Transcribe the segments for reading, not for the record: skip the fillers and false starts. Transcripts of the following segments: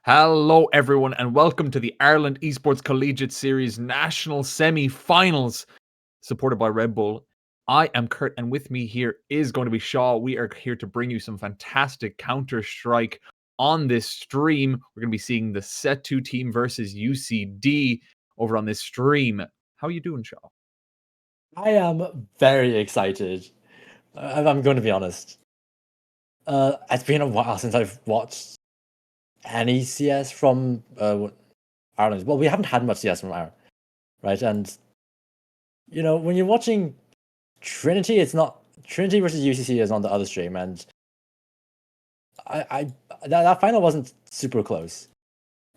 Hello, everyone, and welcome to the Ireland Esports Collegiate Series National Semi-Finals, supported by Red Bull. I am Kurt, and with me here is going to be Shaw. We are here to bring you some fantastic Counter-Strike on this stream. We're going to be seeing the SETU team versus UCD over on this stream. How are you doing, Shaw? I am very excited. I'm going to be honest. It's been a while since I've watched any CS from Ireland. Well, we haven't had much CS from Ireland, right? And when you're watching Trinity, it's not Trinity versus UCC is on the other stream, and that final wasn't super close.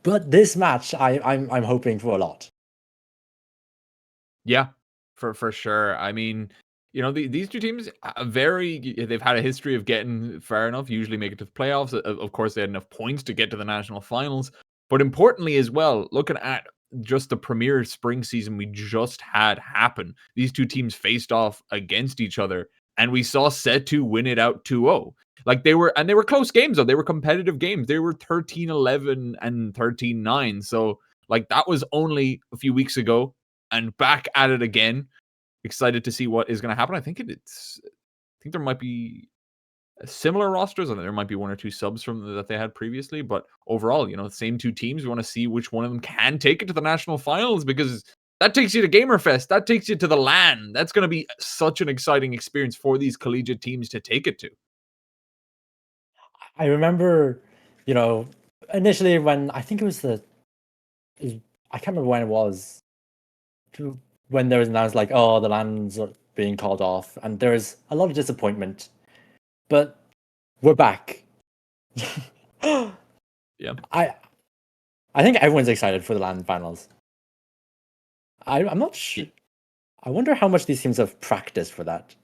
But this match, I'm hoping for a lot. Yeah, for sure. I mean, these two teams they've had a history of getting far enough, usually make it to the playoffs. Of course, they had enough points to get to the national finals. But importantly as well, looking at just the premier spring season we just had happen, these two teams faced off against each other, and we saw SETU win it out 2-0. Like they were close games though. They were competitive games. They were 13-11 and 13-9. So like that was only a few weeks ago and back at it again. Excited to see what is going to happen. I think there might be similar rosters. I think there might be one or two subs from that they had previously, but overall, the same two teams. We want to see which one of them can take it to the national finals, because that takes you to Gamerfest. That takes you to the LAN. That's going to be such an exciting experience for these collegiate teams to take it to. I remember, initially when I think I can't remember when it was, when there was announced like, oh, the lands are being called off, and there was a lot of disappointment. But we're back. Yeah. I think everyone's excited for the land finals. I'm not sure. I wonder how much these teams have practiced for that.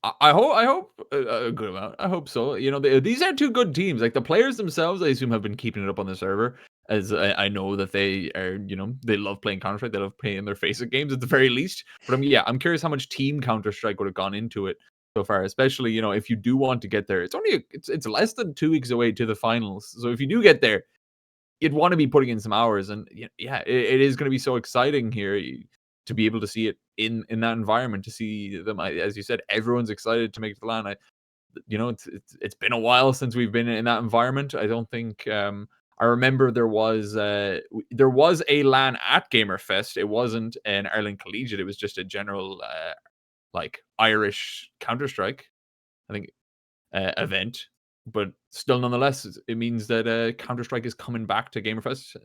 I hope a good amount. I hope so. These are two good teams. Like the players themselves, I assume, have been keeping it up on the server. As I know that they are, they love playing Counter-Strike. They love playing their face at games at the very least. But I'm curious how much team Counter-Strike would have gone into it so far. Especially, if you do want to get there, it's less than 2 weeks away to the finals. So if you do get there, you'd want to be putting in some hours. And it is going to be so exciting here to be able to see it in that environment, to see them. As you said, everyone's excited to make it to the LAN. It's been a while since we've been in that environment. I don't think I remember there was a LAN at Gamerfest. It wasn't an Ireland Collegiate. It was just a general like Irish Counter-Strike, I think, event. But still, nonetheless, it means that Counter-Strike is coming back to Gamerfest,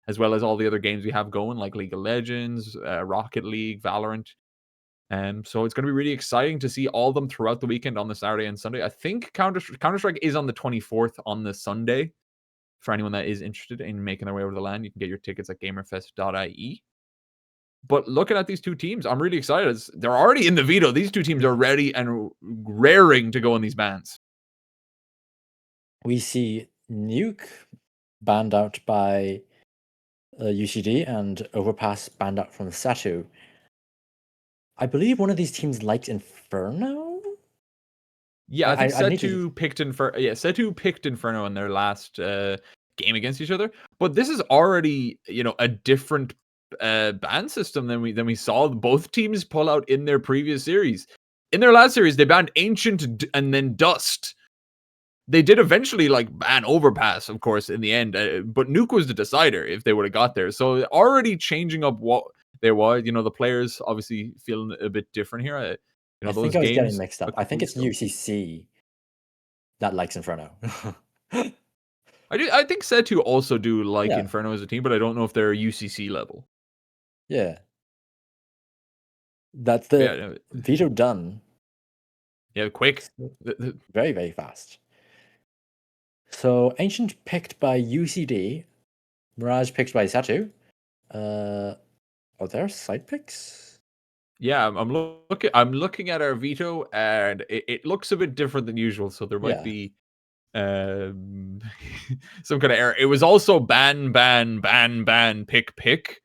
as well as all the other games we have going, like League of Legends, Rocket League, Valorant. So it's going to be really exciting to see all of them throughout the weekend on the Saturday and Sunday. I think Counter-Strike is on the 24th on the Sunday. For anyone that is interested in making their way over to the LAN, you can get your tickets at gamerfest.ie. But looking at these two teams, I'm really excited. They're already in the veto. These two teams are ready and raring to go in these bans. We see Nuke banned out by UCD and Overpass banned out from SETU. I believe one of these teams liked Inferno. Yeah, I think SETU picked Inferno. Yeah, SETU picked Inferno in their last game against each other. But this is already, a different ban system than we saw both teams pull out in their previous series. In their last series, they banned Ancient and then Dust. They did eventually ban Overpass, of course, in the end. But Nuke was the decider if they would have got there. So already changing up what they were. The players obviously feeling a bit different here. I think I was getting mixed up. I think it's UCC that likes Inferno. I think SETU also do like Inferno as a team, but I don't know if they're UCC level. Yeah. That's the veto done. Yeah, quick. Very, very fast. So Ancient picked by UCD, Mirage picked by SETU. Are there side picks? Yeah, I'm looking at our veto, and it looks a bit different than usual. So there might be some kind of error. It was also ban, pick,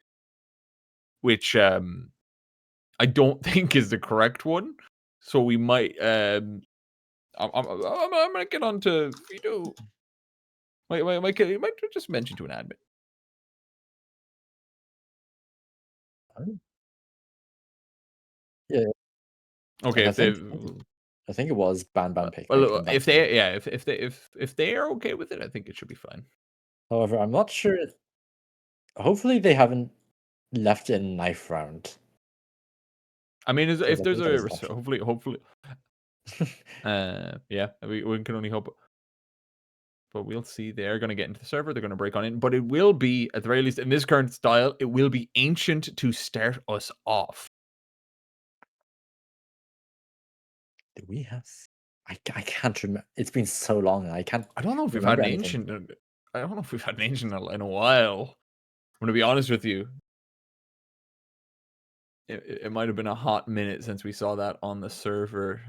which I don't think is the correct one. So we might I'm gonna get onto veto. might just mention to an admin. Oh, yeah, Okay, and if they I think it was pick well, came back if to me. they yeah, if they are okay with it, I think it should be fine. However, I'm not sure. Hopefully, they haven't left in knife round I mean, because if I there's think that is a an option. hopefully, yeah, we can only hope. But we'll see. They are going to get into the server. They're going to break on in. But it will be, at the very least, in this current style, it will be ancient to start us off. Do we have? I can't remember. It's been so long. I can't I don't know if we've had remember an anything. ancient. I don't know if we've had an ancient in a while. I'm going to be honest with you. It might have been a hot minute since we saw that on the server.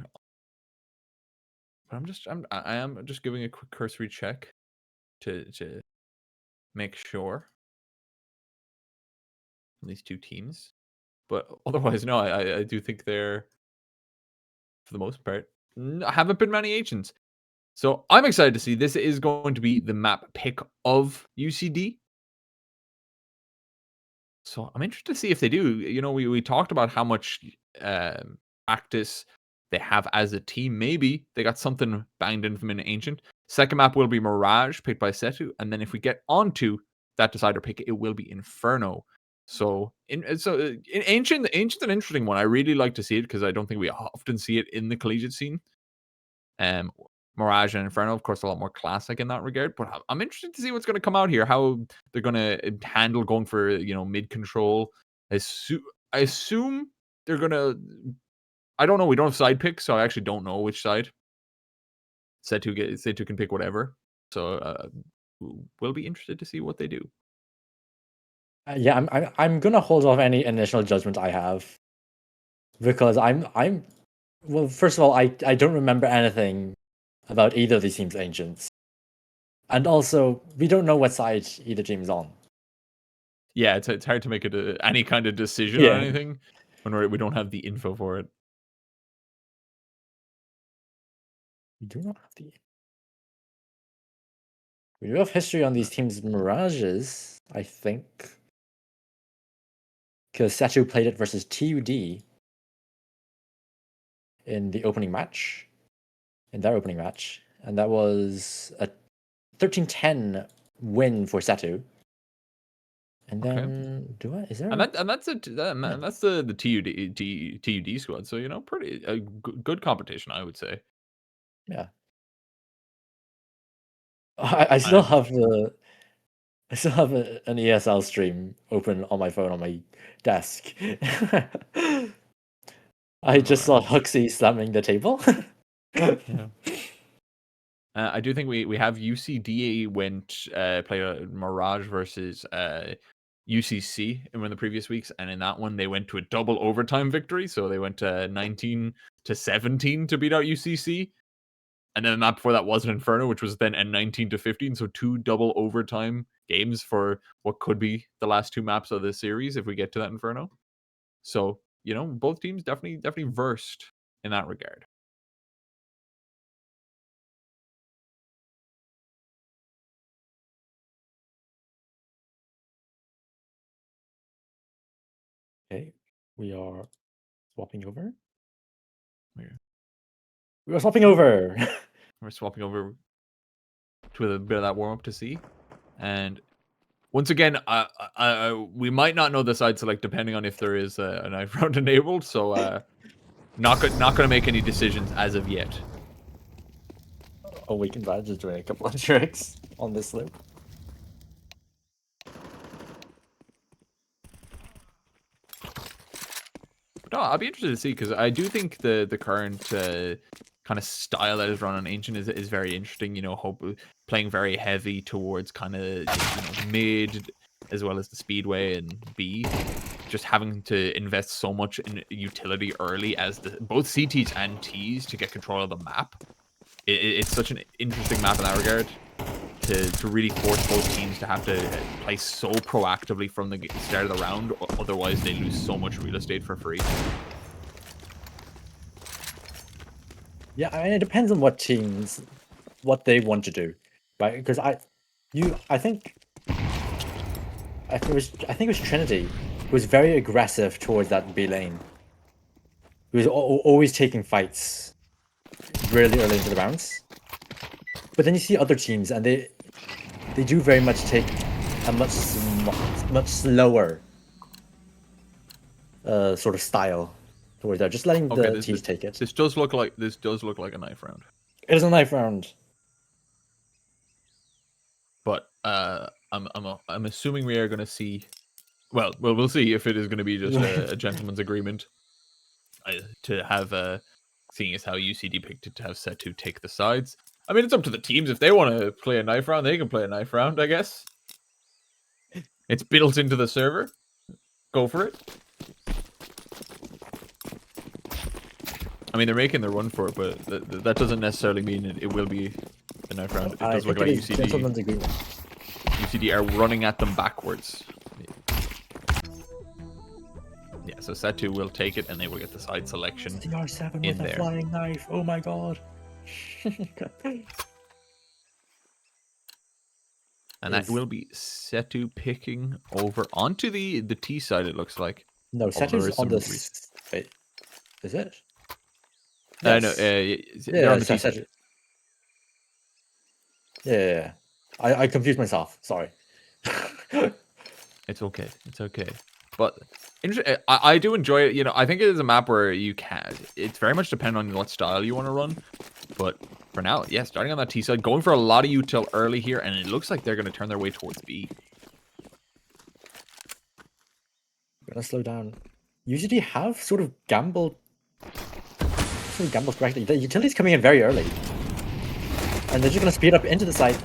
But I am just giving a quick cursory check to make sure on these two teams. But otherwise, no, I do think they're, for the most part, haven't been many ancients. So I'm excited to see. This is going to be the map pick of UCD. So I'm interested to see if they do. You know, we talked about how much practice they have as a team. Maybe they got something banged in from an ancient. Second map will be Mirage, picked by SETU, and then if we get onto that decider pick, it will be Inferno. So in ancient's an interesting one. I really like to see it because I don't think we often see it in the collegiate scene. Um, Mirage and Inferno, of course, a lot more classic in that regard. But I'm interested to see what's going to come out here. How they're going to handle going for mid control. I assume they're going to. I don't know. We don't have side picks, so I actually don't know which side. Setu can pick whatever. So we'll be interested to see what they do. Yeah, I'm gonna hold off any initial judgment I have because I'm well. First of all, I don't remember anything about either of these teams' ancients, and also we don't know what side either team's on. Yeah, it's hard to make any kind of decision on Yeah, anything when we don't have the info for it. we do not have the. We do have history on these teams' mirages, I think, because Setu played it versus TUD in the opening match, in their opening match, and that was a 13-10 win for Setu. And Okay. then is there And that's yeah. that's the TUD squad. So pretty good competition, I would say. Yeah. I still Um, have an ESL stream open on my phone on my desk. I just saw Mirage. Huxley slamming the table. Yeah. I do think we have UCD went play a Mirage versus UCC in one of the previous weeks, and in that one they went to a double overtime victory. So they went 19-17 to beat out UCC. And then the map before that was an Inferno, which was then a 19-15. So two double overtime games for what could be the last two maps of the series if we get to that Inferno. So, both teams definitely versed in that regard. Okay, we are swapping over. We're, We are swapping over. we're swapping over to a bit of that warm up to see. And once again, we might not know the side select depending on if there is a knife round enabled. So not gonna make any decisions as of yet. Awakened Badge is doing a couple of tricks on this loop. No, I'll be interested to see because I do think the current kind of style that is run on Ancient is very interesting. Playing very heavy towards kind of mid as well as the speedway and B. Just having to invest so much in utility early as both CTs and Ts to get control of the map. It's such an interesting map in that regard. To really force both teams to have to play so proactively from the start of the round, otherwise they lose so much real estate for free. Yeah, I mean, it depends on what they want to do, right? Because I think it was Trinity who was very aggressive towards that B lane. He was always taking fights really early into the rounds. But then you see other teams, and they do very much take a much slower sort of style towards that, just letting the teams take it. This does look like a knife round. It is a knife round. But I'm assuming we are going to see. Well, we'll see if it is going to be just a gentleman's agreement to have seeing as how UCD picked it to have SETU take the sides. I mean, it's up to the teams. If they want to play a knife round, they can play a knife round, I guess. It's built into the server. Go for it. I mean, they're making their run for it, but that doesn't necessarily mean it will be a knife round. It does look like UCD are running at them backwards. Yeah, so SETU will take it, and they will get the side selection CR7 in with there. a flying knife. Oh my god. And that will be SETU picking over onto the T side, it looks like. No, SETU's on the... Wait, is it? Yes. No, they're on the T side. Yeah. I confused myself. Sorry. It's okay. It's okay. But I do enjoy it. You know, I think it is a map where you can. It's very much dependent on what style you want to run. But for now, yeah, starting on that T side, going for a lot of util early here, and it looks like they're going to turn their way towards B. Gonna slow down. Usually have sort of gambled correctly. The utility's coming in very early. And they're just gonna speed up into the side.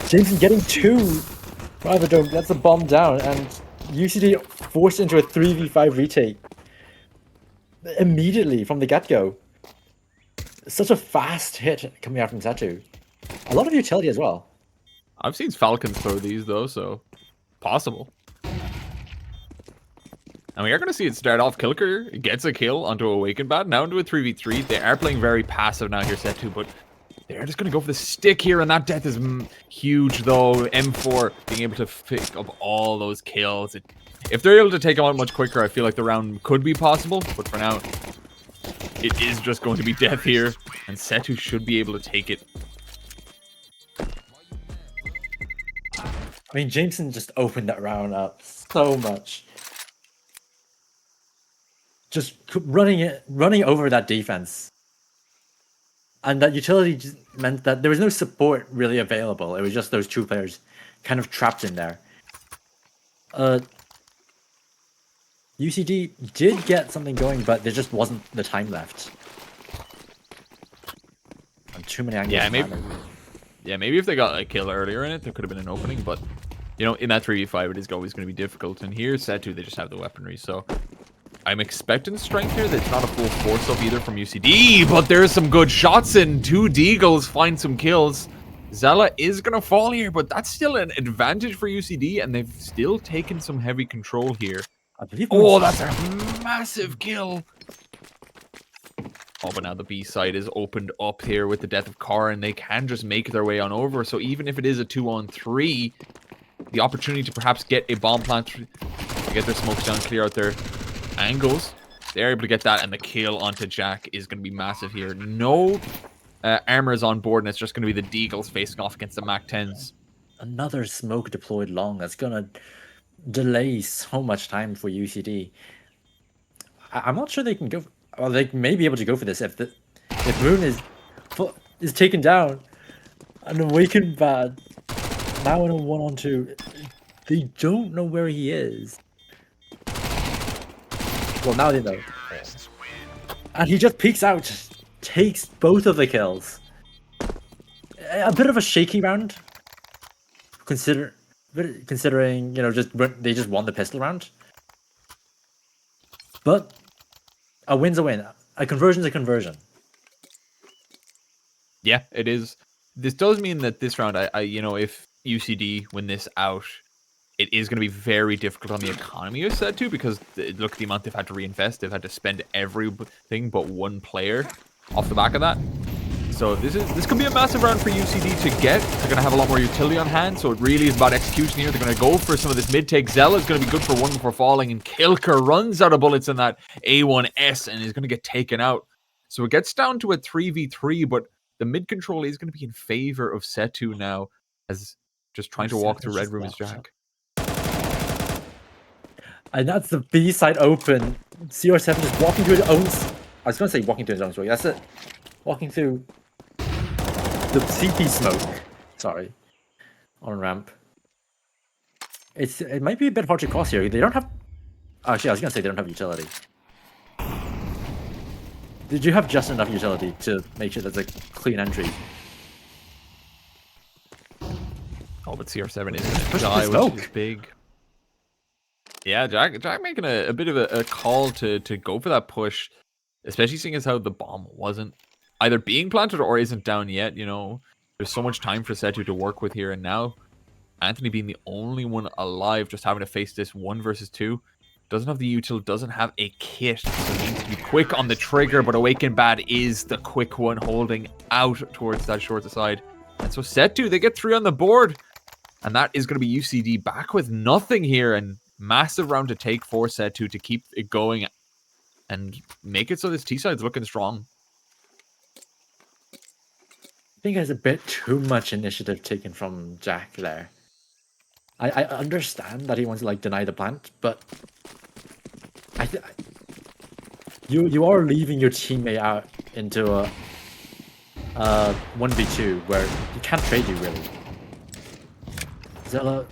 Jameson getting 2. Bravo gets the bomb down, and UCD forced into a 3v5 retake. Immediately from the get-go. Such a fast hit coming out from SETU. A lot of utility as well. I've seen Falcons throw these though, so possible. And we are going to see it start off. Kilker gets a kill onto Awakened Bat, now into a 3v3. They are playing very passive now here, SETU, but they're just going to go for the stick here, and that death is huge, though. M4 being able to pick up all those kills. If they're able to take them out much quicker, I feel like the round could be possible, but for now, it is just going to be death here, and SETU should be able to take it. I mean, Jameson just opened that round up so much. Just running over that defense. And that utility just meant that there was no support really available. It was just those 2 players kind of trapped in there. UCD did get something going, but there just wasn't the time left. And too many angles. Yeah, maybe if they got a kill earlier in it, there could have been an opening. But, you know, in that 3v5, it is always going to be difficult. And here, SETU, they just have the weaponry. So I'm expecting strength here. That's not a full force up either from UCD, but there's some good shots in. 2 Deagles find some kills. Zella is going to fall here, but that's still an advantage for UCD, and they've still taken some heavy control here. I believe that's a massive kill. Oh, but now the B side is opened up here with the death of Carr, and they can just make their way on over. So even if it is a 2-on-3, the opportunity to perhaps get a bomb plant to get their smokes down, clear out their angles, they're able to get that, and the kill onto Jack is going to be massive here. No armor is on board, and it's just going to be the Deagles facing off against the Mac-10s. Another smoke deployed long. That's going to delay so much time for UCD. I'm not sure they can go. Well, they may be able to go for this if Moon is taken down. An Awakened Bad now in a 1-on-2. They don't know where he is. Well, now they know. And he just peeks out, takes both of the kills. A bit of a shaky round, considering, you know, they just won the pistol round. But a win's a win. A conversion's a conversion. Yeah, it is. This does mean that this round, you know, if UCD win this out, it is going to be very difficult on the economy of SETU, because look at the amount they've had to reinvest. They've had to spend everything but 1 player off the back of that. So this could be a massive round for UCD to get. They're going to have a lot more utility on hand, so it really is about execution here. They're going to go for some of this mid-take. Zella is going to be good for one before falling, and Kilker runs out of bullets in that A1S and is going to get taken out. So it gets down to a 3v3, but the mid control is going to be in favor of SETU now, as just trying to walk through Red Room is Jack. And that's the B side open. CR7 just walking through his own... I was going to say walking through his own smoke. That's it. Walking through the CT smoke. Sorry. On ramp. It might be a bit hard to cross here. They don't have... Actually, I was going to say they don't have utility. Did you have just enough utility to make sure there's a clean entry? Oh, but CR7 is going to die, which is big. Yeah, Jack making a bit of a call to go for that push, especially seeing as how the bomb wasn't either being planted or isn't down yet. You know, there's so much time for SETU to work with here, and now Anthony being the only one alive, just having to face this 1 versus 2. Doesn't have the util, doesn't have a kit, so needs to be quick on the trigger, but Awaken Bad is the quick one holding out towards that short side. And so SETU, they get 3 on the board, and that is going to be UCD back with nothing here, and massive round to take for SETU to keep it going and make it so this T side's looking strong. I think there's a bit too much initiative taken from Jack there. I understand that he wants to like deny the plant, but you are leaving your teammate out into a 1v2 where you can't trade you really. Zella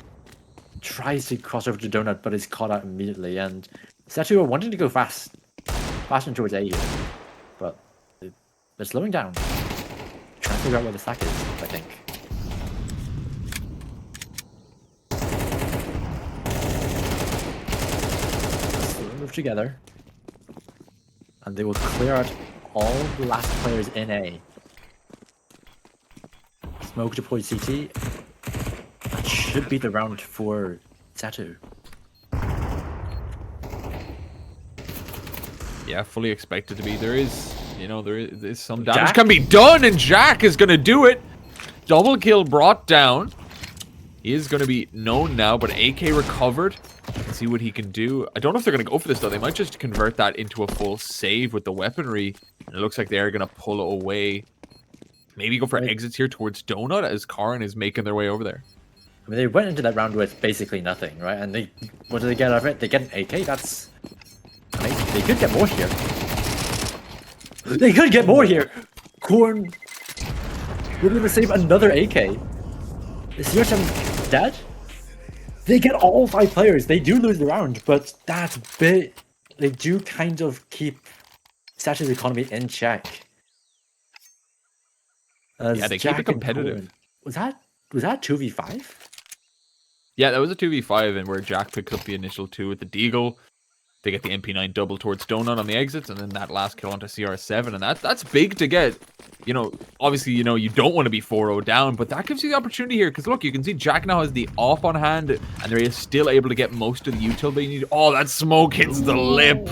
tries to cross over to Donut, but is caught out immediately, and SETU are wanting to go fast towards A here, but they're slowing down. Trying to figure out where the stack is, I think. So they move together, and they will clear out all the last players in A. Smoke deployed CT. That should be the round for SETU. Yeah, fully expected to be. There is, you know, there is some damage can be done, and Jack is going to do it. Double kill brought down. He is going to be known now, but AK recovered. Let's see what he can do. I don't know if they're going to go for this, though. They might just convert that into a full save with the weaponry. And it looks like they're going to pull away. Maybe go for exits here towards Donut as Karin is making their way over there. I mean, they went into that round with basically nothing, right? And what do they get out of it? They get an AK. That's amazing. They could get more here. They could get more here. Corn would even save another AK. Is CR7 dead? They get all 5 players. They do lose the round, but that bit, they do kind of keep SETU's economy in check. Yeah, they keep it competitive. Was that 2v5? Yeah, that was a 2v5, and where Jack picks up the initial 2 with the Deagle. They get the MP9 double towards Donut on the exits, and then that last kill onto CR7, and that's big to get. You know, obviously, you know, you don't want to be 4-0 down, but that gives you the opportunity here, because look, you can see Jack now has the off on hand, and they're still able to get most of the util they need. Oh, that smoke hits the lip.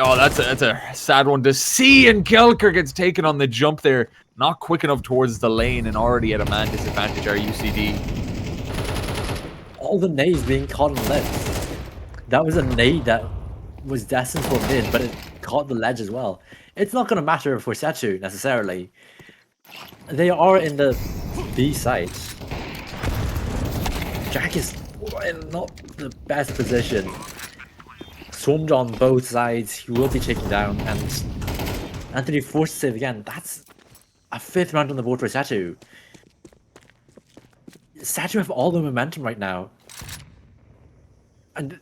Oh, that's a sad one to see, and Kelker gets taken on the jump there. Not quick enough towards the lane, and already at a man disadvantage are UCD. All the nades being caught on the ledge. That was a nade that was destined for mid, but it caught the ledge as well. It's not going to matter for SETU necessarily. They are in the B site. Jack is in not the best position. Swarmed on both sides. He will be taken down, and Anthony forced to save again. That's a 5th round on the board for SETU. SETU have all the momentum right now. And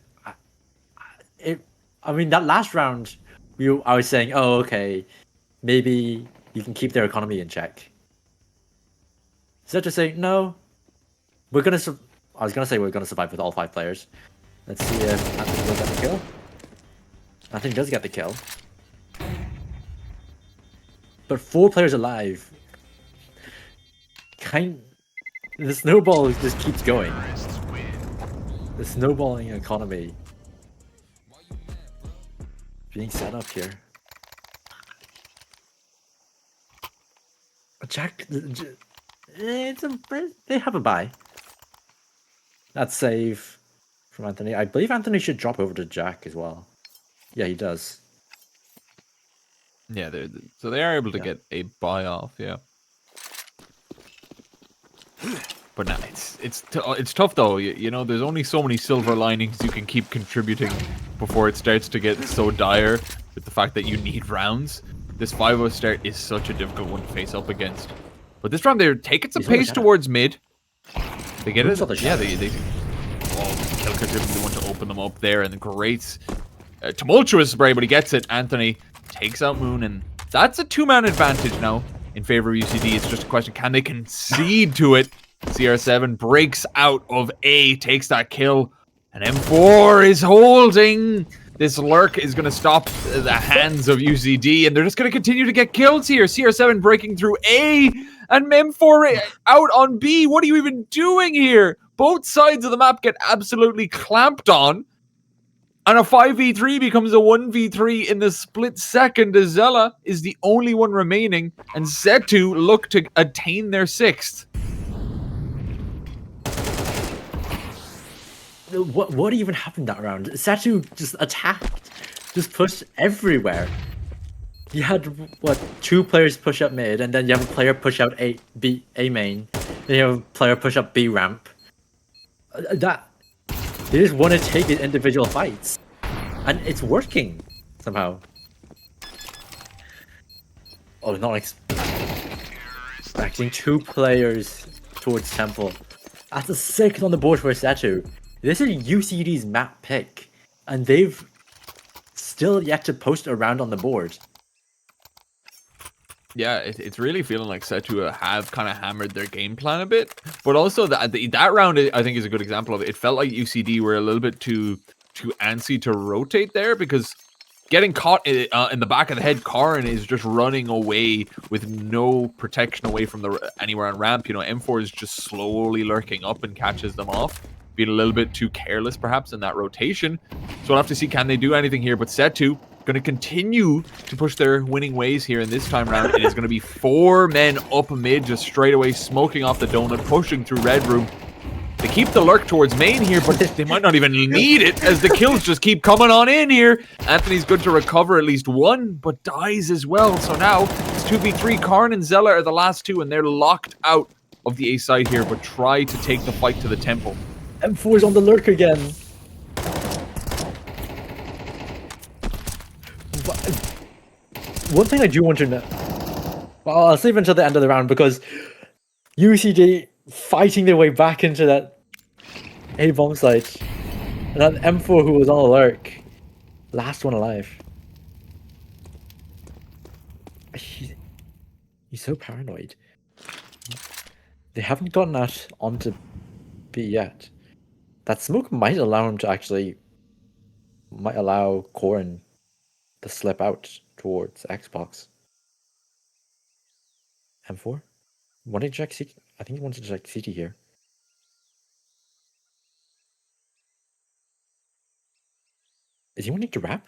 I mean, that last round, I was saying, oh, okay, maybe you can keep their economy in check. SETU saying, no, we're going to... I was going to say we're going to survive with all 5 players. Let's see if Anthony will get the kill. Anthony does get the kill. But 4 players alive. The snowball just keeps going. The snowballing economy being set up here. Jack, they have a bye. That's save from Anthony. I believe Anthony should drop over to Jack as well. Yeah, he does. Yeah, so they are able to get a buy off. Yeah. But no, it's tough though. You know, there's only so many silver linings you can keep contributing before it starts to get so dire with the fact that you need rounds. This 5-0 start is such a difficult one to face up against. But this round they're taking some pace towards mid. They get it. Yeah, they Kilker's the one to open them up there, and great tumultuous spray, but he gets it. Anthony takes out Moon, and that's a 2-man advantage now in favor of UCD. It's just a question, can they concede to it? CR7 breaks out of A, takes that kill, and M4 is holding. This lurk is going to stop the hands of UCD, and they're just going to continue to get kills here. CR7 breaking through A, and M4 out on B. What are you even doing here? Both sides of the map get absolutely clamped on, and a 5v3 becomes a 1v3 in the split second. Zella is the only one remaining, and SETU look to attain their 6th. What even happened that round? SETU just attacked, just pushed everywhere. You had, what, 2 players push up mid, and then you have a player push out A main, then you have a player push up B ramp. They just want to take it individual fights, and it's working somehow. Oh, not expecting 2 players towards Temple. That's a 6th on the board for SETU. This is UCD's map pick, and they've still yet to post a round on the board. Yeah, it's really feeling like SETU have kind of hammered their game plan a bit, but also that round I think is a good example of it. It felt like UCD were a little bit too antsy to rotate there, because getting caught in the back of the head, Karin is just running away with no protection away from anywhere on ramp. You know, M4 is just slowly lurking up and catches them off. Being a little bit too careless, perhaps, in that rotation. So we'll have to see, can they do anything here? But SETU going to continue to push their winning ways here in this time round. It is going to be 4 men up mid, just straight away smoking off the donut, pushing through red room. They keep the lurk towards main here, but they might not even need it, as the kills just keep coming on in here. Anthony's good to recover at least 1, but dies as well. So now it's 2v3. Karin and Zella are the last 2, and they're locked out of the A side here, but try to take the fight to the temple. M4 is on the lurk again. One thing I do want to know, well, I'll save until the end of the round, because UCD fighting their way back into that A bomb site, and that M4 who was on the lurk, last one alive. He's so paranoid. They haven't gotten that onto B yet. That smoke might allow him to might allow Karin to slip out towards Xbox. M4? Wanted to check CT? I think he wanted to check CT here. Is he wanting to wrap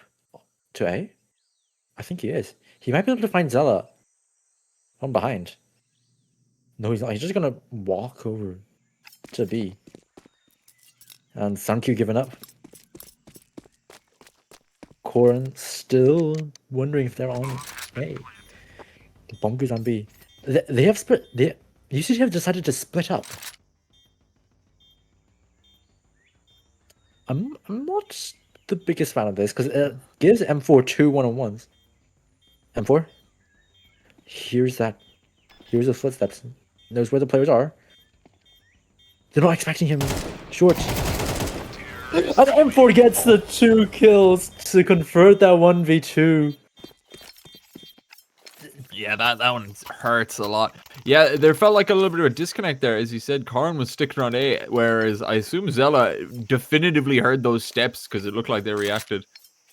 to A? I think he is. He might be able to find Zella from behind. No, he's not. He's just gonna walk over to B. And Sankyu giving up. Karin still wondering if they're on A. The bunkers on B. They have split. They usually have decided to split up. I'm not the biggest fan of this, because it gives M4 2 1-on-1s. M4? Here's the footsteps. Knows where the players are. They're not expecting him short. And M4 gets the 2 kills to convert that 1v2. Yeah, that one hurts a lot. Yeah, there felt like a little bit of a disconnect there. As you said, Karin was sticking around A, whereas I assume Zella definitively heard those steps, because it looked like they reacted.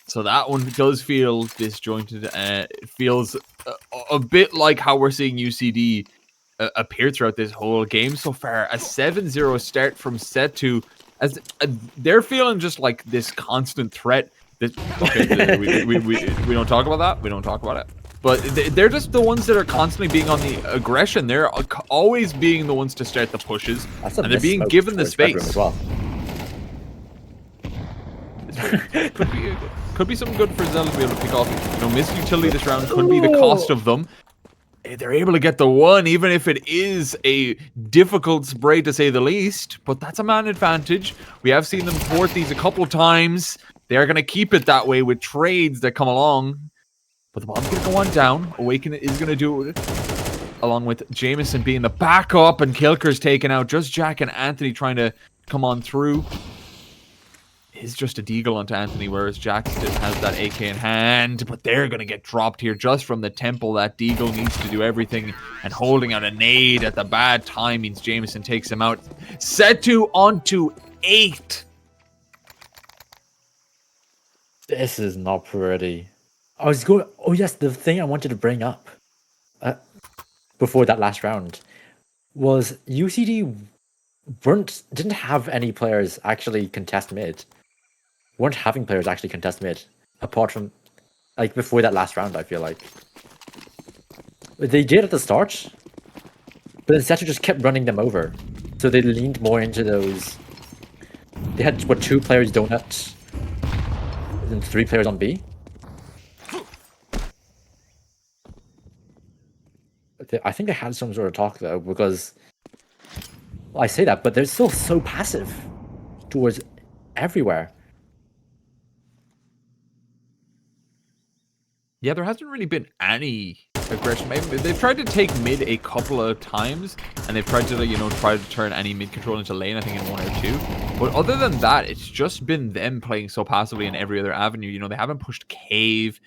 So that one does feel disjointed. It feels a bit like how we're seeing UCD appear throughout this whole game so far. A 7-0 start from SETU, as they're feeling just like this constant threat. Okay, we don't talk about that. We don't talk about it. But they're just the ones that are constantly being on the aggression. They're always being the ones to start the pushes, and they're being given the space. As well. Could be something good for Zella to be able to pick off. You know, missed utility this round could be the cost of them. They're able to get the one, even if it is a difficult spray to say the least. But that's a man advantage. We have seen them thwart these a couple times. They are going to keep it that way with trades that come along. But the bomb's going to go on down. Awaken is going to do it. Along with Jameson being the backup and Kilker's taken out. Just Jack and Anthony trying to come on through. Is just a deagle onto Anthony, whereas Jack still has that AK in hand. But they're going to get dropped here just from the temple. That deagle needs to do everything. And holding out a nade at the bad time means Jameson takes him out. SETU onto 8. This is not pretty. I was going. Oh yes, the thing I wanted to bring up before that last round was UCD didn't have any players actually contest mid. Weren't having players actually contest mid, apart from like before that last round. I feel like they did at the start, but then SETU just kept running them over, so they leaned more into those. They had 2 players donut, and 3 players on B. I think they had some sort of talk though, because well, I say that, but they're still so passive towards everywhere. Yeah, there hasn't really been any aggression. Maybe they've tried to take mid a couple of times, and they've tried to, you know, try to turn any mid control into lane, I think in 1 or 2. But other than that, it's just been them playing so passively in every other avenue. You know, they haven't pushed cave.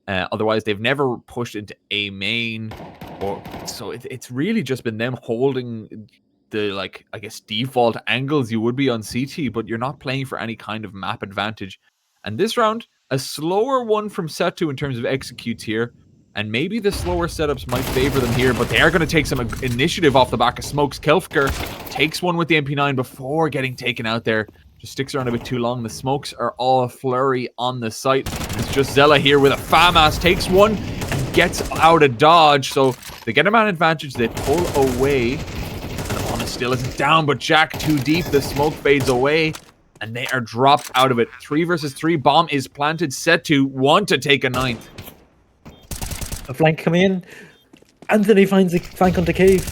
Otherwise, they've never pushed into A main, or so it's really just been them holding the, like, I guess, default angles you would be on CT, but you're not playing for any kind of map advantage. And this round, a slower one from SETU in terms of executes here, and maybe the slower setups might favor them here, but they are going to take some initiative off the back of smokes. Kelfker takes one with the MP9 before getting taken out there. Just sticks around a bit too long. The smokes are all a flurry on the site. It's just Zella here with a FAMAS. Takes one and gets out of dodge. So they get a man advantage. They pull away. And the bomb still isn't down, but Jack too deep. The smoke fades away. And they are dropped out of it. 3 versus 3. Bomb is planted. SETU want to take a 9th. A flank coming in. Anthony finds a flank onto cave.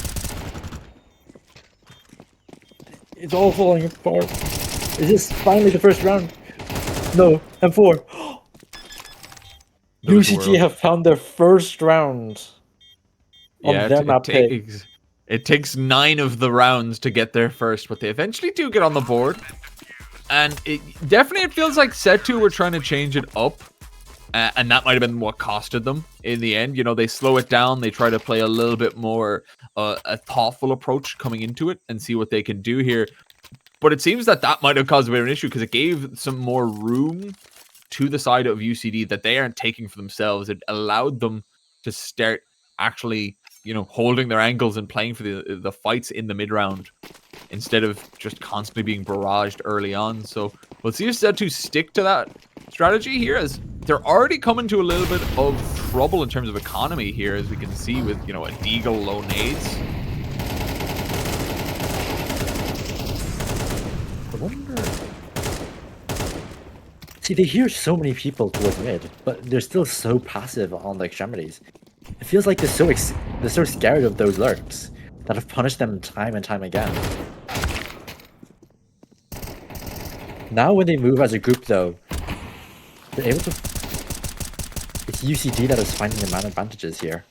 It's all falling apart. Is this finally the first round? No, M4. UCG have found their first round on their map pick. It takes 9 of the rounds to get there first, but they eventually do get on the board. And it feels like SETU were trying to change it up. And that might have been what costed them in the end. You know, they slow it down. They try to play a little bit more a thoughtful approach coming into it and see what they can do here. But it seems that might have caused a bit of an issue because it gave some more room to the side of UCD that they aren't taking for themselves. It allowed them to start actually, you know, holding their angles and playing for the fights in the mid round instead of just constantly being barraged early on. So we'll see if SETU stick to that strategy here, as they're already coming to a little bit of trouble in terms of economy here, as we can see with, you know, a deagle, low nades. I wonder. See, they hear so many people towards mid, but they're still so passive on the extremities. It feels like they're so scared of those lurks that have punished them time and time again. Now when they move as a group though, they're able to... It's UCD that is finding the man advantages here.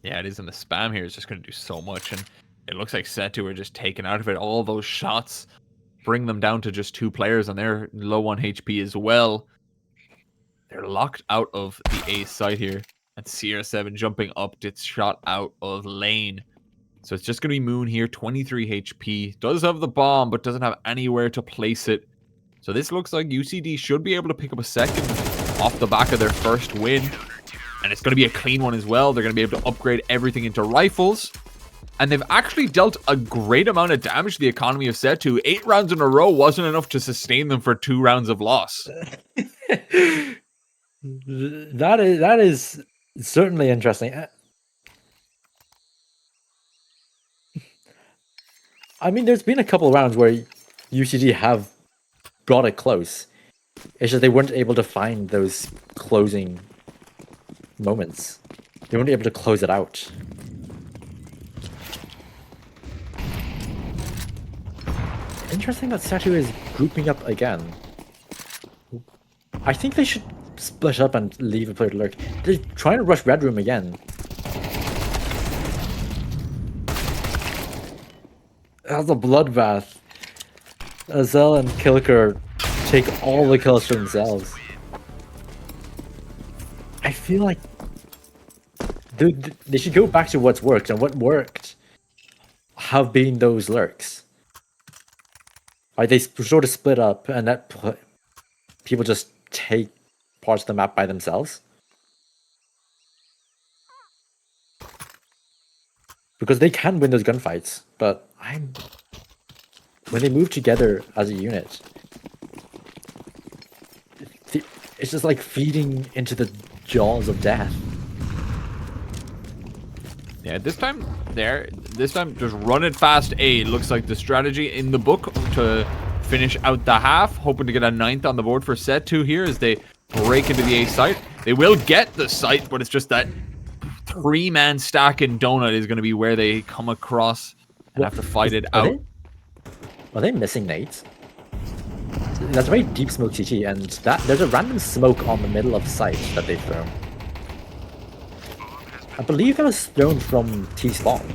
Yeah, it is, and the spam here is just going to do so much, and it looks like SETU are just taken out of it. All those shots bring them down to just 2 players, and they're low on HP as well. They're locked out of the A site here. And CR7 jumping up, gets shot out of lane. So it's just going to be Moon here, 23 HP. Does have the bomb, but doesn't have anywhere to place it. So this looks like UCD should be able to pick up a second off the back of their first win. And it's going to be a clean one as well. They're going to be able to upgrade everything into rifles. And they've actually dealt a great amount of damage to the economy of SETU. 8 rounds in a row wasn't enough to sustain them for 2 rounds of loss. That is certainly interesting. I mean, there's been a couple of rounds where UCD have brought it close. It's just they weren't able to find those closing moments. They weren't able to close it out. Interesting that SETU is grouping up again. I think they should split up and leave a player to lurk. They're trying to rush Red Room again. That's a bloodbath. Azel and Kilker take all the kills for themselves. I feel like they should go back to what's worked, and what worked have been those lurks. Like they sort of split up, and that people just take parts of the map by themselves. Because they can win those gunfights, but when they move together as a unit, it's just like feeding into the jaws of death. Yeah, this time just run it fast A. Looks like the strategy in the book to finish out the half, hoping to get a 9th on the board for SETU here as they break into the A site. They will get the site, but it's just that 3-man stack in Donut is going to be where they come across and have to fight it out. Are they missing nades? That's a very deep smoke CT, and there's a random smoke on the middle of the site that they've thrown. I believe that was thrown from T-spawn.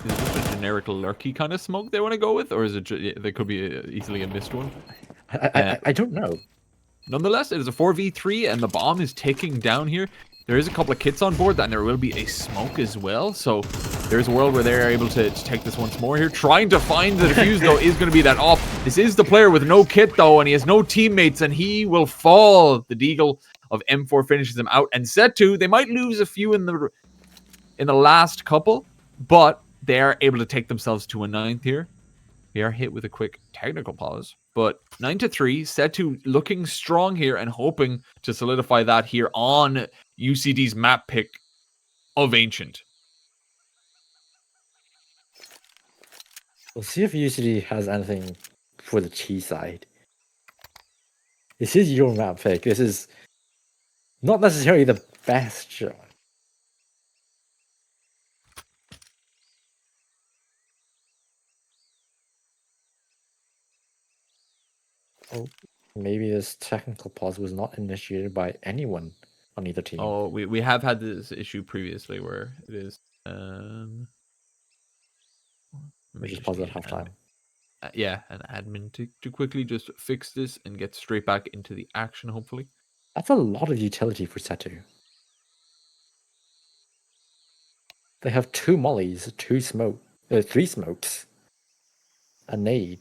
Is it just a generic lurky kind of smoke they want to go with, or is it there could be easily a missed one? I don't know. Nonetheless, it is a 4v3, and the bomb is ticking down here. There is a couple of kits on board, and there will be a smoke as well. So there's a world where they're able to take this once more here. Trying to find the defuse, though, is going to be that off. This is the player with no kit, though, and he has no teammates, and he will fall. The Deagle of M4 finishes him out. And SETU, they might lose a few in the last couple, but they are able to take themselves to a 9th here. We are hit with a quick technical pause, but 9-3, SETU looking strong here and hoping to solidify that here on UCD's map pick of Ancient. We'll see if UCD has anything for the T side. This is your map pick. This is not necessarily the best shot. Oh, maybe this technical pause was not initiated by anyone on either team. Oh, we have had this issue previously where it is. We just pause at halftime. Yeah, an admin to quickly just fix this and get straight back into the action, hopefully. That's a lot of utility for SETU. They have 2 mollies, 3 smokes, a nade.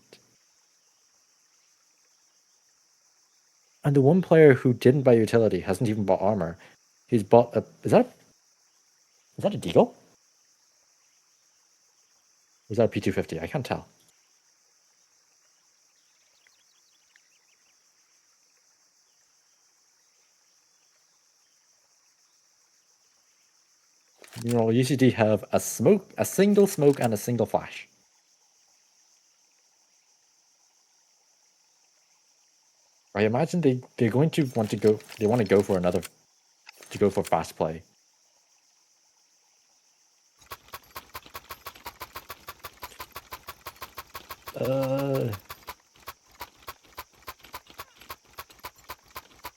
And the one player who didn't buy utility hasn't even bought armor. He's bought a... Is that a Deagle? Or is that a P250? I can't tell. You know, UCD have a single smoke, and a single flash. I imagine they're going to want to go. They want to go for fast play.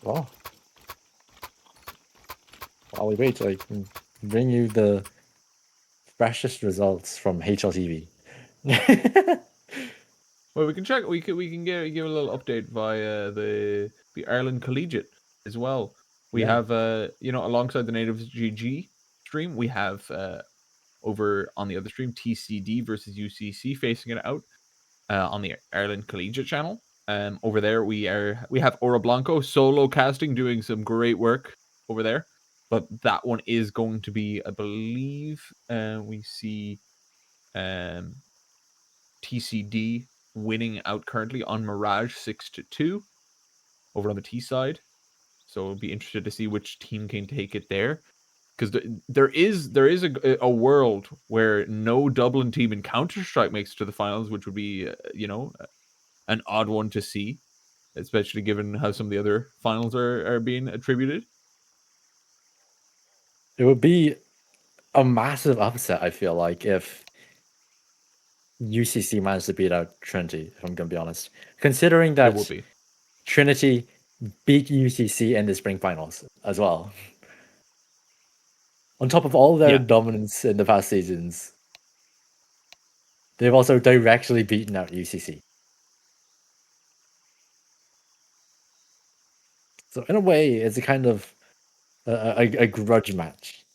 Well, while we wait, I can bring you the freshest results from HLTV. Well, we can check. We can give a little update via the Ireland Collegiate as well. We have alongside the Natives GG stream, we have over on the other stream TCD versus UCC facing it out on the Ireland Collegiate channel. Over there we have Ora Blanco solo casting doing some great work over there. But that one is going to be, I believe, we see TCD winning out currently on Mirage 6-2 over on the T side. So I'll be interested to see which team can take it there. Because there is a world where no Dublin team in Counter-Strike makes it to the finals, which would be, an odd one to see, especially given how some of the other finals are being attributed. It would be a massive upset, I feel like, if UCC managed to beat out Trinity, if I'm going to be honest. Considering It that would be. Trinity beat UCC in the spring finals as well. On top of all their Yeah. dominance in the past seasons, they've also directly beaten out UCC. So in a way, it's a kind of a grudge match.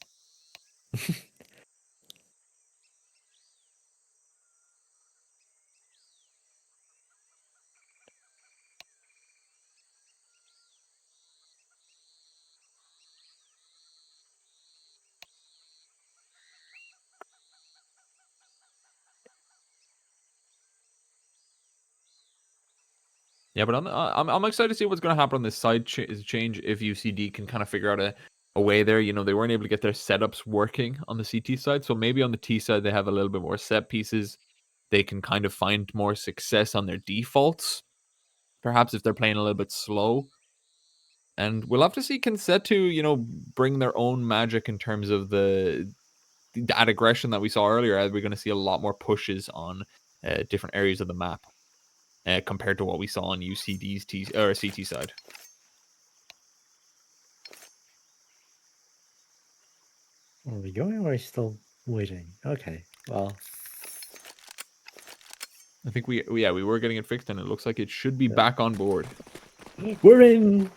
Yeah, but I'm excited to see what's going to happen on this side change if UCD can kind of figure out a way there. You know, they weren't able to get their setups working on the CT side, so maybe on the T side they have a little bit more set pieces. They can kind of find more success on their defaults, perhaps if they're playing a little bit slow. And we'll have to see, can SETU, bring their own magic in terms of that aggression that we saw earlier. We're going to see a lot more pushes on different areas of the map. Compared to what we saw on UCD's CT side. Are we going or are we still waiting? Okay, well. I think we were getting it fixed, and it looks like it should be back on board. We're in!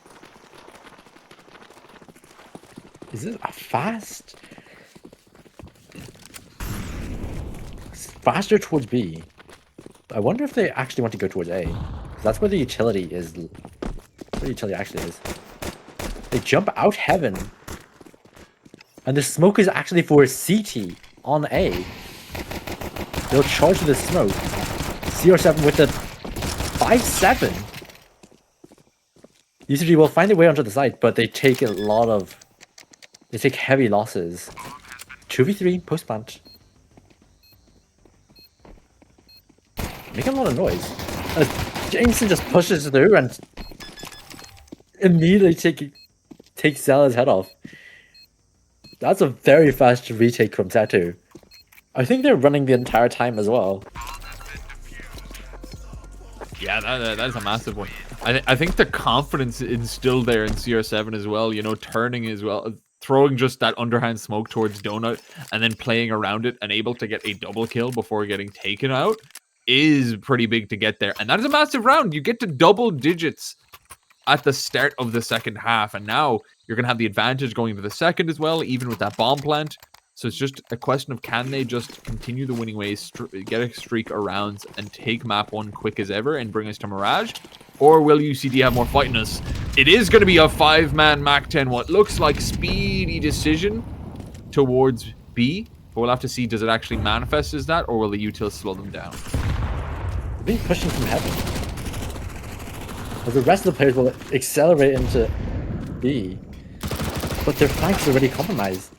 Is it a fast? Faster towards B. I wonder if they actually want to go towards A. That's where the utility is. Where the utility actually is. They jump out heaven. And the smoke is actually for CT on A. They'll charge the smoke. CR7 with the 5-7. UCD will find a way onto the side, but they take they take heavy losses. 2v3 post plant. Making a lot of noise. Jameson just pushes through and immediately takes Zella's head off. That's a very fast retake from SETU. I think they're running the entire time as well. Yeah, that is a massive one. I think the confidence instilled there in CR7 as well, turning as well, throwing just that underhand smoke towards Donut and then playing around it and able to get a double kill before getting taken out is pretty big to get there. And that is a massive round. You get to double digits at the start of the second half, and now you're going to have the advantage going into the second as well, even with that bomb plant. So it's just a question of, can they just continue the winning ways, get a streak of rounds, and take map 1 quick as ever and bring us to Mirage? Or will UCD have more fight in us? It is going to be a 5-man Mac 10, what looks like speedy decision towards B. But we'll have to see, does it actually manifest as that, or will the util slow them down? They're being pushed from heaven. But the rest of the players will accelerate into B. But their flanks are already compromised.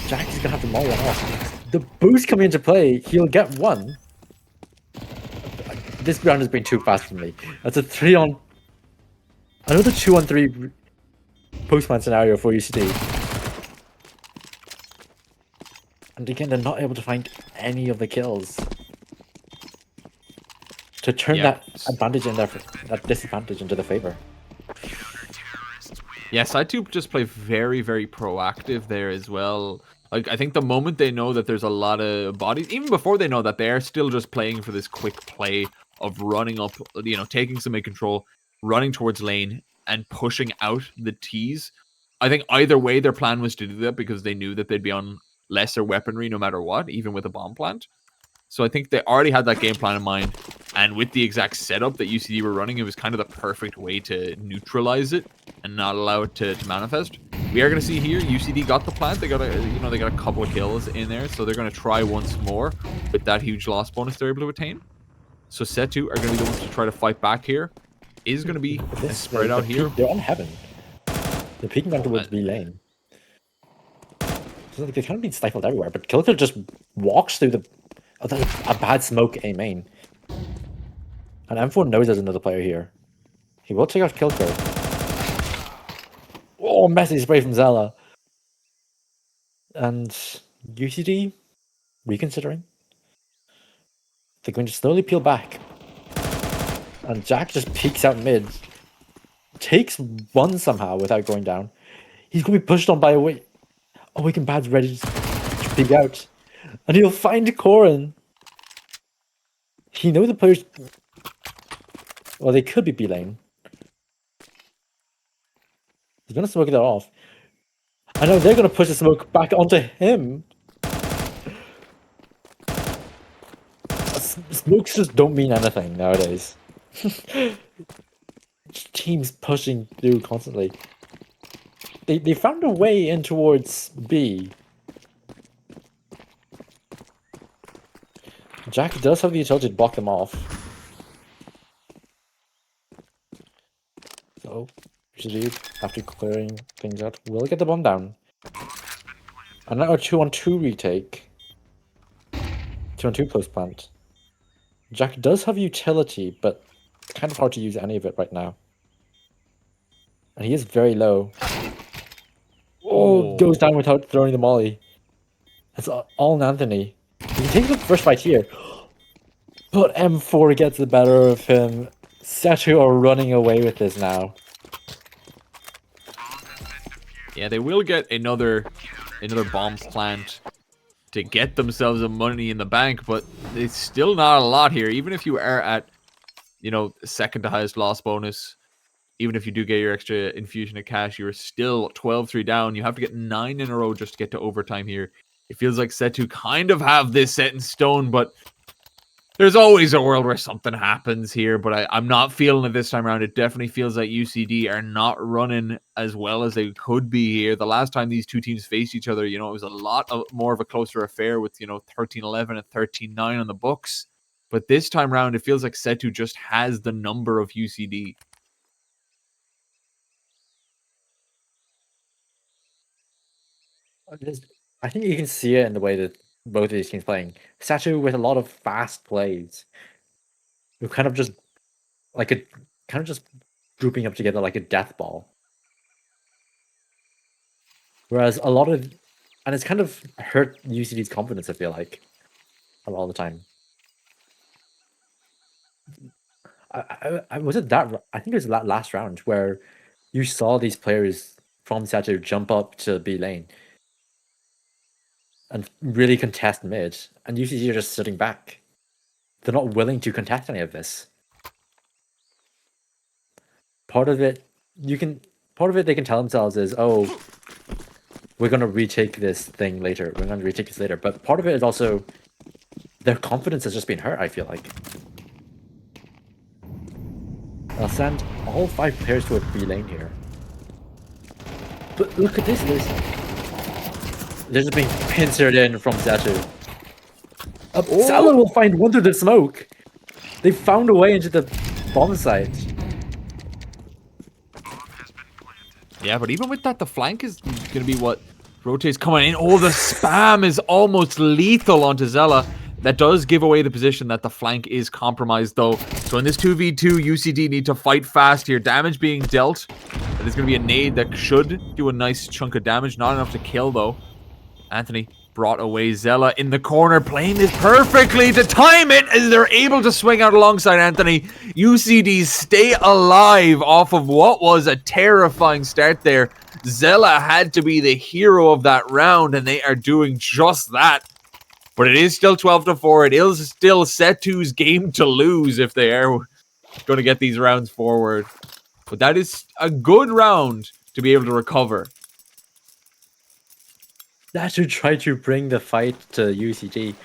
Jack is gonna have to maul one off. The boost coming into play, he'll get one. This round has been too fast for me. That's a 3-on... Another 2-on-3 postman scenario for UCD. And again, they're not able to find any of the kills. To turn that advantage in that disadvantage into the favor. Yeah, SETU just play very, very proactive there as well. Like, I think the moment they know that there's a lot of bodies, even before they know that, they're still just playing for this quick play of running up, taking some mid control, running towards lane, and pushing out the T's. I think either way, their plan was to do that because they knew that they'd be on lesser weaponry no matter what, even with a bomb plant. So I think they already had that game plan in mind. And with the exact setup that UCD were running, it was kind of the perfect way to neutralize it and not allow it to manifest. we are going to see here, UCD got the plant. They got they got a couple of kills in there, so they're going to try once more with that huge loss bonus they're able to attain. So SETU are going to be the ones to try to fight back here. Is going to be a spread out here. They're on heaven. They're peeking down towards B lane. So they're kind of being stifled everywhere, but Kilker just walks through a bad smoke A main. And M4 knows there's another player here. He will take out Kilker. Oh, messy spray from Zella. And UCD reconsidering. They're going to slowly peel back. And Jack just peeks out mid. Takes one somehow without going down. He's going to be pushed on by Awakened Bad's ready to peek out. And he'll find Corin. He knows the players... Well, they could be B lane. He's going to smoke that off. I know they're going to push the smoke back onto him. Smokes just don't mean anything nowadays. Teams pushing through constantly. They found a way in towards B. Jack does have the utility to block them off. So, UCD, after clearing things out, will get the bomb down. And now a 2-on-2 retake. 2-on-2 post plant. Jack does have utility, but it's kind of hard to use any of it right now. And he is very low. Oh, goes down without throwing the molly. That's all on Anthony. He can take the first fight here. But M4 gets the better of him. SETU are running away with this now. Yeah, they will get another bomb plant to get themselves some money in the bank, but it's still not a lot here. Even if you are at, second to highest loss bonus, even if you do get your extra infusion of cash, you're still 12-3 down. You have to get 9 in a row just to get to overtime here. It feels like SETU kind of have this set in stone, but there's always a world where something happens here, but I'm not feeling it this time around. It definitely feels like UCD are not running as well as they could be here. The last time these two teams faced each other, it was a lot more of a closer affair with, 13-11 and 13-9 on the books. But this time around, it feels like SETU just has the number of UCD. I think you can see it in the way that both of these teams playing. SETU with a lot of fast plays. We're kind of just grouping up together like a death ball. Whereas and it's kind of hurt UCD's confidence, I feel like, a lot of the time. I think it was that last round where you saw these players from SETU jump up to B lane and really contest mid, and UCD are just sitting back. They're not willing to contest any of this. Part of it they can tell themselves is, oh, we're gonna retake this thing later. We're gonna retake this later. But part of it is also their confidence has just been hurt, I feel like. I'll send all 5 players to a B lane here. But look at this. They're just being pincered in from SETU. Salah will find one through the smoke. They found a way into the bomb site. Yeah, but even with that, the flank is going to be what rotates coming in. Oh, the spam is almost lethal onto Zella. That does give away the position that the flank is compromised, though. So in this 2v2, UCD need to fight fast here. Damage being dealt. That is going to be a nade that should do a nice chunk of damage. Not enough to kill, though. Anthony brought away Zella in the corner, playing this perfectly to time it as they're able to swing out alongside Anthony. UCD stay alive off of what was a terrifying start there. Zella had to be the hero of that round, and they are doing just that. But it is still 12-4. It is still SETU's game to lose if they are going to get these rounds forward. But that is a good round to be able to recover. That should try to bring the fight to UCD.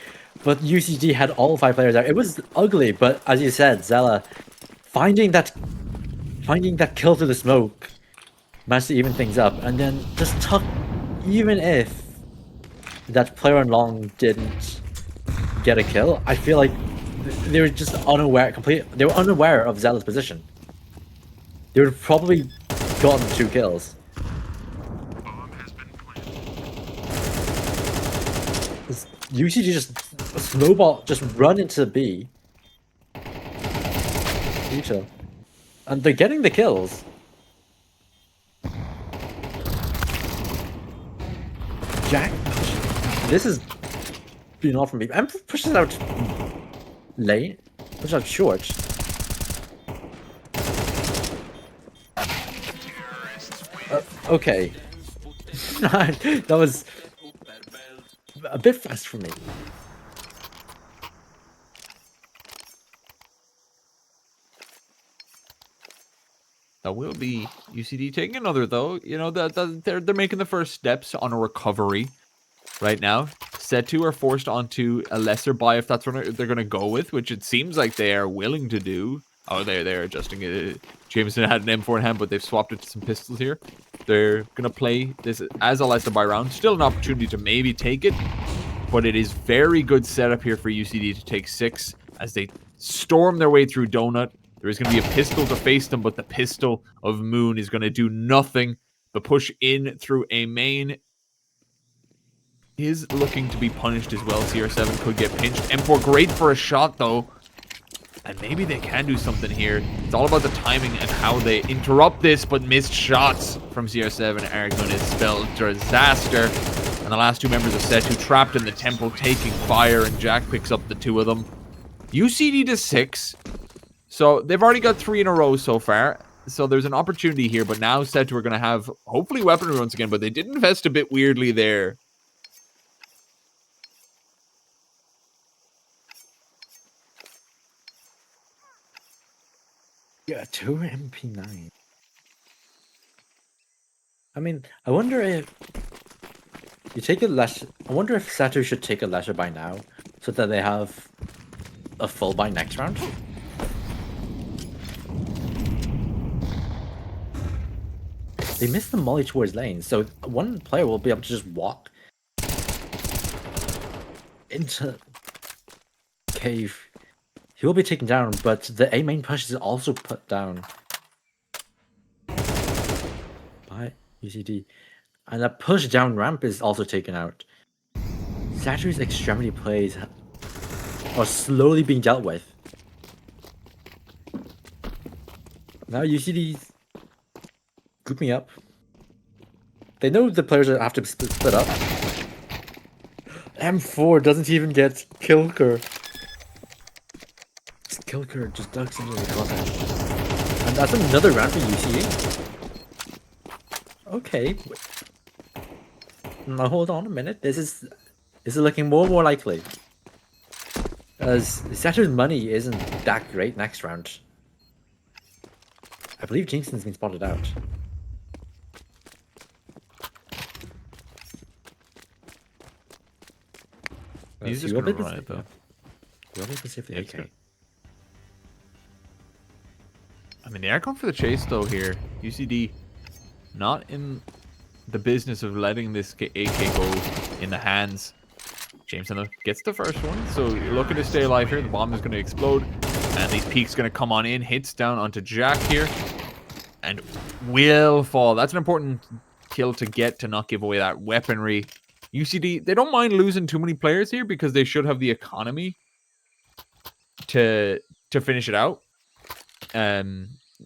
But UCD had all 5 players out. It was ugly, but as you said, Zella finding that kill through the smoke managed to even things up, and then just took, even if that player on long didn't get a kill, I feel like they were just unaware, they were unaware of Zella's position. They would have probably gotten 2 kills. UCD just snowball, just run into B. And they're getting the kills. Jack, this is being off from me. I'm pushing out late, push out short. Okay. That was a bit fast for me. That will be UCD taking another, though. You know, they're making the first steps on a recovery right now. SETU are forced onto a lesser buy if that's what they're going to go with, which it seems like they are willing to do. Oh, they're adjusting it. Jameson had an M4 in hand, but they've swapped it to some pistols here. They're going to play this as a lesser buy round. Still an opportunity to maybe take it, but it is very good setup here for UCD to take 6 as they storm their way through Donut. There is going to be a pistol to face them, but the pistol of Moon is going to do nothing. The push in through a main is looking to be punished as well. CR7 could get pinched. M4 great for a shot, though. And maybe they can do something here. It's all about the timing and how they interrupt this, but missed shots from CR7 are going to spell disaster. And the last 2 members of SETU trapped in the temple, taking fire, and Jack picks up the 2 of them. UCD to 6. So they've already got 3 in a row so far. So there's an opportunity here, but now SETU are going to have, hopefully, weaponry once again, but they did invest a bit weirdly there. Yeah, 2 MP9. I mean, I wonder if you take a lesser. I wonder if SETU should take a lesser buy now, so that they have a full buy next round. They missed the molly towards lane, so one player will be able to just walk into cave. He will be taken down, but the A main push is also put down by UCD. And that push down ramp is also taken out. SETU's extremity plays are slowly being dealt with. Now UCD's grouping up. They know the players have to split up. M4 doesn't even get Kilker. Kilker just ducks into the contact. And that's another round for UCD. Okay. Now hold on a minute. This is looking more and more likely. As SETU's money isn't that great next round. I believe Jinxon's been spotted out. He's just gonna run it though. I mean, they are going for the chase though here. UCD not in the business of letting this AK go in the hands. Jameson gets the first one, so you're looking to stay alive here. The bomb is going to explode, and these peaks going to come on in. Hits down onto Jack here, and will fall. That's an important kill to get to not give away that weaponry. UCD, they don't mind losing too many players here because they should have the economy to finish it out.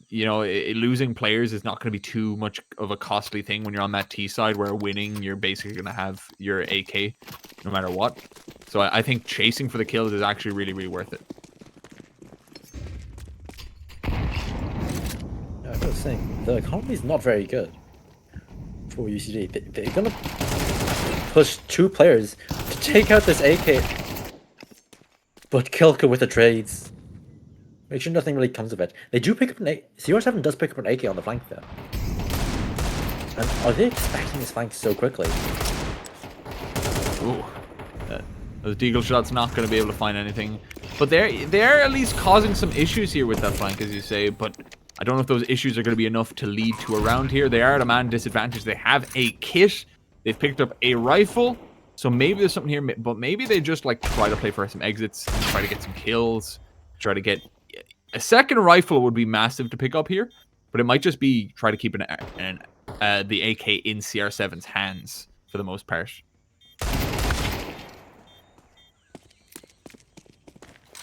You know, losing players is not going to be too much of a costly thing when you're on that T side, where winning, you're basically going to have your AK no matter what. So I think chasing for the kills is actually really, really worth it. Yeah, I was saying, the economy is not very good for UCD. They're going to push 2 players to take out this AK, but Kilka with the trades. Make sure nothing really comes of it. They do pick up an AK. CR7 does pick up an AK on the flank there. And are they expecting this flank so quickly? Ooh. Those deagle shots not going to be able to find anything. But they're at least causing some issues here with that flank, as you say. But I don't know if those issues are going to be enough to lead to a round here. They are at a man disadvantage. They have a kit. They've picked up a rifle. So maybe there's something here, but maybe they just like try to play for some exits, try to get some kills, try to get a second rifle would be massive to pick up here, but it might just be try to keep the AK in CR7's hands for the most part.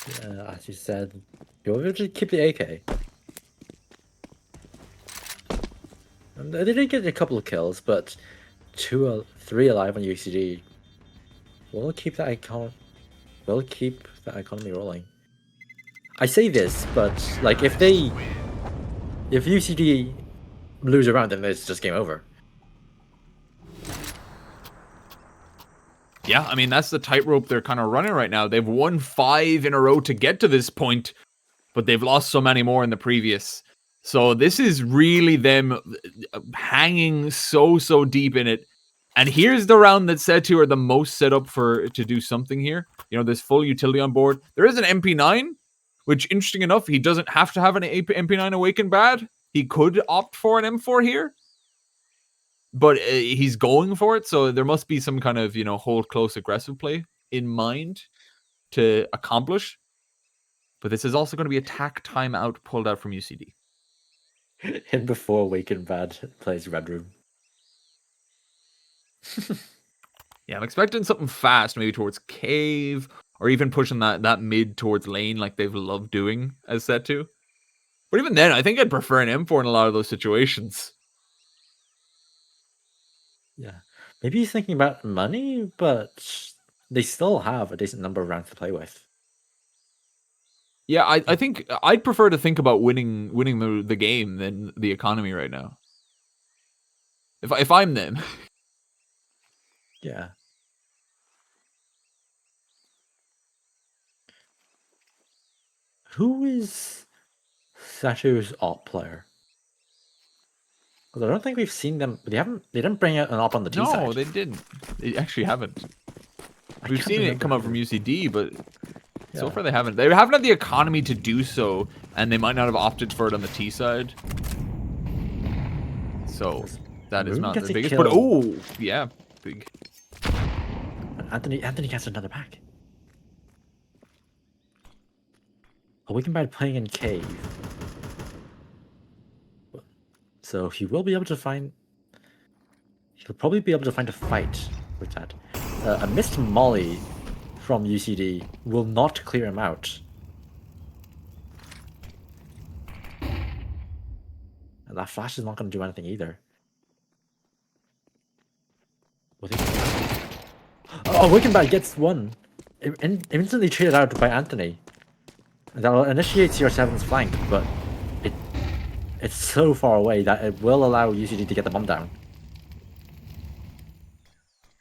Yeah, as you said, you'll just keep the AK. And they did get a couple of kills, but 3 alive on UCD. We'll keep that economy rolling. I say this, but like if UCD lose a round, then it's just game over. Yeah, I mean, that's the tightrope they're kind of running right now. They've won 5 in a row to get to this point, but they've lost so many more in the previous. So this is really them hanging so deep in it. And here's the round that SETU are the most set up to do something here. You know, this full utility on board. There is an MP9, which, interesting enough, he doesn't have to have an MP9 Awakened Bad. He could opt for an M4 here. But he's going for it, so there must be some kind of, you know, hold close aggressive play in mind to accomplish. But this is also going to be a tack timeout pulled out from UCD. And before Awakened Bad plays Red Room. Yeah, I'm expecting something fast, maybe towards Cave, or even pushing that mid towards lane like they've loved doing as SETU. But even then, I think I'd prefer an M4 in a lot of those situations. Yeah. Maybe he's thinking about money, but they still have a decent number of rounds to play with. Yeah, I think I'd prefer to think about winning the game than the economy right now. If I'm them. Yeah. Who is SETU's op player? Because I don't think we've seen them. They didn't bring out an op on the T side. No, they didn't. They actually haven't. We've seen it come out from UCD, but so far they haven't. They haven't had the economy to do so, and they might not have opted for it on the T side. So that is not the biggest. But oh, yeah, big. Anthony gets another pack. Awakened Bad playing in Cave. So he will be able to find. He'll probably be able to find a fight with that. A missed molly from UCD will not clear him out. And that flash is not going to do anything either. Oh, Awakened Bad gets one. Instantly traded out by Anthony. And that will initiate CR7's flank, but it's so far away that it will allow UCD to get the bomb down.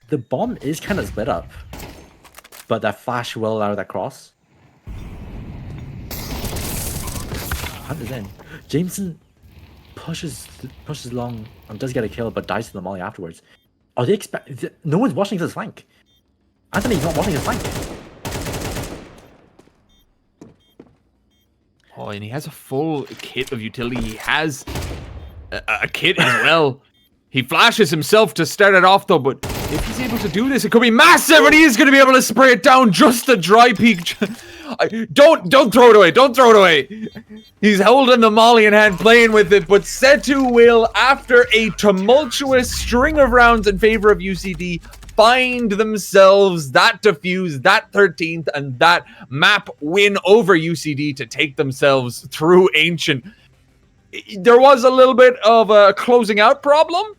The bomb is kind of split up, but that flash will allow that cross. Hunt is in. Jameson pushes long and does get a kill, but dies to the molly afterwards. Are they no one's watching his flank. Anthony's not watching his flank. Oh, and he has a full kit of utility. He has a kit as well. He flashes himself to start it off, though, but if he's able to do this, it could be massive, and he is going to be able to spray it down just the dry peak. Don't throw it away. Don't throw it away. He's holding the molly in hand, playing with it, but SETU will, after a tumultuous string of rounds in favor of UCD, find themselves that defuse, that 13th, and that map win over UCD to take themselves through Ancient. There was a little bit of a closing out problem,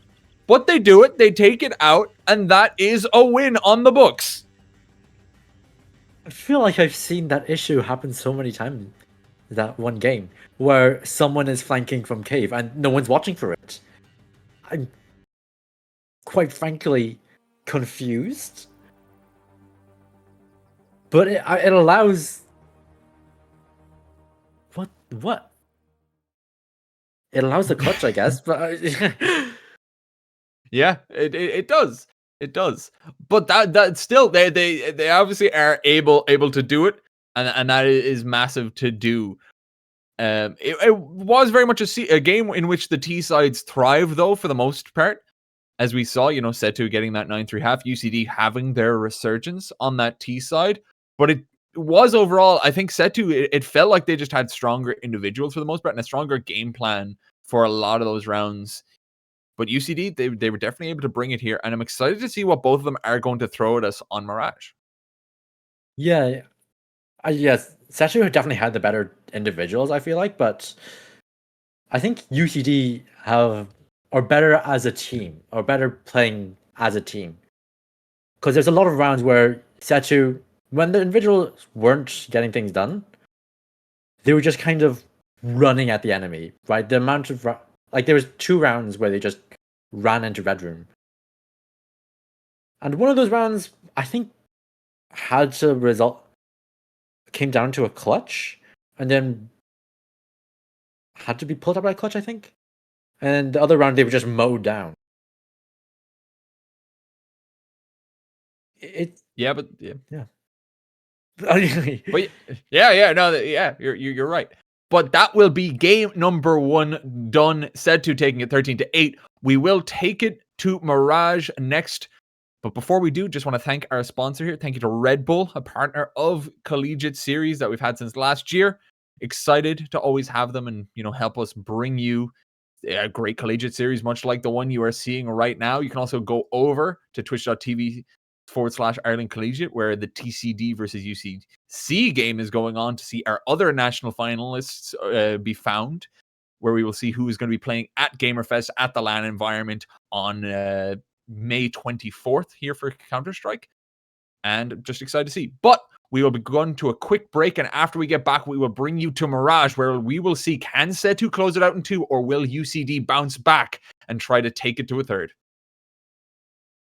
but they do it, they take it out, and that is a win on the books. I feel like I've seen that issue happen so many times, that one game, where someone is flanking from Cave and no one's watching for it. I'm quite frankly confused. But it allows... What? It allows the clutch, I guess, but... Yeah, it does. It does. But that still, they obviously are able to do it, and that is massive to do. It was very much a game in which the T sides thrive, though, for the most part. As we saw, SETU getting that 9-3 half, UCD having their resurgence on that T side. But it was overall, I think SETU, it felt like they just had stronger individuals for the most part and a stronger game plan for a lot of those rounds. But UCD, they were definitely able to bring it here. And I'm excited to see what both of them are going to throw at us on Mirage. Yeah. Yes, SETU definitely had the better individuals, I feel like. But I think UCD are better as a team, or better playing as a team. Because there's a lot of rounds where SETU, when the individuals weren't getting things done, they were just kind of running at the enemy, right? The amount of there was 2 rounds where they just ran into Red Room, and one of those rounds I think came down to a clutch, and then had to be pulled up by a clutch, I think. And the other round they were just mowed down. Yeah. But you're right. But that will be game number 1 done. SETU taking it 13-8. We will take it to Mirage next. But before we do, just want to thank our sponsor here. Thank you to Red Bull, a partner of Collegiate Series that we've had since last year. Excited to always have them and help us bring you a great Collegiate Series, much like the one you are seeing right now. You can also go over to twitch.tv/Ireland Collegiate, where the TCD versus UCC game is going on, to see our other national finalists be found, where we will see who is going to be playing at Gamerfest at the LAN environment on May 24th here for Counter-Strike. And just excited to see. But we will be going to a quick break, and after we get back, we will bring you to Mirage, where we will see, can SETU close it out in 2, or will UCD bounce back and try to take it to a 3rd?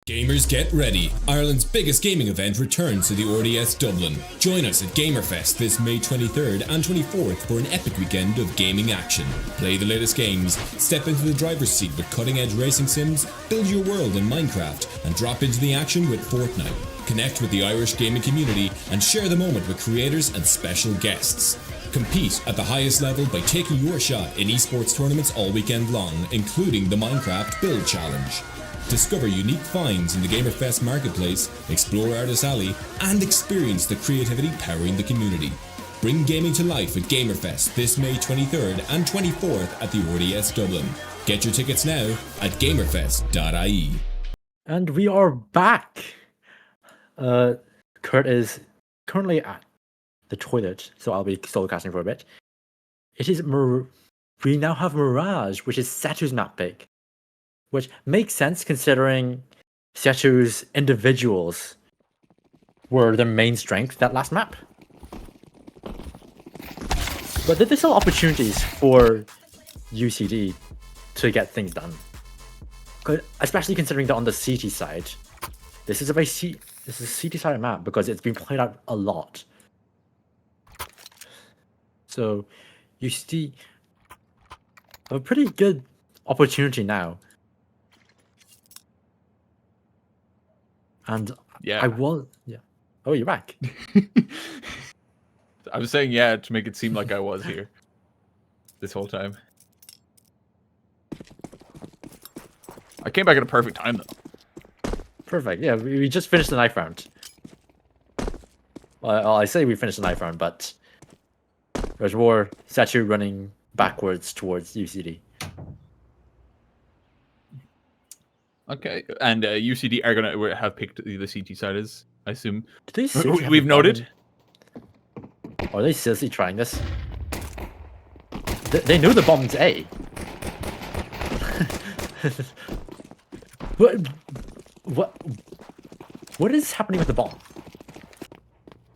Gamers, get ready. Ireland's biggest gaming event returns to the RDS Dublin. Join us at Gamerfest this May 23rd and 24th for an epic weekend of gaming action. Play the latest games, step into the driver's seat with cutting-edge racing sims, build your world in Minecraft, and drop into the action with Fortnite. Connect with the Irish gaming community and share the moment with creators and special guests. Compete at the highest level by taking your shot in esports tournaments all weekend long, including the Minecraft Build Challenge. Discover unique finds in the Gamerfest marketplace, explore Artist Alley, and experience the creativity powering the community. Bring gaming to life at Gamerfest this May 23rd and 24th at the RDS Dublin. Get your tickets now at gamerfest.ie. And we are back. Kurt is currently at the toilet, so I'll be solo casting for a bit. We now have Mirage, which is SETU's map pick, which makes sense considering SETU's individuals were their main strength that last map. But there's still opportunities for UCD to get things done, especially considering that on the CT side, this is a CT side map because it's been played out a lot. So UCD have a pretty good opportunity now. And yeah, Oh, you're back. I was saying yeah to make it seem like I was here this whole time. I came back at a perfect time though. Perfect. Yeah, we just finished the knife round. Well, I say we finished the knife round, but there's more SETU running backwards towards UCD. Okay, and UCD are gonna have picked the CT side, as I assume. We've noted. Are they seriously trying this? They know the bomb's A. What is happening with the bomb?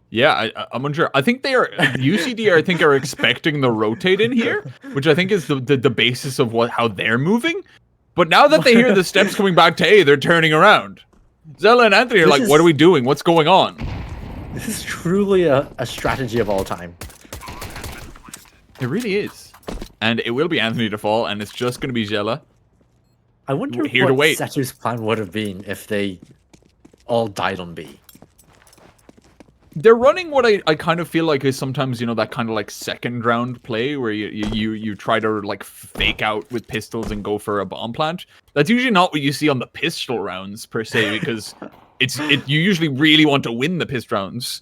Yeah, I'm unsure. I think they are UCD. I think are expecting the rotate in here, which I think is the basis of how they're moving. But now that they hear the steps coming back to A, they're turning around. Zella and Anthony are like, "What are we doing? What's going on?" This is truly a strategy of all time. It really is, and it will be Anthony to fall, and it's just going to be Zella. I wonder what SETU's plan would have been if they all died on B. They're running what I kind of feel like is sometimes, you know, that kind of like second round play where you try to like fake out with pistols and go for a bomb plant. That's usually not what you see on the pistol rounds per se, because you usually really want to win the pistol rounds,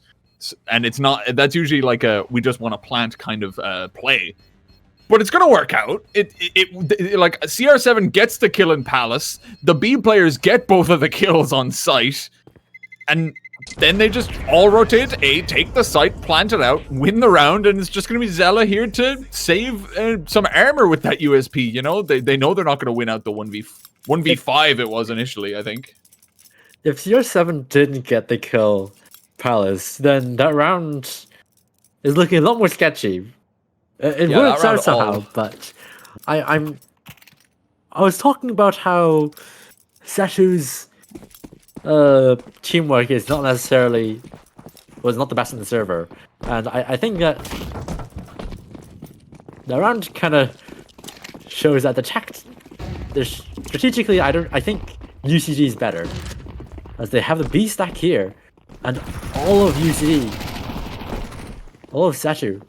and it's not. That's usually like a we just want to plant kind of play. But it's gonna work out. It like CR7 gets the kill in Palace. The B players get both of the kills on site, and then they just all rotate to A, take the site, plant it out, win the round, and it's just going to be Zella here to save some armor with that USP, you know? They know they're not going to win out the 1v5 it was initially, I think. If CR7 didn't get the kill Palace, then that round is looking a lot more sketchy. It works out somehow, but I was talking about how SETU's teamwork is not necessarily was not the best in the server, and I think that the round kind of shows that strategically I think UCD is better, as they have the B stack here, and all of UCD, all of SETU,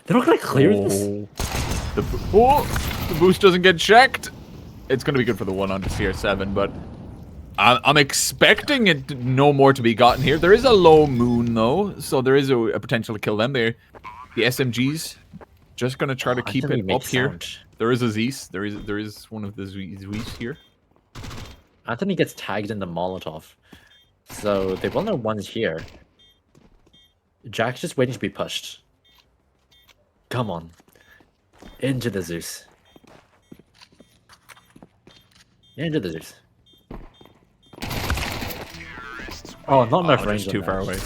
they're not gonna clear this. The boost doesn't get checked. It's gonna be good for the 100 CR7, but I'm expecting it no more to be gotten here. There is a low moon though, so there is a potential to kill them there. The SMGs just gonna try to keep it up here. There is a Zeus. There is one of the Zeus here. Anthony gets tagged in the Molotov, so they will know one's here. Jack's just waiting to be pushed. Come on, into the Zeus. Into the Zeus. Oh, not enough range. Too far away.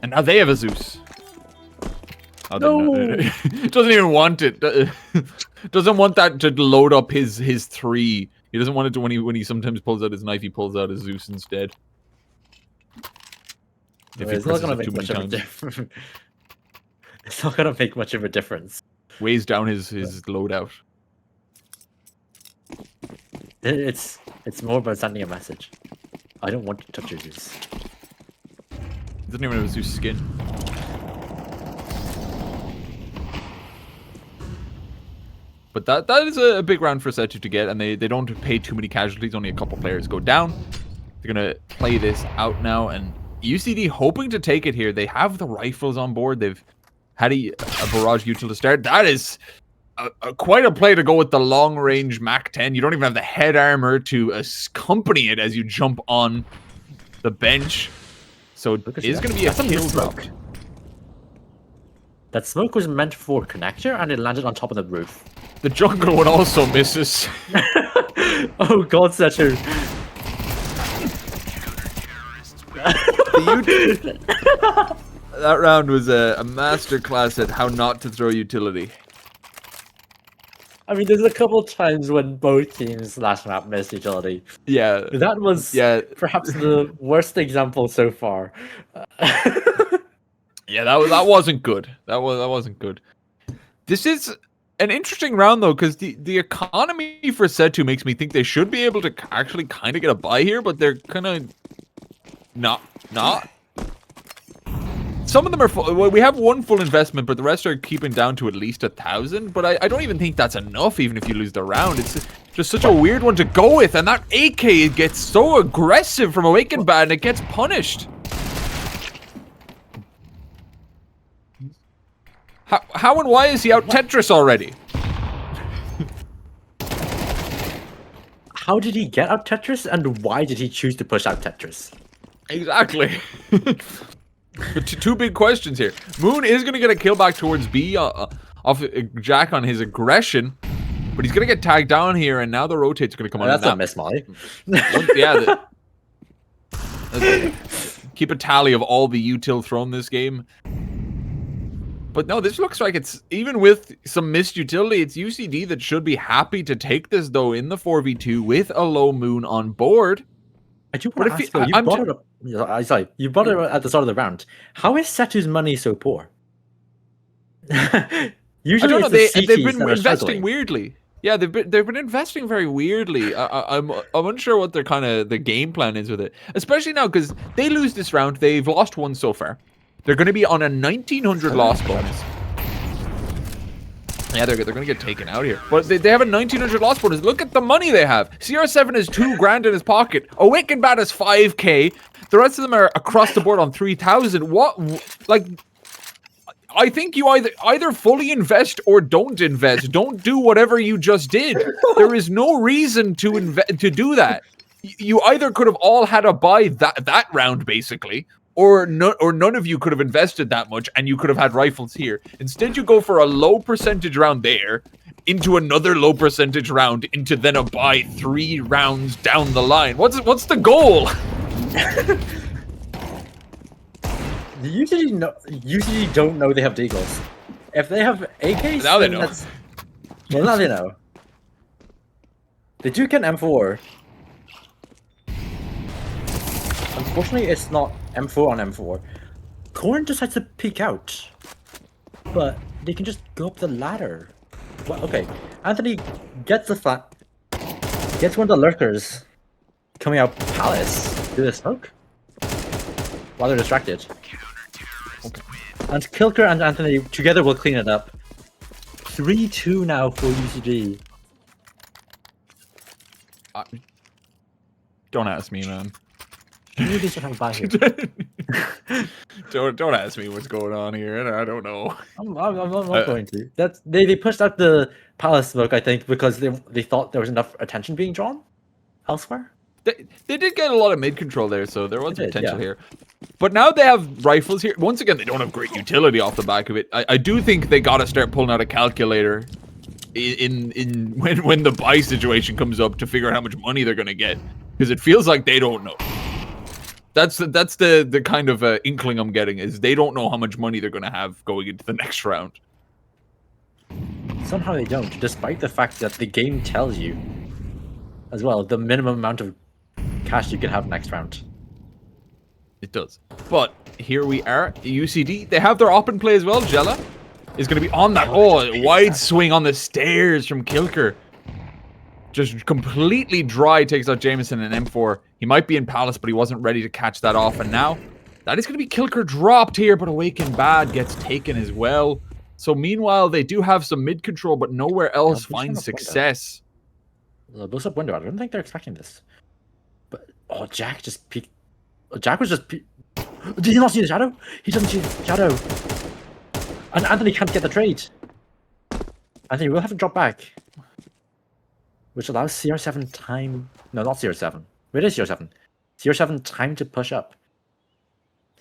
And now they have a Zeus. Oh, no. Doesn't even want it. Doesn't want that to load up his 3. He doesn't want it to when he sometimes pulls out his knife. He pulls out his Zeus instead. It's not gonna make much of a difference. It's not gonna make much of a difference. Weighs down his loadout. It's more about sending a message. I don't want to touch your Zeus. He doesn't even have a Zeus skin. But that is a big round for SETU to get, and they don't pay too many casualties. Only a couple players go down. They're gonna play this out now, and UCD hoping to take it here. They have the rifles on board. They've had a barrage util to start. That is quite a play to go with the long-range MAC-10. You don't even have the head armor to accompany it as you jump on the bench. So it is going to be a kill drop. That smoke was meant for connector, and it landed on top of the roof. The jungle one also misses. Oh god, SETU. That round was a masterclass at how not to throw utility. I mean, there's a couple times when both teams last map missed utility. Yeah. That was perhaps the worst example so far. Yeah, that wasn't good. That wasn't good. This is an interesting round though, because the economy for SETU makes me think they should be able to actually kind of get a buy here, but they're kind of not. Some of them are full. Well, we have one full investment, but the rest are keeping down to at least 1,000. But I don't even think that's enough, even if you lose the round. It's just such a weird one to go with. And that AK gets so aggressive from Awakened Bad, and it gets punished. How and why is he out Tetris already? How did he get out Tetris, and why did he choose to push out Tetris? Exactly. But two big questions here. Moon is going to get a kill back towards B off Jack on his aggression, but he's going to get tagged down here, and now the rotate's going to come on. That's a miss, Molly. Yeah. Keep a tally of all the util thrown this game. But no, this looks like it's, even with some missed utility, it's UCD that should be happy to take this, though, in the 4v2 with a low Moon on board. I do want to ask, you brought it up. Sorry, you brought it at the start of the round. How is SETU's money so poor? Usually, I don't know. They've been investing weirdly. Yeah, they've been investing very weirdly. I'm unsure what the game plan is with it, especially now because they lose this round. They've lost one so far. They're going to be on a 1900 loss bonus. Yeah, they're going to get taken out here. But they have a 1900 loss bonus. Look at the money they have. CR7 has 2 grand in his pocket. Awakened Bat has 5k. The rest of them are across the board on 3000. What? Like, I think you either fully invest or don't invest. Don't do whatever you just did. There is no reason to do that. You either could have all had a buy that round basically, or none of you could have invested that much, and you could have had rifles here. Instead, you go for a low percentage round there, into another low percentage round, into then a buy 3 rounds down the line. What's the goal? Usually don't know they have deagles. If they have AKs, now they know. Well, now they know. They do get M4. Unfortunately, it's not M4 on M4. Corn decides to peek out, but they can just go up the ladder. Well, okay, Anthony gets the flat, gets one of the lurkers coming out Palace through the smoke while they're distracted. Okay. And Kilker and Anthony together will clean it up. 3-2 now for UCD. Don't ask me, man. Maybe they should have a buy here. Don't ask me what's going on here. I don't know. I'm not going to. They pushed out the Palace smoke, I think, because they thought there was enough attention being drawn elsewhere. They did get a lot of mid control there, so there was potential here. But now they have rifles here. Once again, they don't have great utility off the back of it. I do think they got to start pulling out a calculator when the buy situation comes up to figure out how much money they're going to get, because it feels like they don't know. That's the kind of inkling I'm getting, is they don't know how much money they're going to have going into the next round. Somehow they don't, despite the fact that the game tells you as well the minimum amount of cash you can have next round. It does. But here we are, UCD. They have their op in play as well. Jella is going to be on that. Oh, wide swing on the stairs from Kilker. Just completely dry, takes out Jameson and M4. He might be in Palace, but he wasn't ready to catch that off. And now, that is going to be Kilker dropped here, but Awakened Bad gets taken as well. So meanwhile, they do have some mid control, but nowhere else finds success. Boost up window. I don't think they're expecting this. But, oh, Jack just peeked. Jack was just... Did he not see the shadow? He doesn't see the shadow. And Anthony can't get the trade. Anthony will have to drop back. Which allows CR7 time... No, not CR7. Where is CR7? CR7 time to push up.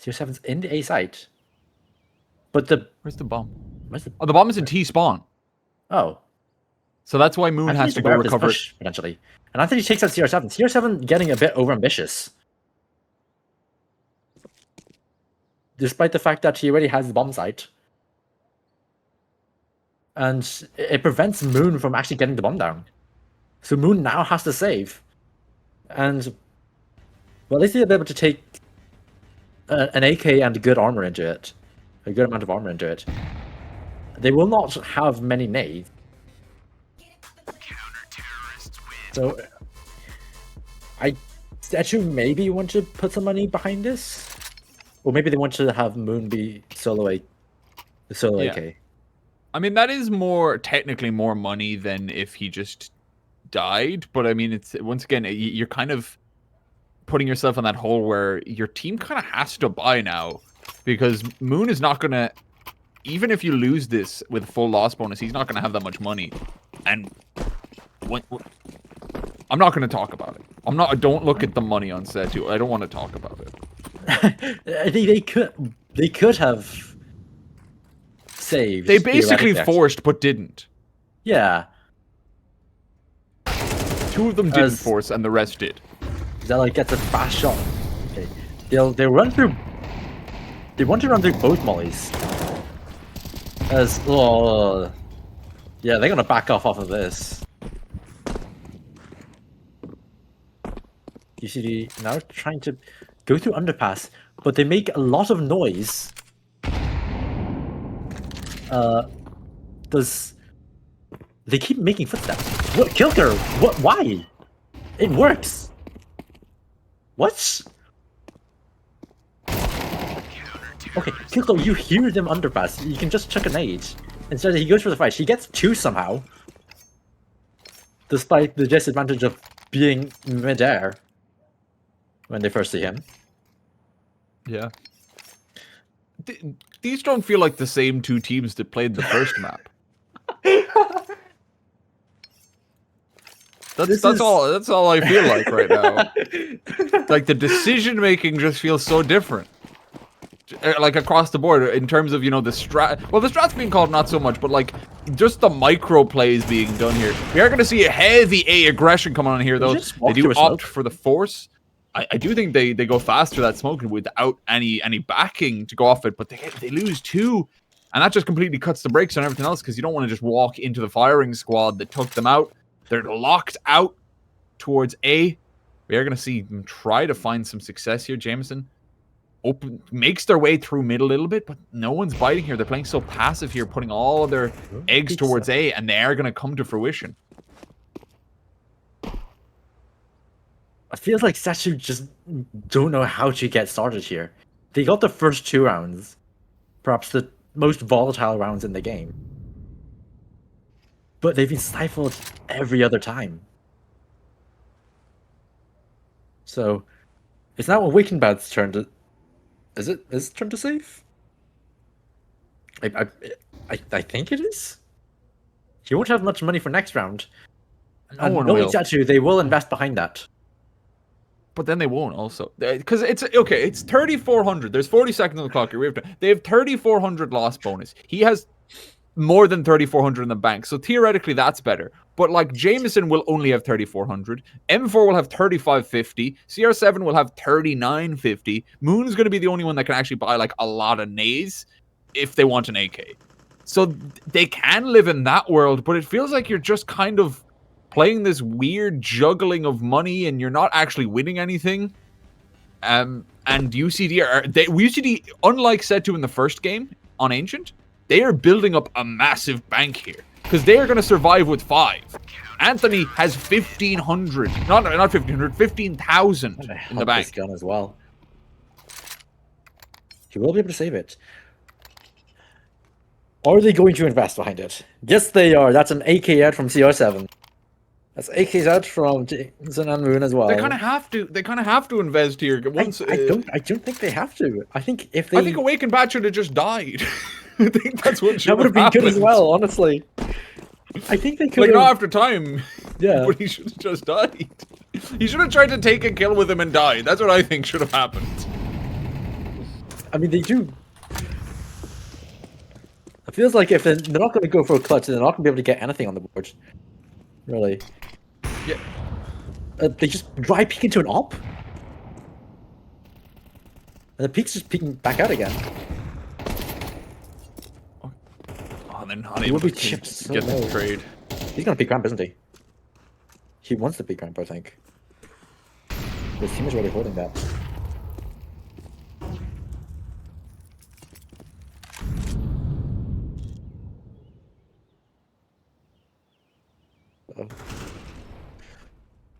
CR7's in the A site. But the... Where's the bomb? Where's the... Oh, the bomb is in T spawn. Oh. So that's why Moon has to go recover it. Potentially. And Anthony takes out CR7. CR7 getting a bit overambitious. Despite the fact that he already has the bomb site. And it prevents Moon from actually getting the bomb down. So Moon now has to save. And, well, at least he'll be able to take an AK and good armor into it. A good amount of armor into it. They will not have many nades. So, SETU maybe want to put some money behind this? Or maybe they want to have Moon be the solo AK. I mean, that is technically more money than if he just died. But I mean, it's once again, you're kind of putting yourself in that hole where your team kind of has to buy now. Because Moon is not going to, even if you lose this with full loss bonus, he's not going to have that much money. And I'm not going to talk about it. Don't look at the money on SETU. I don't want to talk about it. they could have saved. They basically forced, but didn't. Yeah. 2 of them didn't force, and the rest did. Zella gets a fast shot. Okay. They run through. They want to run through both mollies. Yeah, they're gonna back off of this. UCD now trying to go through underpass, but they make a lot of noise. They keep making footsteps. What? Kilker? What? Why? It works. What? Okay, Kilker, you hear them underpass. You can just chuck a nade. Instead, he goes for the fight. He gets 2 somehow. Despite the disadvantage of being midair when they first see him. Yeah. These don't feel like the same 2 teams that played the first map. That's all I feel like right now. Like the decision making just feels so different. Like across the board in terms of, you know, the strat. Well, the strat's being called not so much, but like just the micro plays being done here. We are going to see a heavy A aggression coming on here, though. They do opt for the force. I do think they go faster that smoke without any backing to go off it, but they lose 2, and that just completely cuts the brakes on everything else because you don't want to just walk into the firing squad that took them out. They're locked out towards A. We are going to see them try to find some success here. Jameson makes their way through mid a little bit, but no one's biting here. They're playing so passive here, putting all of their eggs towards A, and they are going to come to fruition. I feel like SETU just don't know how to get started here. They got the first 2 rounds, perhaps the most volatile rounds in the game. But they've been stifled every other time. So, it's now Awakenbad's turn to... Is it his turn to save? I think it is. He won't have much money for next round. No one will. SETU, they will invest behind that. But then they won't also. Because it's 3,400. There's 40 seconds on the clock here. They have 3,400 loss bonus. He has more than 3,400 in the bank. So theoretically, that's better. But like Jameson will only have 3,400. M4 will have 3,550. CR7 will have 3,950. Moon's going to be the only one that can actually buy like a lot of nays if they want an AK. So they can live in that world, but it feels like you're just kind of playing this weird juggling of money and you're not actually winning anything. And UCD, unlike SETU in the first game on Ancient, they are building up a massive bank here because they are going to survive with 5. Anthony has 1,500, not 1,500, 15,000 in the bank. Gun as well. He will be able to save it. Are they going to invest behind it? Yes, they are. That's an AK out from CR7. That's AK's out from Jameson and Moon as well. They kind of have to. They kind of have to invest here. Once, I don't think they have to. I think if they. I think Awakenbad should have just died. I think that's what should that would have been good as well. Honestly, I think they could. Like not after time. Yeah. But he should have just died. He should have tried to take a kill with him and died. That's what I think should have happened. I mean, they do. It feels like if they're not going to go for a clutch, they're not going to be able to get anything on the board. Really. Yeah. They just dry peek into an op. And the peek's just peeking back out again. Oh, they're not able to get the trade. He's going to peek ramp, isn't he? He wants to peek ramp, I think. His team is already holding that.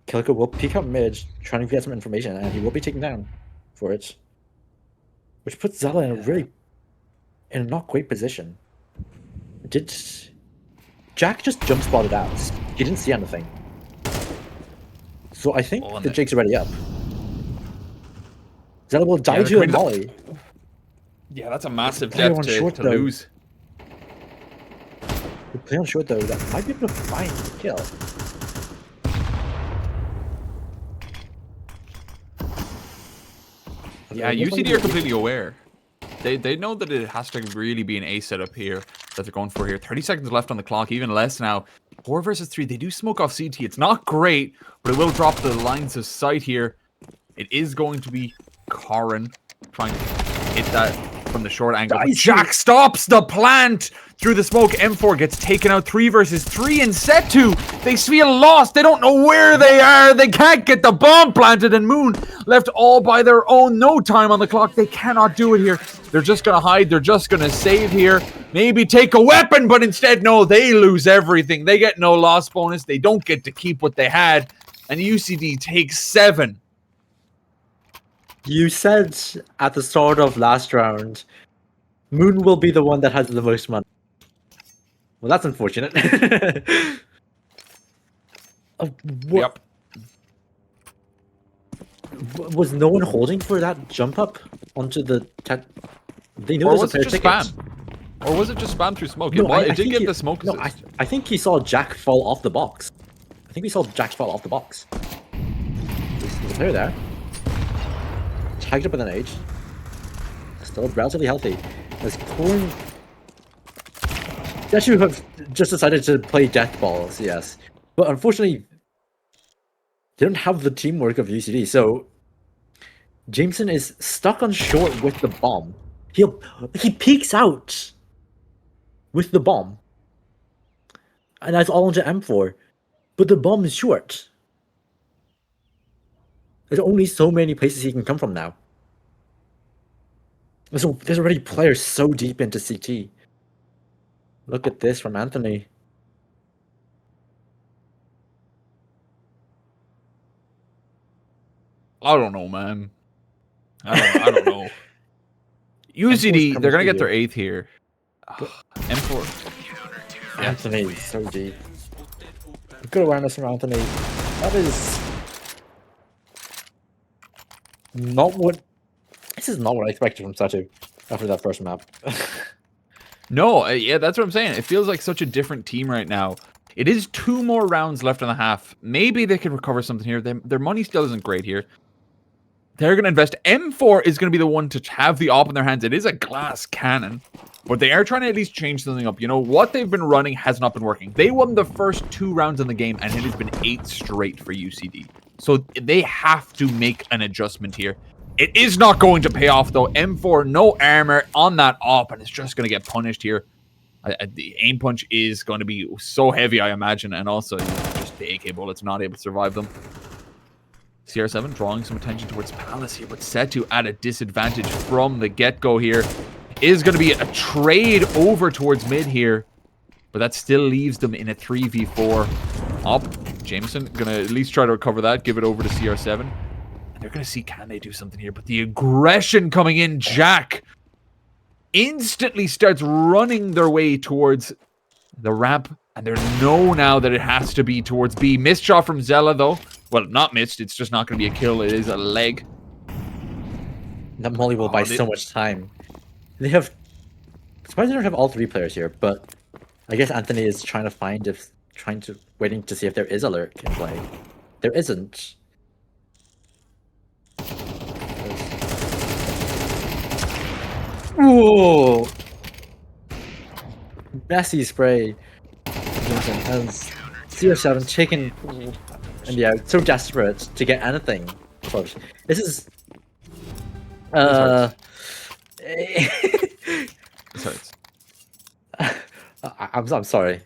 Kilker will peek up mid, trying to get some information, and he will be taken down for it. Which puts Zella in a not great position. Jack just jump spotted out. He didn't see anything. So I think the Jake's already up. Zella will die to a molly. Yeah, that's a massive death to lose. We play on short though, that might be able to find the kill. Yeah, UCD are completely aware. They know that it has to really be an A setup here that they're going for here. 30 seconds left on the clock, even less now. 4 versus 3, they do smoke off CT. It's not great, but it will drop the lines of sight here. It is going to be Karin trying to hit that from the short angle. Dicey. Jack stops the plant through the smoke. M4 gets taken out 3 versus 3 in SETU. They feel lost. They don't know where they are. They can't get the bomb planted, and Moon left all by their own. No time on the clock. They cannot do it here. They're just going to hide. They're just going to save here. Maybe take a weapon, but instead, no, they lose everything. They get no loss bonus. They don't get to keep what they had. And UCD takes 7. You said at the start of last round, Moon will be the one that has the most money. Well, that's unfortunate. Yep. Was no one holding for that jump up onto the... They knew Or there was a it pair just of tickets. spam? Or was it just spam through smoke? No, it did think get he- the smoke No, assist. I think he saw Jack fall off the box. I think we saw Jack fall off the box. There's a player there. Tagged up with an age. Still relatively healthy. As Corn... They actually have just decided to play death balls, yes. But unfortunately, they don't have the teamwork of UCD, so Jameson is stuck on short with the bomb. He peeks out with the bomb. And that's all onto M4. But the bomb is short. There's only so many places he can come from now. There's already players so deep into CT. Look at this from Anthony. I don't know, man. I don't know. UCD, they're gonna get their 8th here. M4. Anthony is so deep. Good awareness from Anthony. That is not what. This is not what I expected from SETU after that first map. No, yeah, that's what I'm saying. It feels like such a different team right now. It is 2 more rounds left in the half. Maybe they can recover something here. Their money still isn't great here. They're going to invest. M4 is going to be the one to have the op in their hands. It is a glass cannon, but they are trying to at least change something up. You know, what they've been running has not been working. They won the first 2 rounds in the game, and it has been 8 straight for UCD. So they have to make an adjustment here. It is not going to pay off, though. M4, no armor on that op, and it's just going to get punished here. The aim punch is going to be so heavy, I imagine, and also just the AK bullets not able to survive them. CR7 drawing some attention towards Palace here, but SETU at a disadvantage from the get-go here. Is going to be a trade over towards mid here, but that still leaves them in a 3v4. Up, Jameson going to at least try to recover that, give it over to CR7. And they're going to see, can they do something here? But the aggression coming in, Jack instantly starts running their way towards the ramp, and they know now that it has to be towards B. Missed shot from Zella, though. Well, not missed. It's just not going to be a kill. It is a leg. That molly will buy so much time. They have... I'm surprised they don't have all 3 players here, but I guess Anthony is trying to find if... waiting to see if there is a lurk in play. There isn't. Ooh! Messy spray. And CR7 taking... And yeah, so desperate to get anything. This is... I'm sorry.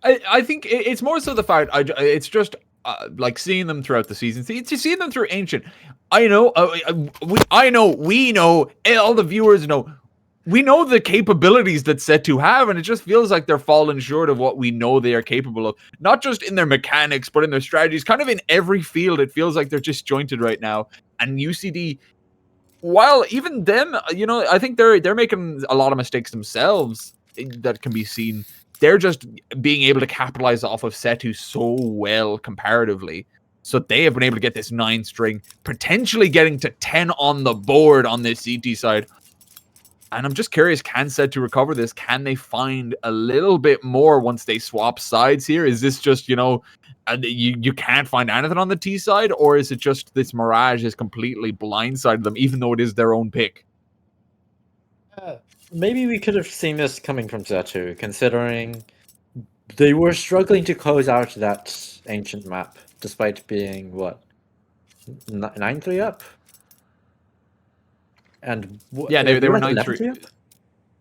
I think it's more so the fact it's just like seeing them throughout the season. Seeing them through Ancient. I know. We know. All the viewers know. We know the capabilities that SETU have, and it just feels like they're falling short of what we know they are capable of. Not just in their mechanics, but in their strategies. Kind of in every field, it feels like they're disjointed right now. And UCD, while even them, you know, I think they're making a lot of mistakes themselves that can be seen. They're just being able to capitalize off of SETU so well comparatively. So they have been able to get this 9 string, potentially getting to 10 on the board on this CT side. And I'm just curious, can SETU recover this? Can they find a little bit more once they swap sides here? Is this just, you know, you can't find anything on the T side? Or is it just this Mirage has completely blindsided them, even though it is their own pick? Maybe we could have seen this coming from SETU, considering they were struggling to close out that Ancient map, despite being, what, 9-3 up? And Yeah, they were like 9-3.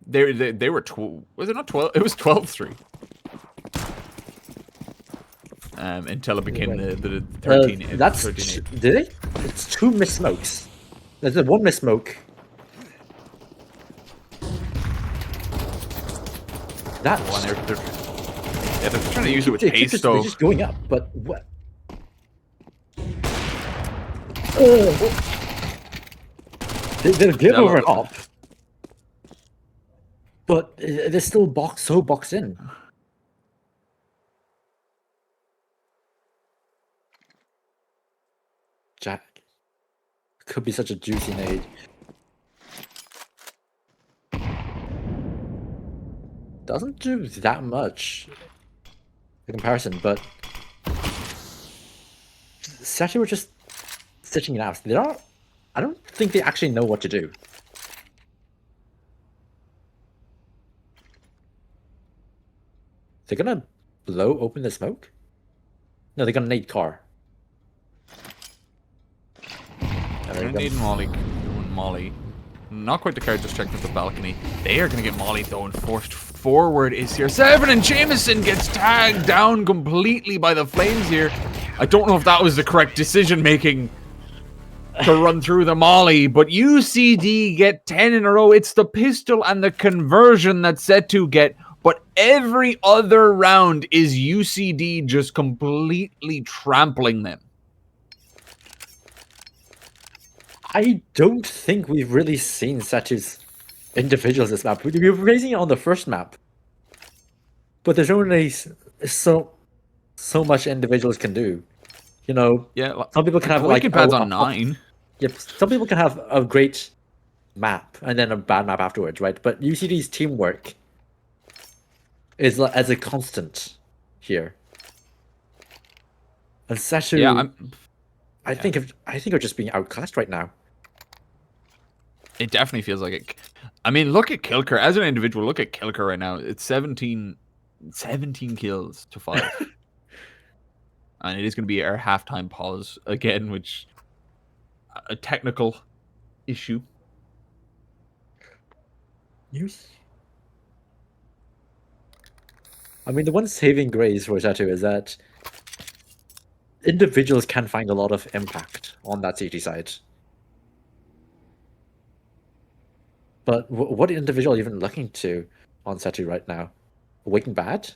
11-3 up? They were 12. Was it not 12? It was 12-3. Until it became the 13. That's 13-8. did it? It's 2 missed smokes. There's a 1 missed smoke. That Oh, and they're trying to use it with haste, they're though. just going up, but what? They'll give over and up, but they're still boxed in. Jack could be such a juicy nade. Doesn't do that much in comparison, but SETU were just stitching it out. I don't think they actually know what to do. They're gonna blow open the smoke? No, they're gonna nade car. Need Molly. Not quite the car, just checked at the balcony. They are going to get Molly, though, and forced forward is here. 7, and Jameson gets tagged down completely by the flames here. I don't know if that was the correct decision-making to run through the Molly, but UCD get 10 in a row. It's the pistol and the conversion that SETU get, but every other round is UCD just completely trampling them. I don't think we've really seen SETU's individuals this map. We were raising it on the first map, but there's only so much individuals can do. You know, yeah. Some people can have like pads on 9. Yep, some people can have a great map and then a bad map afterwards, right? But UCD's teamwork is as a constant here, and SETU. Yeah, I think of just being outclassed right now. It definitely feels like it. I mean, look at Kilker. As an individual, look at Kilker right now. It's 17 kills to 5. And it is going to be our halftime pause again, which a technical issue. I mean, the one saving grace for SETU is that individuals can find a lot of impact on that CT side. But what individual are you even looking to on SETU right now? Waking Bad?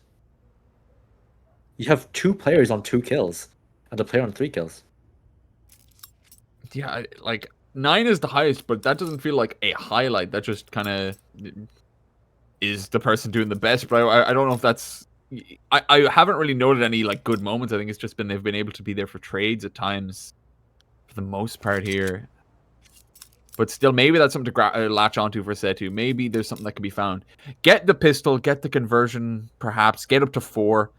You have 2 players on 2 kills, and a player on 3 kills. Yeah, like 9 is the highest, but that doesn't feel like a highlight. That just kind of is the person doing the best. But I don't know if that's. I haven't really noted any like good moments. I think it's just been they've been able to be there for trades at times, for the most part here. But still, maybe that's something to latch onto for SETU. Maybe there's something that can be found. Get the pistol, get the conversion, perhaps. Get up to 4,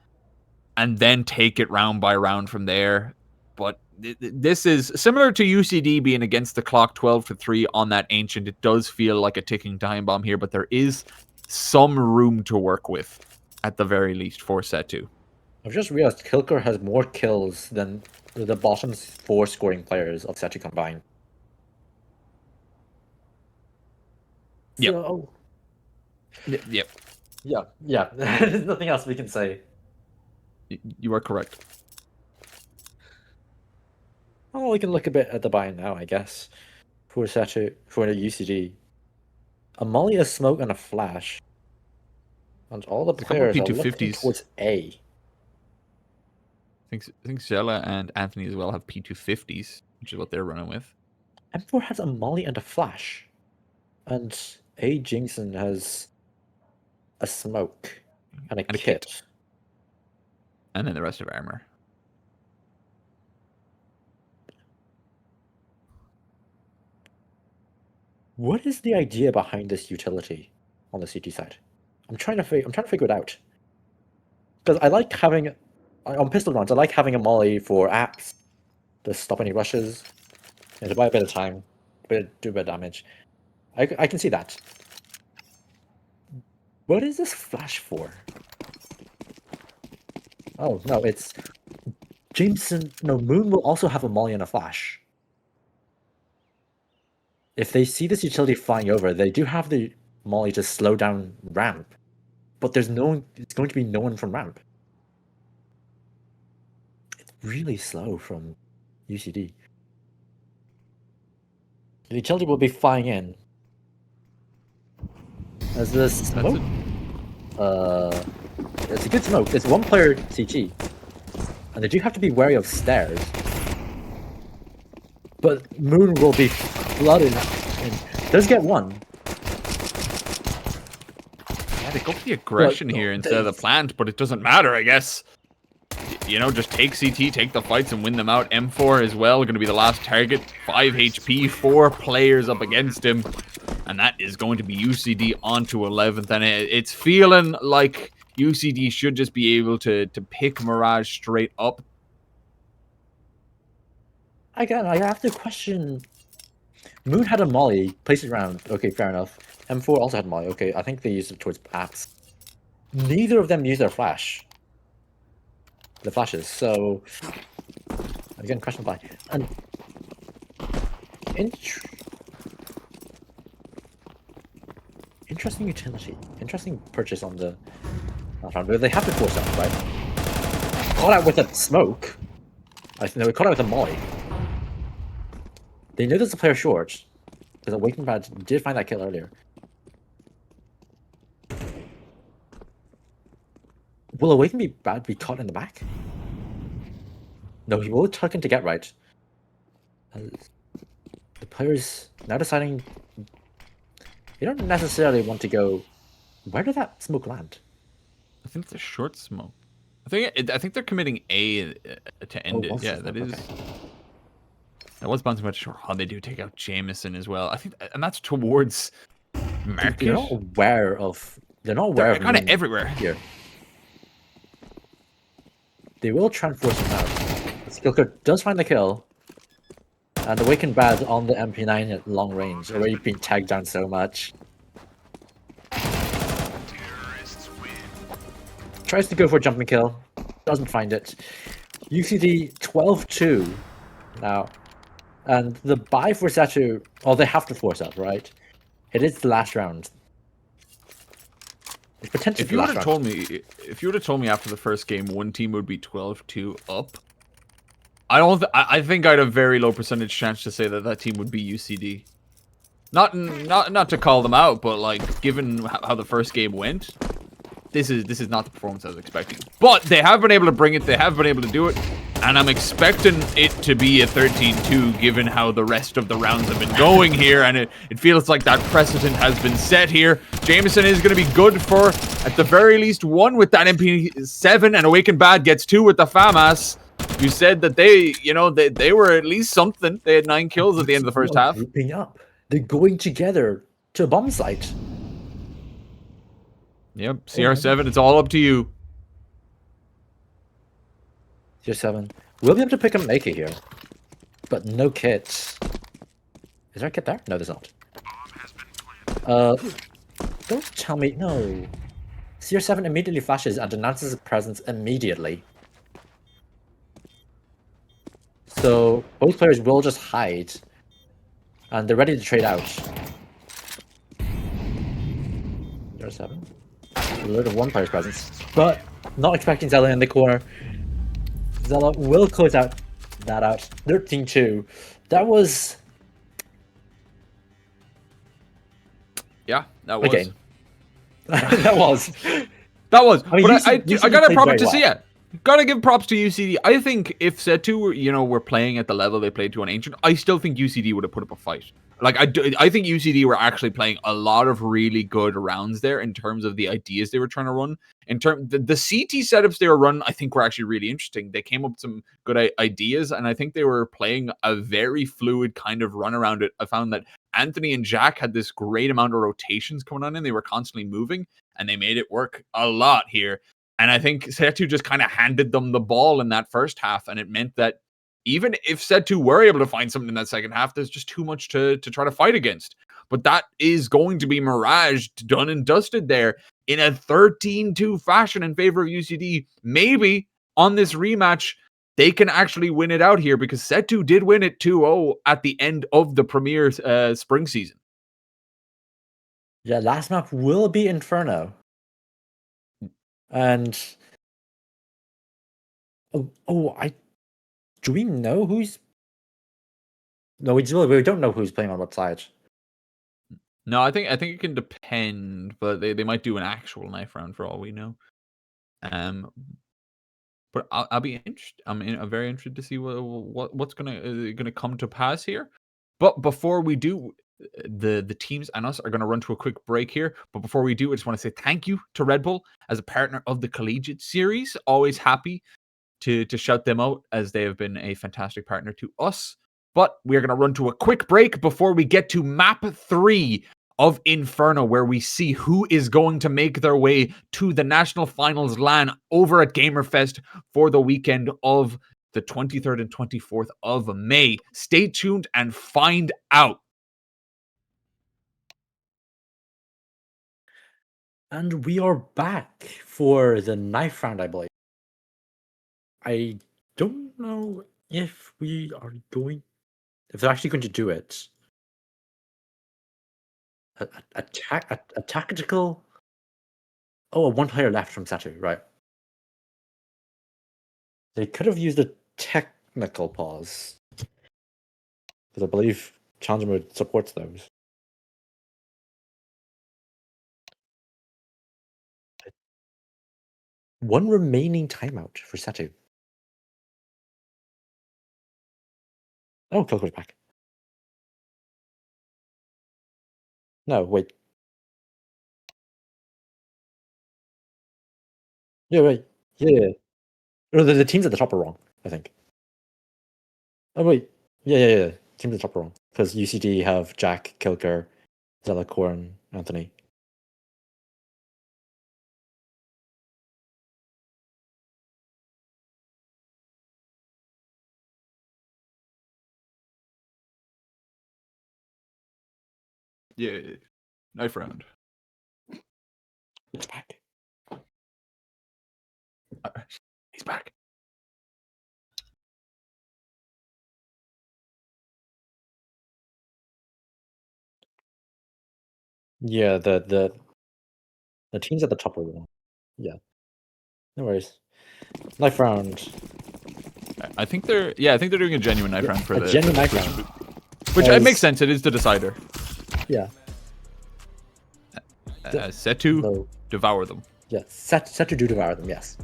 and then take it round by round from there. But this is similar to UCD being against the clock 12-3 on that Ancient. It does feel like a ticking time bomb here, but there is some room to work with, at the very least, for SETU. I've just realized Kilker has more kills than the bottom 4 scoring players of SETU combined. Yep. So, Yep. Yeah. There's nothing else we can say. You are correct. Oh, we can look a bit at the buy now, I guess. For SETU, for the UCD. A molly, a smoke, and a flash. And all the players are looking towards A. I think Zella and Anthony as well have P250s, which is what they're running with. M4 has a molly and a flash. And A. Jinxon has a smoke and a kit. And then the rest of armor. What is the idea behind this utility on the CT side? I'm trying to figure it out. Because I like having on pistol rounds, I like having a molly for apps to stop any rushes and to buy a bit of time, do a bit of damage. I can see that. What is this flash for? Oh no, it's Jameson. No, Moon will also have a molly and a flash. if they see this utility flying over, they do have the molly to slow down ramp, but there's it's going to be no one from ramp. It's really slow from UCD. The utility will be flying in. As the smoke, it's a good smoke. It's one player CT, and they do have to be wary of stairs. But Moon will be flooded. And does get one. Yeah, they go for the aggression here instead of the plant, but it doesn't matter, I guess. You know, just take CT, take the fights, and win them out. M4 as well, going to be the last target. 5 HP, 4 players up against him. And that is going to be UCD onto 11th. And it's feeling like UCD should just be able to pick Mirage straight up. Again, I have to question. Moon had a molly, placed it around. Okay, fair enough. M4 also had a molly. Okay, I think they used it towards apps. Neither of them used their flash. The flashes, so again, question by and interesting utility, interesting purchase on the round. They have to force out, right? Caught out with a smoke. I think they were caught out with a molly. They know there's a player short. Because Awakened Bad did find that kill earlier. Will Awakened Bad be caught in the back? No, he will tuck in to get right. The players now deciding they don't necessarily want to go. Where did that smoke land? I think it's a short smoke. I think they're committing A to end it. Yeah, that is. Okay. That was bouncing much short. Oh, they do take out Jameson as well. I think, and that's towards Market. They're not aware of. They're not aware of. They're kind of everywhere here. They will try and force him out. Skilker does find the kill. And Awakened Bad on the MP9 at long range, already been tagged down so much. Tries to go for a jumping kill, doesn't find it. UCD 12-2 now. And the buy for SETU, oh, they have to force out, right? It is the last round. It's potentially if you would have told me after the first game one team would be 12-2 up, I think I'd have a very low percentage chance to say that that team would be UCD. Not to call them out, but like given how the first game went, this is not the performance I was expecting. But they have been able to bring it. They have been able to do it, and I'm expecting it to be a 13-2 given how the rest of the rounds have been going here, and it feels like that precedent has been set here. Jameson is going to be good for at the very least 1 with that MP7, and Awakened Bad gets 2 with the FAMAS. You said that they were at least something. They had 9 kills at the end of the first half. Grouping up. They're going together to a bomb site. Yep, CR7, it's all up to you. CR7. We'll be able to pick up an AK here. But no kits. Is there a kit there? No, there's not. Don't tell me. No. CR7 immediately flashes and announces his presence immediately. So both players will just hide. And they're ready to trade out. CR7. Alert of one player's presence. But not expecting Zella in the corner. Zella will close that out. 13-2. That was... Yeah, that was. Okay. That was. I mean, but I gotta props to see it. Gotta give props to UCD. I think if SETU were playing at the level they played to on Ancient, I still think UCD would have put up a fight. Like I think UCD were actually playing a lot of really good rounds there in terms of the ideas they were trying to run. In terms the CT setups they were running, I think were actually really interesting. They came up with some good ideas, and I think they were playing a very fluid kind of run around it. I found that Anthony and Jack had this great amount of rotations coming on, and they were constantly moving, and they made it work a lot here. And I think SETU just kind of handed them the ball in that first half, and it meant that even if SETU were able to find something in that second half, there's just too much to try to fight against. But that is going to be Mirage done and dusted there in a 13-2 fashion in favor of UCD. Maybe on this rematch, they can actually win it out here because SETU did win it 2-0 at the end of the premier spring season. Yeah, last map will be Inferno. And do we know who's? No, we don't know who's playing on what side. No, I think it can depend, but they might do an actual knife round for all we know. But I'll be interested. I'm very interested to see what's gonna come to pass here. But before we do, the teams and us are gonna run to a quick break here. But before we do, I just want to say thank you to Red Bull as a partner of the Collegiate Series. Always happy to shout them out as they have been a fantastic partner to us. But we are going to run to a quick break before we get to map 3 of Inferno, where we see who is going to make their way to the National Finals LAN over at GamerFest for the weekend of the 23rd and 24th of May. Stay tuned and find out. And we are back for the knife round, I believe. I don't know if we are going... If they're actually going to do it. A tactical... Oh, one player left from SETU, right. They could have used a technical pause. Because I believe Challenger Mode supports those. One remaining timeout for SETU. Oh, Kilker's back. No, wait. Yeah, wait. Yeah. No, the teams at the top are wrong, I think. Oh, wait. Yeah. Teams at the top are wrong. Because UCD have Jack, Kilker, Zella, Corn, Anthony. Yeah, knife round. It's back. He's back. Yeah, the teams at the top are wrong. Yeah. No worries. Knife round. I think they're doing a genuine knife round for the genuine knife round. Which it makes sense. It is the decider. Yeah. SETU devour them. Yeah, SETU do devour them, yes.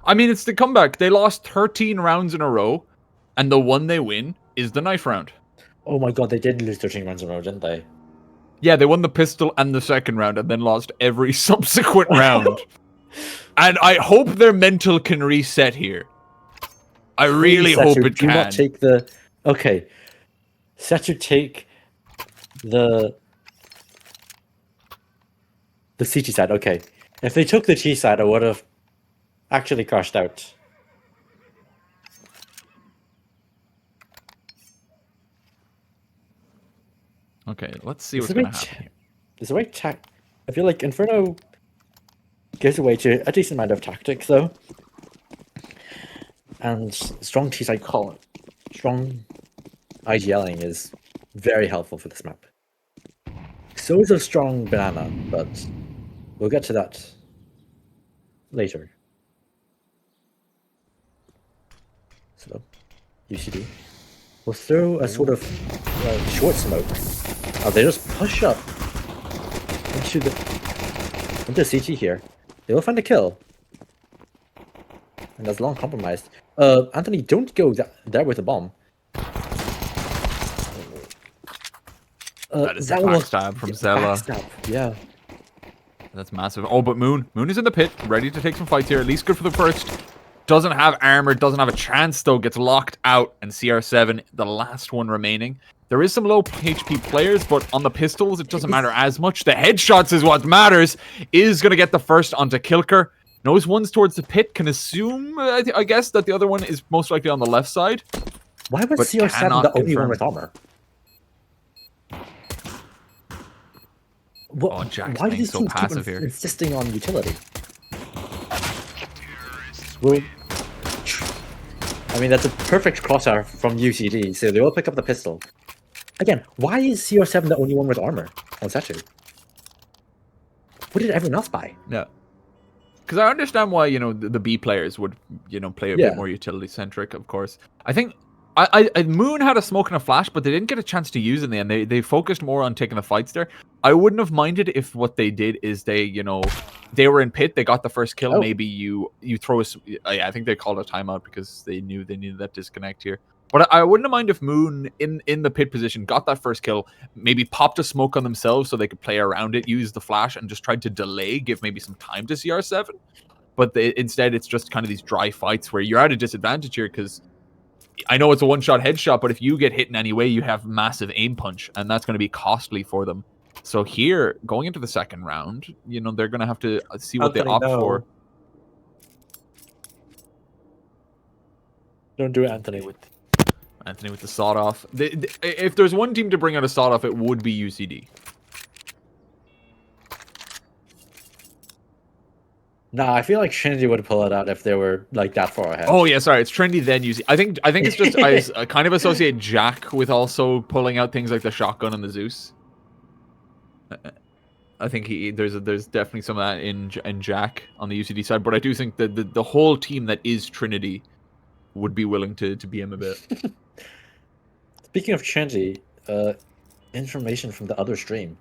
I mean, it's the comeback. They lost 13 rounds in a row, and the one they win is the knife round. Oh my god, they did lose 13 rounds in a row, didn't they? Yeah, they won the pistol and the second round, and then lost every subsequent round. And I hope their mental can reset here. I really hope it can. Do not take the... Okay. SETU take the CT side, okay. If they took the T side, I would have actually crashed out. Okay, let's see what's going to happen here. Is the right I feel like Inferno gives away to a decent amount of tactics, though. And strong T side call, strong IGLing is very helpful for this map. So is a strong banana, but we'll get to that later. So, UCD. We'll throw a sort of short smoke. Oh, they just push up into CT here. They will find a kill. And that's long compromised. Anthony, don't go there with a bomb. That is a backstab from Zella. Yeah. That's massive. Oh, but Moon is in the pit, ready to take some fights here. At least good for the first. Doesn't have armor, doesn't have a chance though. Gets locked out, and CR7, the last one remaining. There is some low HP players, but on the pistols, it doesn't matter as much. The headshots is what matters. Is going to get the first onto Kilker. Knows one's towards the pit. Can assume, I guess, that the other one is most likely on the left side. Why was CR7 the only one with armor? Oh, Jack's being so passive here. Insisting on utility. Well, I mean, that's a perfect crosshair from UCD, so they will pick up the pistol. Again, why is CR7 the only one with armor on SETU? What did everyone else buy? Yeah. Because I understand why, the B players would, play a bit more utility-centric, of course. I think Moon had a smoke and a flash, but they didn't get a chance to use in the end. They focused more on taking the fights there. I wouldn't have minded if what they did is they were in pit, they got the first kill. Maybe you throw I think they called a timeout because they knew they needed that disconnect here. But I wouldn't have minded if Moon in the pit position got that first kill, maybe popped a smoke on themselves so they could play around it, use the flash, and just tried to delay, give maybe some time to CR7. But instead, it's just kind of these dry fights where you're at a disadvantage here because I know it's a one-shot headshot, but if you get hit in any way, you have massive aim punch, and that's going to be costly for them. So here, going into the second round, they're going to have to see what they opt for. Don't do it, Anthony. Anthony with the sawed-off. If there's one team to bring out a sawed-off, it would be UCD. Nah, I feel like Trinity would pull it out if they were like that far ahead. Oh yeah, sorry, it's trendy then UCD. I think it's just I kind of associate Jack with also pulling out things like the shotgun and the Zeus. I think there's definitely some of that in Jack on the UCD side, but I do think that the whole team that is Trinity would be willing to BM a bit. Speaking of Trinity, information from the other stream,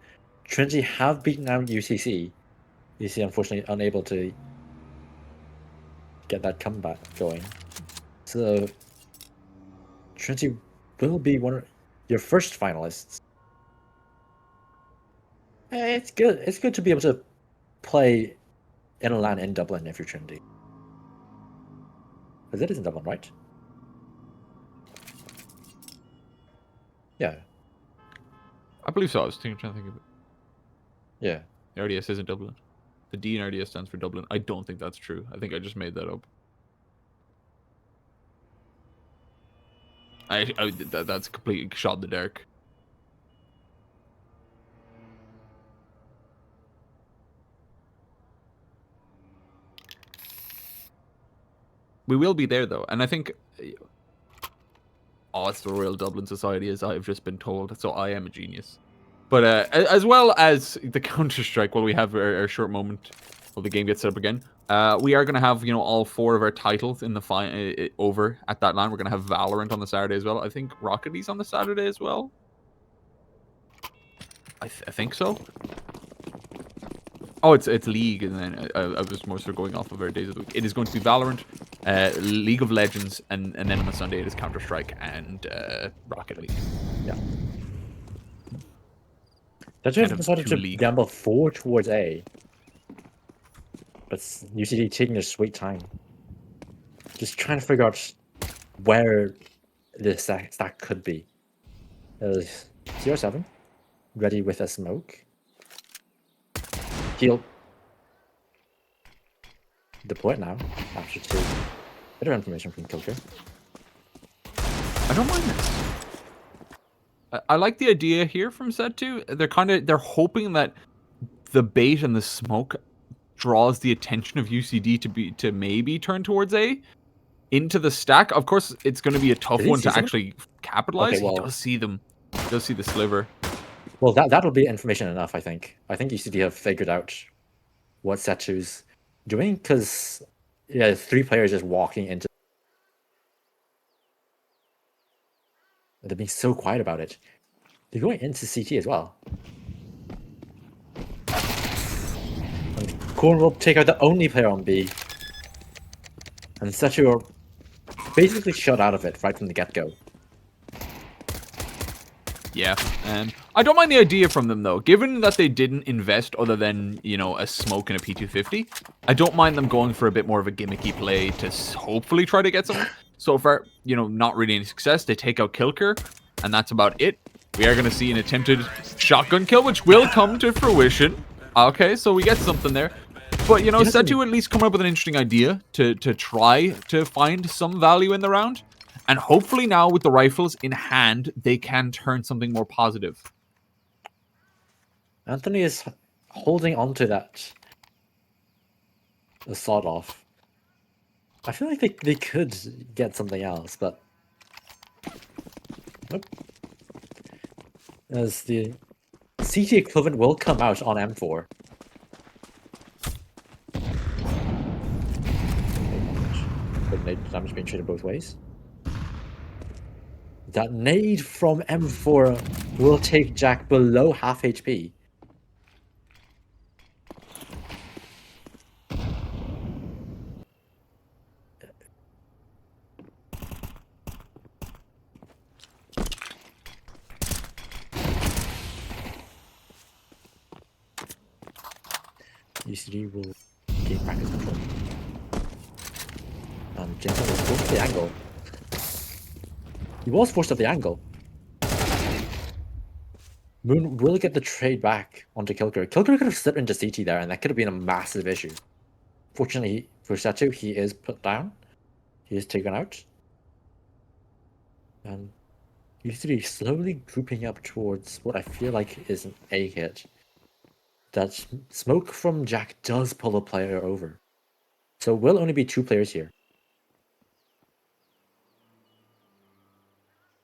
Trinity have beaten out UCC. UCC unfortunately unable to get that comeback going. So Trinity will be one of your first finalists. It's good. It's good to be able to play in a LAN in Dublin if you're Trinity. Because it is in Dublin, right? Yeah. I believe so. I was trying to think of it. Yeah. The RDS isn't Dublin. The D in RDS stands for Dublin. I don't think that's true. I think I just made that up. That's a complete shot in the dark. We will be there though, and I think it's the Royal Dublin Society, as I've just been told. So I am a genius. But as well as the Counter-Strike, while we have our short moment while the game gets set up again, we are going to have all 4 of our titles in the over at that LAN. We're going to have Valorant on the Saturday as well. I think Rocket League's on the Saturday as well. I think so. Oh, it's League, and then I was more so going off of our days of the week. It is going to be Valorant, League of Legends, and then on the Sunday it is Counter-Strike and Rocket League. Yeah. That's just decided to gamble 4 towards A. But UCD taking their sweet time. Just trying to figure out where the stack could be. CR7 ready with a smoke. Heal. Deploy it now. After 2. Better information from Kilker. I don't mind this. I like the idea here from SETU. They're hoping that the bait and the smoke draws the attention of UCD to maybe turn towards A into the stack. Of course, it's going to be a tough one to actually capitalize. Okay, well, he does see them. He does see the sliver. Well, that'll be information enough, I think. I think UCD have figured out what SETU's doing, because 3 players just walking into. They're being so quiet about it. They're going into CT as well. And Corn will take out the only player on B. And SETU are basically shut out of it right from the get-go. Yeah, I don't mind the idea from them though. Given that they didn't invest other than, a smoke and a P250, I don't mind them going for a bit more of a gimmicky play to hopefully try to get some. So far, not really any success. They take out Kilker, and that's about it. We are going to see an attempted shotgun kill, which will come to fruition. Okay, so we get something there. But, SETU at least come up with an interesting idea to try to find some value in the round. And hopefully now, with the rifles in hand, they can turn something more positive. Anthony is holding on to that. The sawed off. I feel like they could get something else, but nope. As the CT equivalent will come out on M4. But nade damage being traded both ways. That nade from M4 will take Jack below half HP. UCD will gain back his control. And Jensen was forced to the angle. He was forced to the angle. Moon will get the trade back onto Kilker. Kilker could have slipped into CT there, and that could have been a massive issue. Fortunately for SETU, he is put down. He is taken out. And UCD slowly grouping up towards what I feel like is an A hit. That smoke from Jack does pull a player over. So it will only be 2 players here.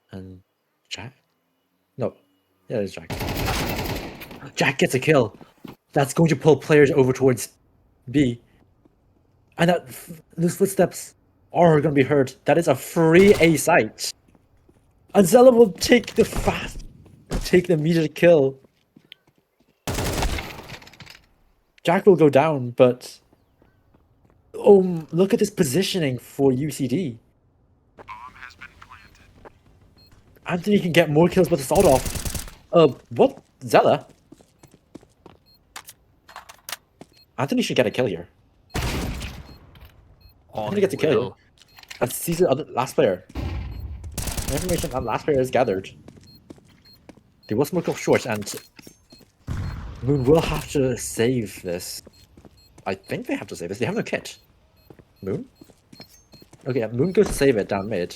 And Jack? No. Yeah, it's Jack. Jack gets a kill. That's going to pull players over towards B. And those footsteps are going to be heard. That is a free A site. And Zella will take the immediate kill. Jack will go down, but look at this positioning for UCD. Anthony can get more kills with the sawed off. What? Zella? Anthony should get a kill here. Anthony gets a kill here. And sees the last player. Information on last player is gathered. They will smoke off short, and Moon will have to save this. I think they have to save this. They have no kit. Moon? Okay, yeah, Moon goes to save it down mid.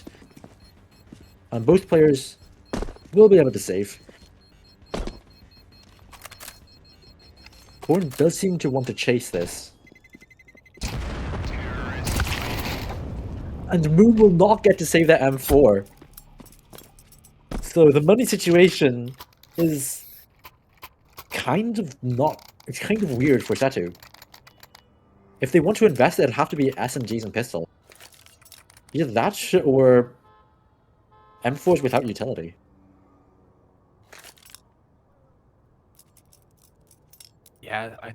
And both players will be able to save. Corn does seem to want to chase this. And Moon will not get to save that M4. So the money situation is it's kind of weird for SETU. If they want to invest, it'd have to be SMGs and pistol. Either that or M4s without utility. Yeah, I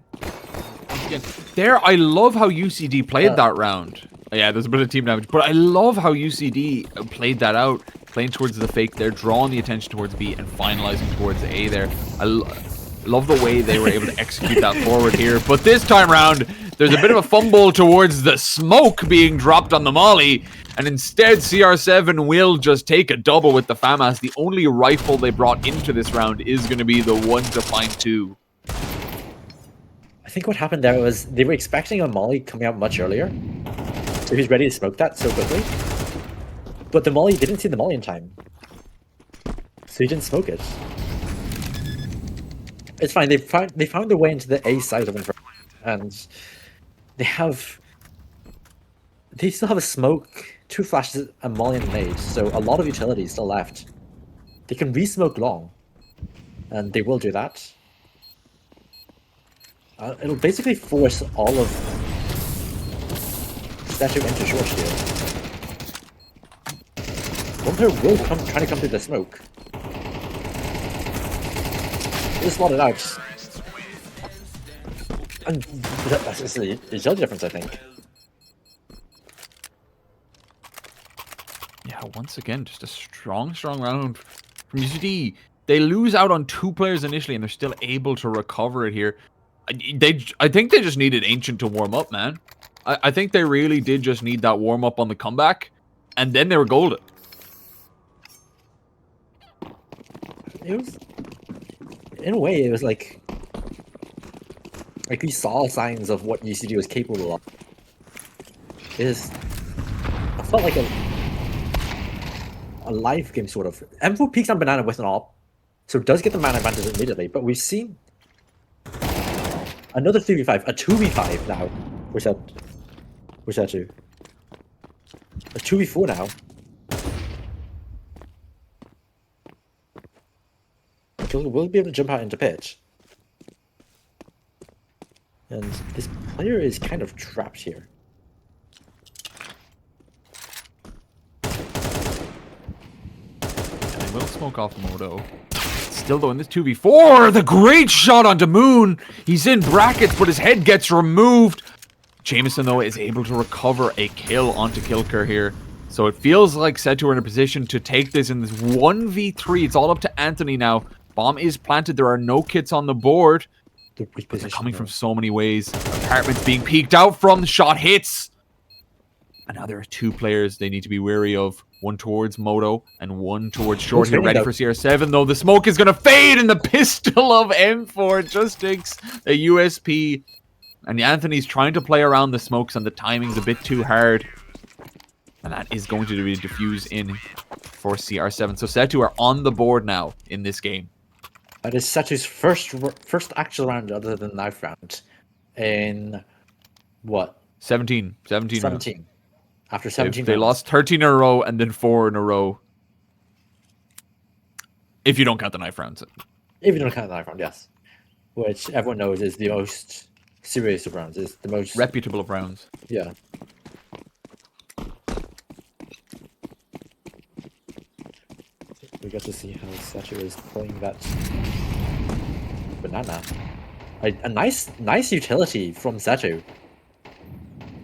love how UCD played that round. Yeah, there's a bit of team damage, but I love how UCD played that out, playing towards the fake there, drawing the attention towards B and finalizing towards A there. I love the way they were able to execute that forward here, but this time round, there's a bit of a fumble towards the smoke being dropped on the molly, and instead CR7 will just take a double with the FAMAS. The only rifle they brought into this round is going to be the 1 to find 2. I think what happened there was they were expecting a molly coming out much earlier, so he's ready to smoke that so quickly. But the molly didn't see the molly in time, so he didn't smoke it. It's fine. They found their way into the A side of Inferno, and they still have a smoke, 2 flashes, a molly, and a nade. So a lot of utility is still left. They can re-smoke long, and they will do that. It'll basically force all of SETU into short here. One player will try to come through the smoke. He'll slot it out. And that's just the utility difference, I think. Yeah, once again, just a strong round from UCD. They lose out on 2 players initially, and they're still able to recover it here. I think they just needed Ancient to warm up, man. I think they really did just need that warm up on the comeback, and then they were golden. It was, in a way, it was like we saw signs of what UCD was capable of. I felt like a live game sort of. M4 peeks on Banana with an AWP, so it does get the man advantage immediately. But we've seen another 3v5, a 2v5 now. Where's that 2? A 2v4 now. We'll be able to jump out into pitch. And this player is kind of trapped here. And they will smoke off Moto. Still though in this 2v4, the great shot onto Moon. He's in brackets, but his head gets removed. Jameson though is able to recover a kill onto Kilker here. So it feels like SETU are in a position to take this in this 1v3. It's all up to Anthony now. Bomb is planted. There are no kits on the board. They're coming from so many ways. Apartments being peeked out from. The shot hits. And now there are two players they need to be wary of. One towards Moto and one towards Short here, ready for CR7, though. The smoke is going to fade, and the pistol of M4 just takes a USP. And Anthony's trying to play around the smokes, and the timing's a bit too hard. And that is going to be diffuse in for CR7. So SETU are on the board now in this game. That is SETU's first actual round other than knife round. In what? 17. After 17 They lost 13 in a row and then 4 in a row. If you don't count the knife rounds. If you don't count the knife round, yes. Which everyone knows is the most serious of rounds. Is the most reputable of rounds. Yeah. We got to see how SETU is playing that banana. A nice utility from SETU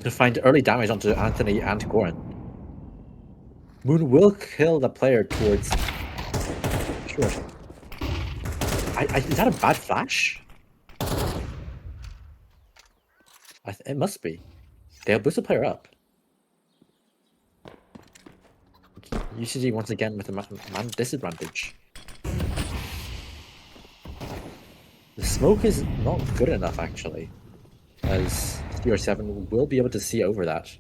to find early damage onto Anthony and Goran. Moon will kill the player towards Short. Is that a bad flash? It must be. They'll boost the player up. UCD once again with a man disadvantage. The smoke is not good enough, actually, as CR7 will be able to see over that.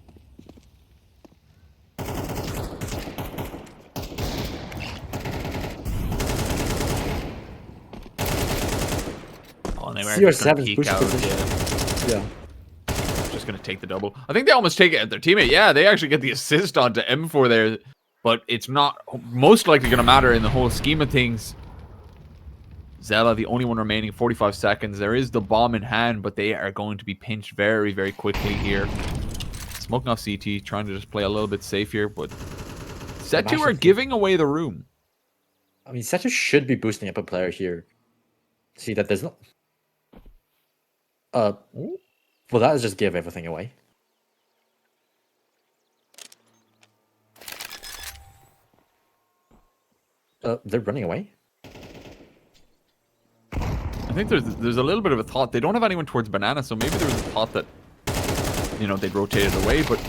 Oh, CR7's push position. Yeah. Just going to take the double. I think they almost take it at their teammate. Yeah, they actually get the assist onto M4 there. But it's not most likely going to matter in the whole scheme of things. Zella, the only one remaining, 45 seconds. There is the bomb in hand, but they are going to be pinched very, very quickly here. Smoking off CT, trying to just play a little bit safe here, but SETU are giving away the room. I mean, SETU should be boosting up a player here. See that there's not... well, that is just give everything away. They're running away. I think there's a little bit of a thought. They don't have anyone towards Banana, so maybe there was a thought that, you know, they'd rotated away, but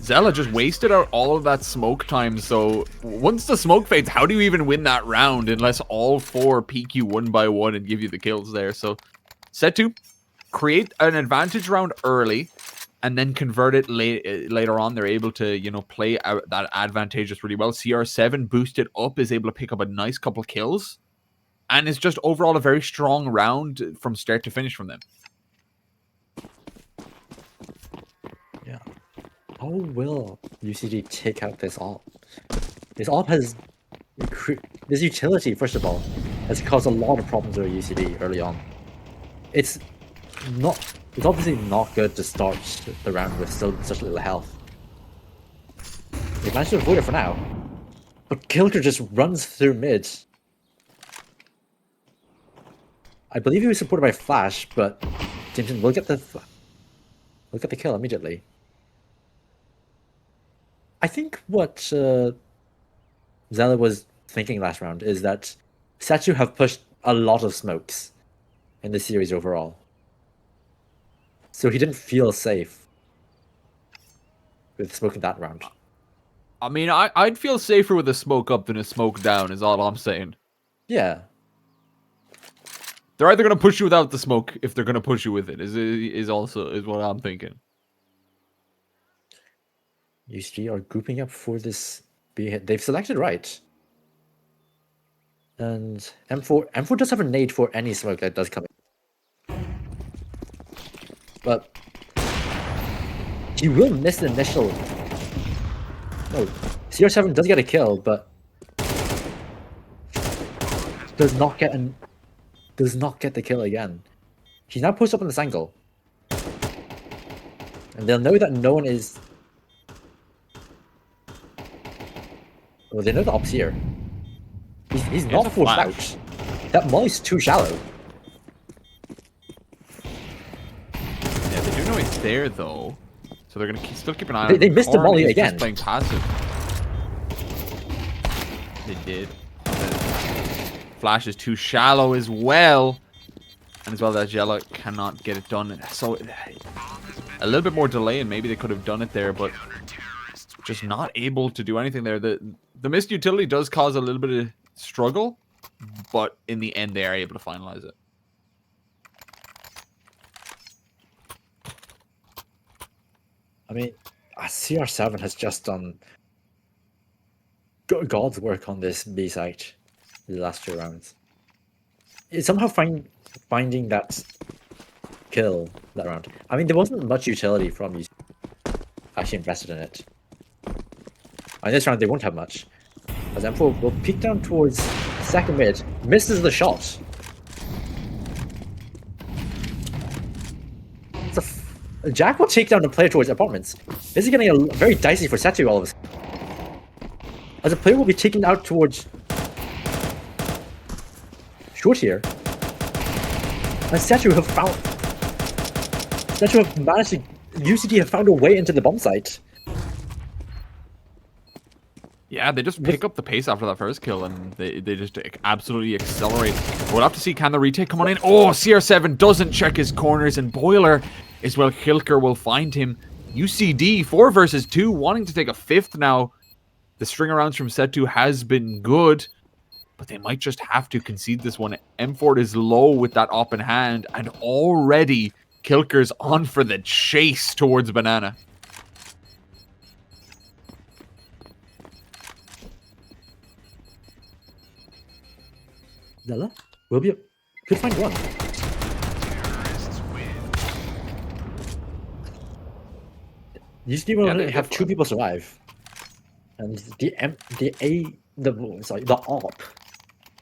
Zella just wasted out all of that smoke time, so once the smoke fades, how do you even win that round unless all 4 peek you one by one and give you the kills there? So SETU create an advantage round early, and then convert it later on. They're able to, you know, play out that advantageous really well. CR7 boosted up, is able to pick up a nice couple kills. And it's just overall a very strong round from start to finish from them. Yeah. How will UCD take out this AWP? This AWP has... This utility, first of all, has caused a lot of problems with UCD early on. It's obviously not good to start the round with still such little health. They managed to avoid it for now, but Kilker just runs through mid. I believe he was supported by Flash, but Jameson will get the kill immediately. I think what Zella was thinking last round is that SETU have pushed a lot of smokes in the series overall. So he didn't feel safe with smoking that round. I mean, I'd feel safer with a smoke up than a smoke down, is all I'm saying. Yeah. They're either going to push you without the smoke if they're going to push you with it, is what I'm thinking. UCD are grouping up for this B hit. They've selected right. And M4 does have a nade for any smoke that does come in. But he will miss the initial No, CR7 does get a kill, but does not get the kill again. He's now pushed up on this angle. And they'll know that no one is... Well, they know the op's here. He's not forced out. That molly's too shallow. Yeah, they do know it's there, though. So they're going to still keep an eye on it. They missed the molly again. Playing passive. They did. Flash is too shallow as well. And as well, that Jella cannot get it done. So a little bit more delay, and maybe they could have done it there, but just not able to do anything there. The missed utility does cause a little bit of struggle, but in the end, they are able to finalize it. I mean, CR7 has just done God's work on this B site the last 2 rounds. It's somehow finding that kill that round. I mean, there wasn't much utility from you actually invested in it. And this round, they won't have much. As M4 will peek down towards second mid, misses the shot. Jack will take down the player towards apartments. This is getting very dicey for SETU all of a sudden. As a player will be taken out towards short here. And SETU have managed to... UCD have found a way into the bomb site. Yeah, they just pick up the pace after that first kill, and they just absolutely accelerate. We'll have to see, can the retake come on in? Oh, CR7 doesn't check his corners, and Boiler as well. Hilker will find him. UCD, 4 versus 2, wanting to take a 5th now. The string arounds from SETU has been good, but they might just have to concede this one. M4 is low with that op in hand, and already Kilker's on for the chase towards Banana. Zella will be could find one. UCD will only have 2 people survive, and the op.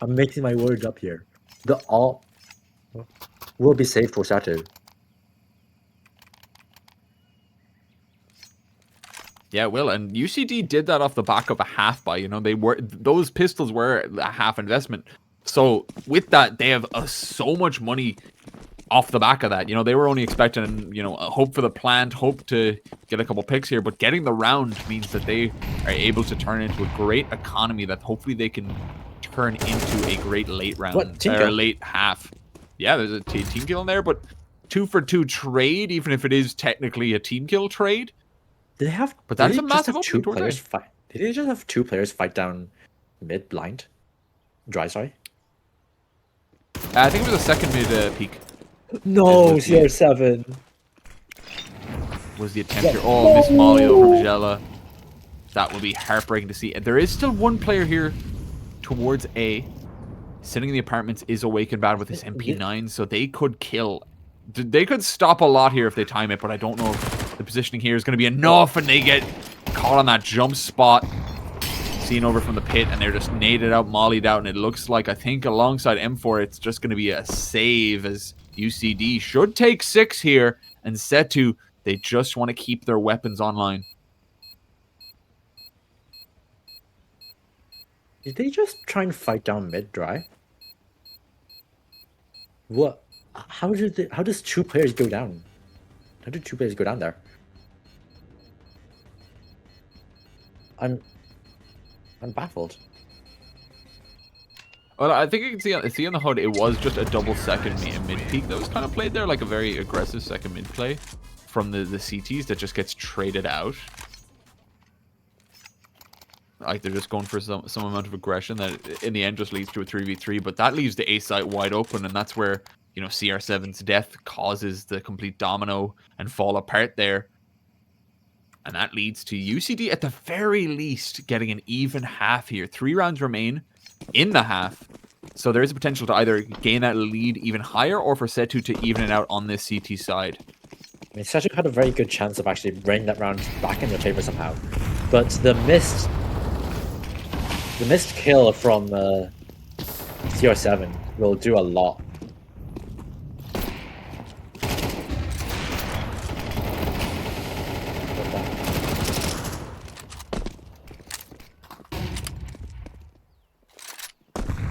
I'm mixing my words up here. The op will be safe for SETU. Yeah, it will. And UCD did that off the back of a half buy. You know, those pistols were a half investment. So with that, they have so much money off the back of that. You know, they were only expecting, you know, a hope for the plant, hope to get a couple picks here, but getting the round means that they are able to turn into a great economy that hopefully they can turn into a great late round or late half. Yeah, there's a team kill in there, but 2 for 2 trade, even if it is technically a team kill trade. Did they have? But that's a massive opening towards players fight. Did they just have 2 players fight down mid blind? Dry, sorry. I think it was a second mid peak. No, CR7 was the attempt here. Oh, Miss Molly over Jella. That would be heartbreaking to see. And there is still one player here towards A. Sitting in the apartments is awake and bad with his MP9, so they could kill. They could stop a lot here if they time it, but I don't know if the positioning here is going to be enough, and they get caught on that jump spot. Seen over from the pit, and they're just naded out, mollied out, and it looks like, I think, alongside M4, it's just going to be a save, as UCD should take 6 here, and SETU, they just want to keep their weapons online. Did they just try and fight down mid dry? What? How does 2 players go down? How did 2 players go down there? I'm baffled. Well, I think you can see on the HUD, it was just a double second mid peak that was kind of played there, like a very aggressive second mid play from the CTs that just gets traded out. Like they're just going for some amount of aggression that in the end just leads to a 3v3, but that leaves the A site wide open, and that's where, you know, CR7's death causes the complete domino and fall apart there. And that leads to UCD at the very least getting an even half here. 3 rounds remain in the half. So there is a potential to either gain that lead even higher or for SETU to even it out on this CT side. I mean, SETU had a very good chance of actually bringing that round back in their favor somehow. But the missed kill from CR7 will do a lot.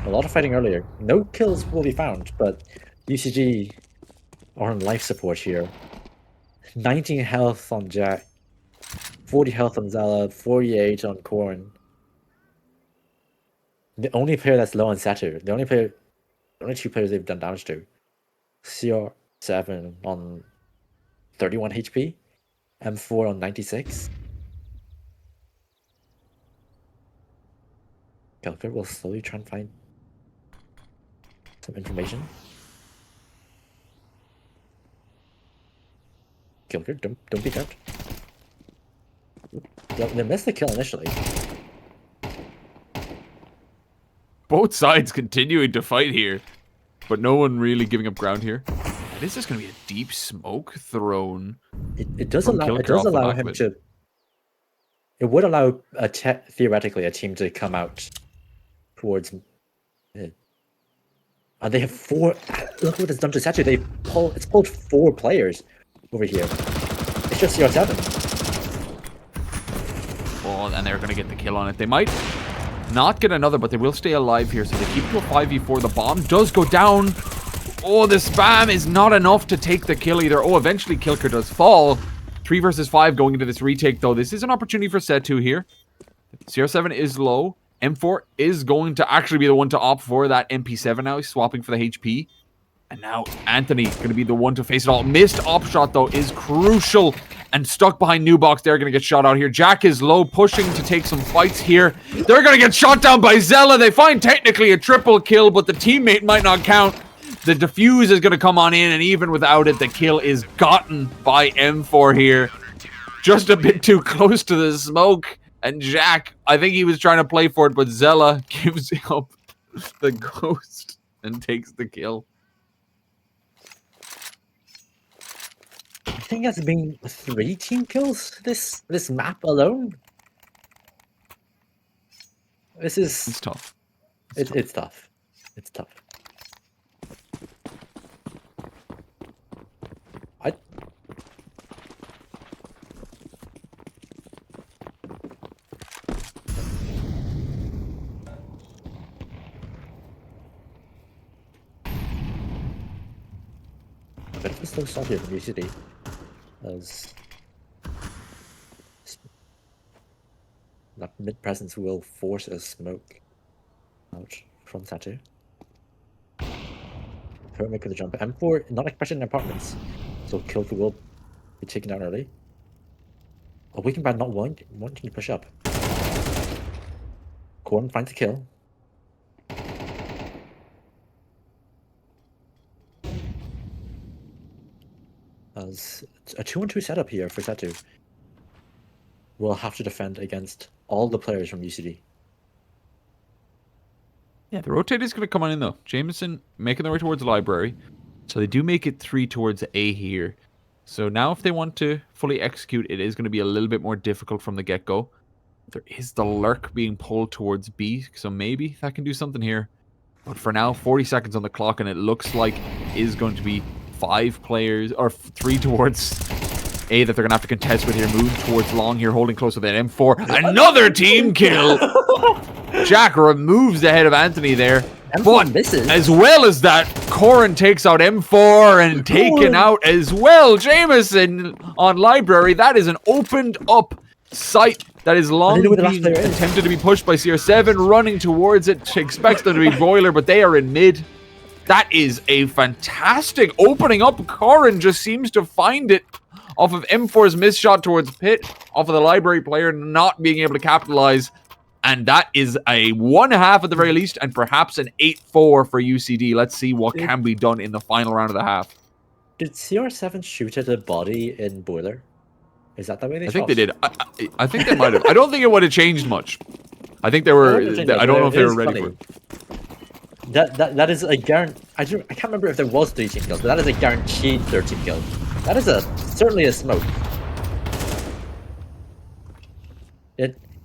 A lot of fighting earlier. No kills will be found, but UCD are on life support here. 19 health on Jack, 40 health on Zella, 48 on Corn. The only player that's low on SETU, the only two players they've done damage to. CR7 on 31 HP, M4 on 96. Kelker will slowly try and find some information. Kelker, don't peek out. They missed the kill initially. Both sides continuing to fight here, but no one really giving up ground here. And this is going to be a deep smoke thrown. It does allow him to. It would allow theoretically a team to come out towards. And they have 4. Look what it's done to SETU. It's pulled 4 players over here. It's just CR7. Oh, and they're going to get the kill on it. They might not get another, but they will stay alive here. So they keep to a 5v4. The bomb does go down. Oh, the spam is not enough to take the kill either. Oh, eventually Kilker does fall. 3 versus 5 going into this retake, though. This is an opportunity for SETU here. CR7 is low. M4 is going to actually be the one to opt for that MP7 now. He's swapping for the HP. And now Anthony going to be the one to face it all. Missed op shot, though, is crucial. And stuck behind Nubox. They're going to get shot out here. Jack is low, pushing to take some fights here. They're going to get shot down by Zella. They find technically a triple kill, but the teammate might not count. The defuse is going to come on in, and even without it, the kill is gotten by M4 here. Just a bit too close to the smoke. And Jack, I think he was trying to play for it, but Zella gives up the ghost and takes the kill. I think that's been 3 team kills this map alone. It's tough. It's tough. It's tough. A bit of a slow start here from UCD, as that mid-presence will force a smoke out from SETU. Third make with the jump. M4 not expecting in apartments, so Kilker will be taken down early. A Weakened Brand not wanting to push up. Corn finds the kill. As a 2-on-2 setup here for SETU. Will have to defend against all the players from UCD. Yeah, the rotate is going to come on in, though. Jameson making their way towards the library. So they do make it 3 towards A here. So now if they want to fully execute, it is going to be a little bit more difficult from the get-go. There is the lurk being pulled towards B, so maybe that can do something here. But for now, 40 seconds on the clock, and it looks like it is going to be 5 players, or 3 towards A that they're going to have to contest with here. Move towards long here, holding close with that M4. Another team kill! Jack removes the head of Anthony there. M4 misses. As well as that, Corin takes out M4 and taken out as well. Jameson on library. That is an opened up site that is long being attempted to be pushed by CR7, running towards it. She expects them to be Boiler, but they are in mid. That is a fantastic opening up. Corin just seems to find it off of M4's missed shot towards Pit, off of the library player not being able to capitalize. And that is a 1.5 at the very least, and perhaps an 8-4 for UCD. Let's see what can be done in the final round of the half. Did CR7 shoot at a body in Boiler? Is that the way they shot? I think they did. I think they might have. I don't think it would have changed much. I think they were... I don't know if they were ready for it. That is a guarantee. I can't remember if there was 13 kills, but that is a guaranteed 13 kills. That is certainly a smoke.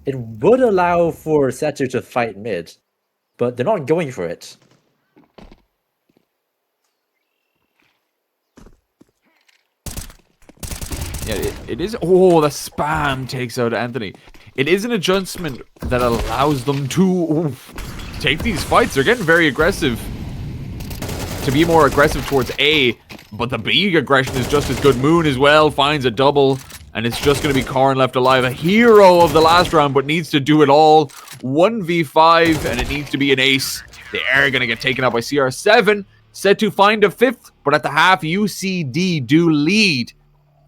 it would allow for SETU to fight mid, but they're not going for it. Yeah, it is. Oh, the spam takes out Anthony. It is an adjustment that allows them to take these fights. They're getting very aggressive. To be more aggressive towards A, but the B aggression is just as good. Moon as well finds a double, and it's just going to be Karn left alive. A hero of the last round, but needs to do it all. 1v5, and it needs to be an ace. They are going to get taken out by CR7. Set to find a fifth, but at the half, UCD do lead.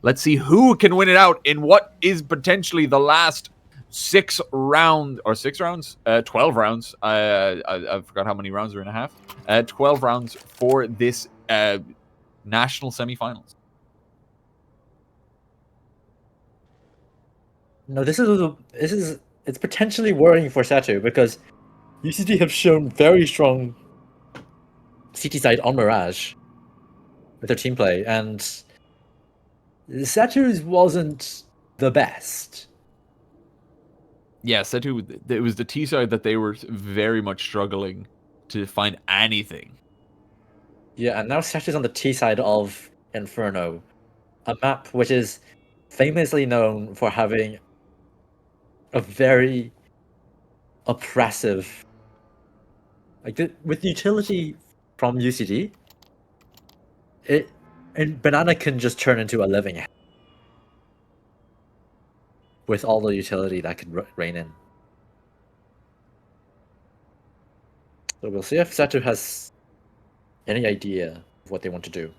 Let's see who can win it out in what is potentially the last 12 rounds. I forgot how many rounds are in a half. 12 rounds for this national semifinals. No, it's potentially worrying for SETU because UCD have shown very strong CT side on Mirage with their team play, and SETU's wasn't the best. Yeah, SETU, it was the T side that they were very much struggling to find anything. Yeah, and now SETU's on the T side of Inferno, a map which is famously known for having a very oppressive, with the utility from UCD, and Banana can just turn into a living hell with all the utility that could reign in. So we'll see if SETU has any idea of what they want to do.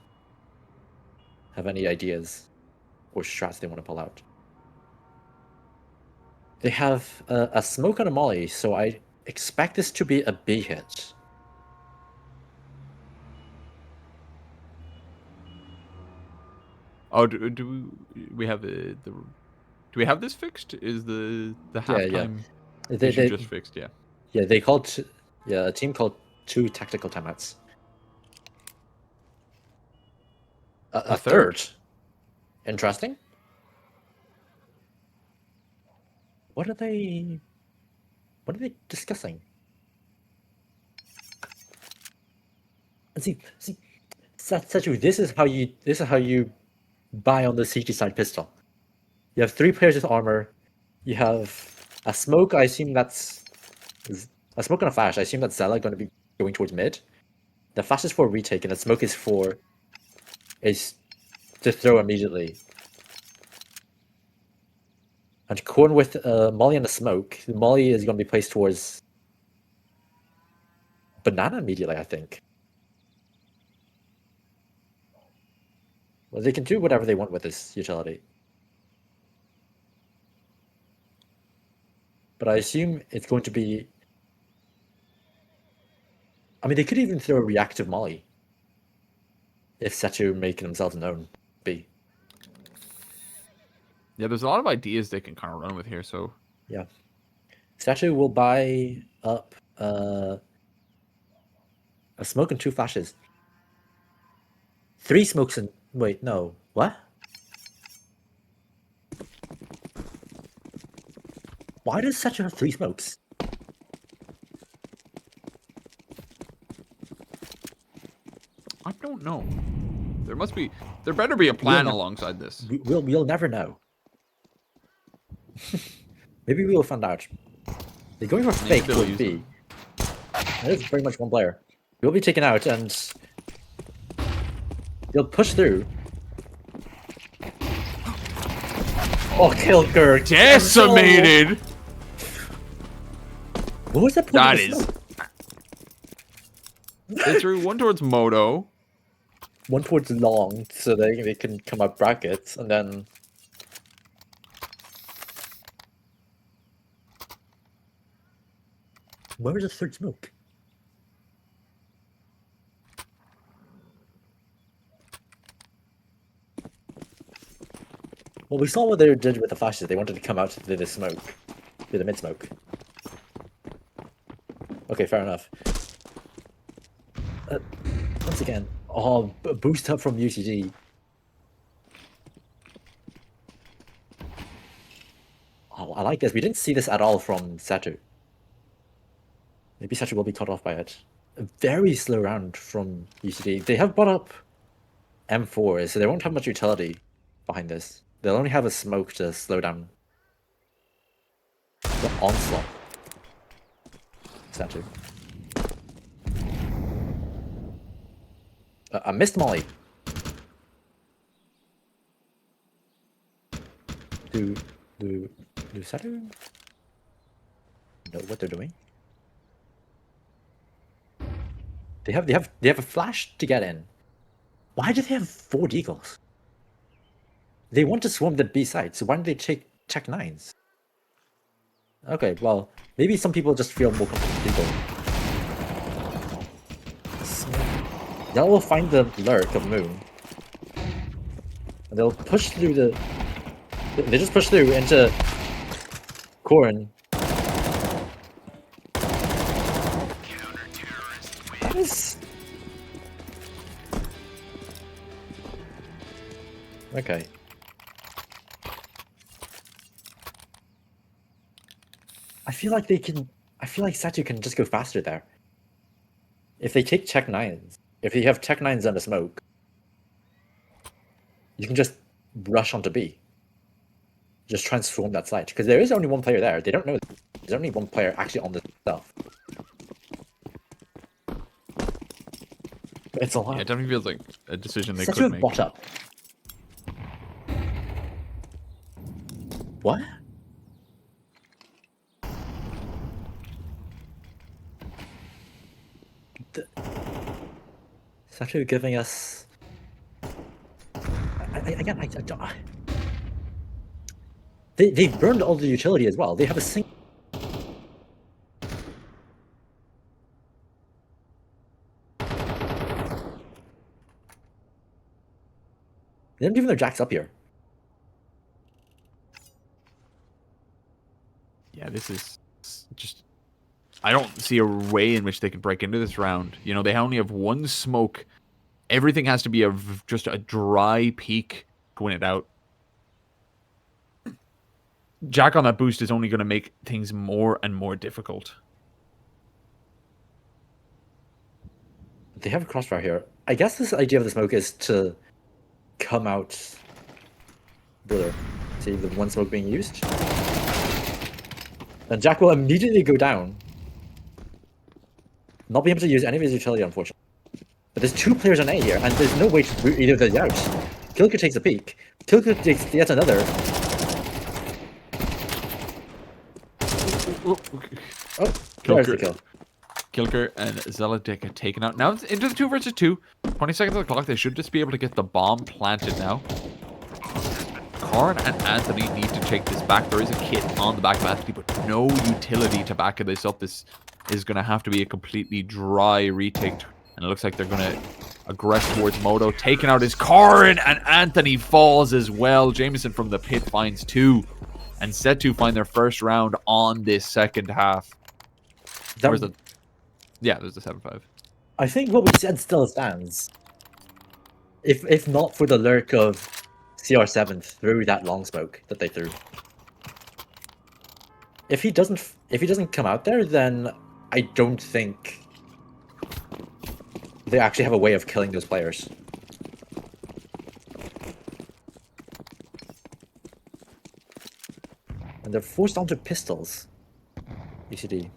Have any ideas or strats they want to pull out. They have a smoke and a molly, so I expect this to be a B hit. Oh, do we have do we have this fixed? Is the halftime issue just fixed? Yeah. Yeah, they called a team called 2 tactical timeouts. A third. Interesting. What are they discussing? See, SETU, this is how you buy on the CT side pistol. You have 3 players with armor. You have a smoke. I assume that's a smoke and a flash. I assume that's Zella going to be going towards mid. The flash is for retake, and the smoke is to throw immediately. And Korn with Molly and the smoke. The Molly is going to be placed towards Banana immediately, I think. Well, they can do whatever they want with this utility. But I assume it's going to be... I mean, they could even throw a reactive Molly if SETU making themselves known. B. Yeah, there's a lot of ideas they can kind of run with here, so... Yeah. SETU will buy up a smoke and 2 flashes. 3 smokes and... Wait, no. What? Why does SETU have 3 smokes? I don't know. There better be a plan alongside this. We'll never know. Maybe we'll find out. They're going for fake with B. That is very much one player. He'll be taken out and he'll push through. Oh, kill Kirk. Decimated! What was that point? That is... They threw one towards Moto. One towards long, so they can come up brackets, and then... Where is the third smoke? Well, we saw what they did with the flashes. They wanted to come out to the smoke. To the mid-smoke. Okay, fair enough. Once again, boost up from UCD. Oh, I like this. We didn't see this at all from SETU. Maybe SETU will be cut off by it. A very slow round from UCD. They have brought up M4, so they won't have much utility behind this. They'll only have a smoke to slow down the onslaught. SETU. I missed Molly. Do SETU know what they're doing? They have a flash to get in. Why do they have 4 deagles? They want to swarm the B side, so why don't they check 9s? Okay, well, maybe some people just feel more comfortable. That will find the lurk of Moon. And they'll push through the... They just push through into Corrin. That is... Okay. I feel like SETU can just go faster there. If they take check 9s, if you have check 9s and a smoke, you can just rush onto B. Just transform that site. Because there is only one player there. They don't know there's only one player actually on the stuff. It's a lot. Yeah, it definitely feels like a decision they SETU could have make. bot up. What? SETU giving us... Again, I don't... They've burned all the utility as well. They have a single... They don't even their jacks up here. Yeah, this is just... I don't see a way in which they can break into this round. You know, they only have 1 smoke. Everything has to be just a dry peak to win it out. Jack on that boost is only going to make things more and more difficult. They have a crossfire here. I guess this idea of the smoke is to come out... Brother. See the 1 smoke being used? And Jack will immediately go down. Not be able to use any of his utility, unfortunately. But there's 2 players on A here, and there's no way to root either of those out. Kilker takes a peek. Kilker takes yet another. Oh, there's the kill. Kilker and Zealotdick are taken out. Now it's into the 2 versus 2. 20 seconds on the clock. They should just be able to get the bomb planted now. Corrin and Anthony need to take this back. There is a kit on the back of Anthony, but no utility to back this up. This is going to have to be a completely dry retake. And it looks like they're going to aggress towards Moto. Taking out his Corrin, and Anthony falls as well. Jameson from the pit finds 2. And SETU find their first round on this second half. Where's the... Yeah, there's the 7-5. I think what we said still stands. If not for the lurk of CR7 through that long smoke that they threw. If he doesn't come out there, then I don't think they actually have a way of killing those players. And they're forced onto pistols. UCD.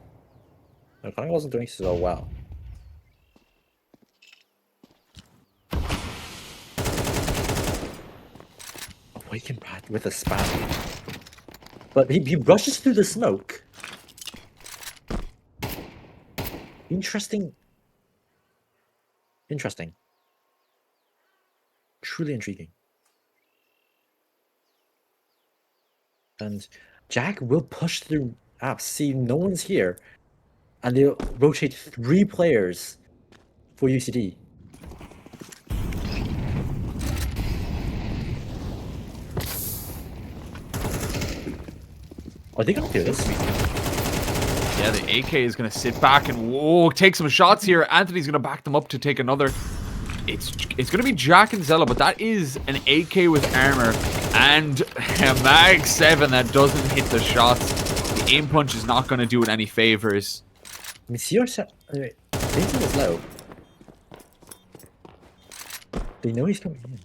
No, Connie wasn't doing so well. Awaken Brad with a spam. But he rushes through the smoke. Interesting. Interesting. Truly intriguing. And Jack will push through apps. See, no one's here. And they'll rotate 3 players for UCD. Are they gonna do this? Yeah, the AK is going to sit back and take some shots here. Anthony's going to back them up to take another. it's going to be Jack and Zella, but that is an AK with armor and a Mag 7 that doesn't hit the shots. The aim punch is not going to do it any favors. I mean, CR7... Wait, Nathan is low. They know he's coming in.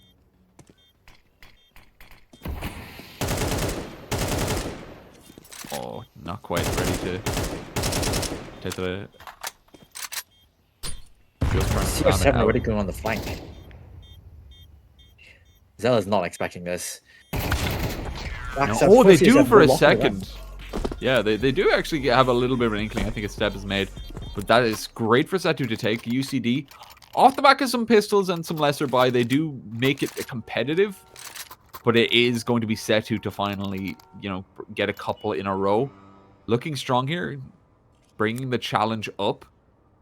Oh, not quite ready to take the... CR7 already going on the flank. Zella's not expecting this. No, oh, they do for a second. Yeah, they do actually have a little bit of an inkling. I think a step is made. But that is great for SETU to take. UCD, off the back of some pistols and some lesser buy, they do make it competitive. But it is going to be SETU to finally, you know, get a couple in a row. Looking strong here. Bringing the challenge up.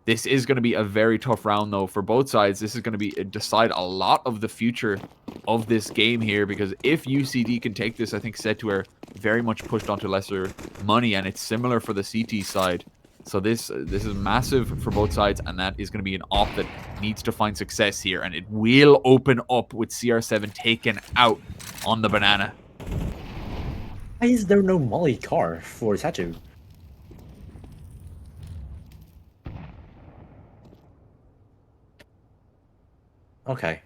This is going to be a very tough round, though, for both sides. This is going to be decide a lot of the future of this game here, because if UCD can take this, I think SETU are very much pushed onto lesser money, and it's similar for the CT side. So this is massive for both sides, and that is going to be an op that needs to find success here, and it will open up with CR7 taken out on the banana. Why is there no Molly car for SETU? Okay.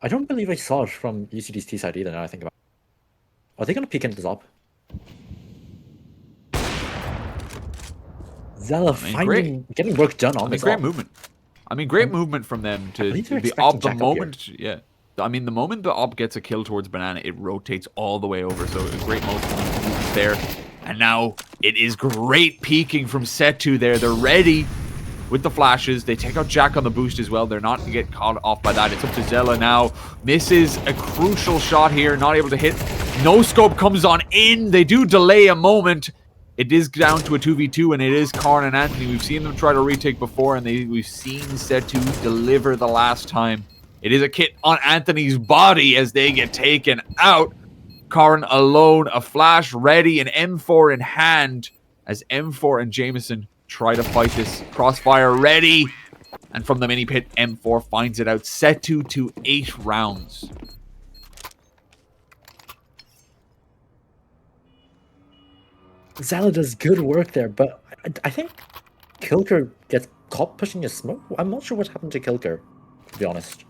I don't believe I saw it from UCD's T side either, now I think about it. Are they going to peek into this op? Zella getting work done on this great op. movement. I mean, great movement from them to the op. The moment, yeah. I mean, the moment the op gets a kill towards banana, it rotates all the way over. So a great movement there. And now it is great peeking from SETU there. They're ready with the flashes. They take out Jack on the boost as well. They're not going to get caught off by that. It's up to Zella now. Misses a crucial shot here. Not able to hit. No scope comes on in. They do delay a moment. It is down to a 2v2, and it is Karn and Anthony. We've seen them try to retake before, and we've seen SETU deliver the last time. It is a kit on Anthony's body as they get taken out. Karn alone, a flash ready, an M4 in hand as M4 and Jameson try to fight this. Crossfire ready. And from the mini pit, M4 finds it out. SETU to 8 rounds. Zella does good work there, but I think Kilker gets caught pushing a smoke. I'm not sure what happened to Kilker, to be honest.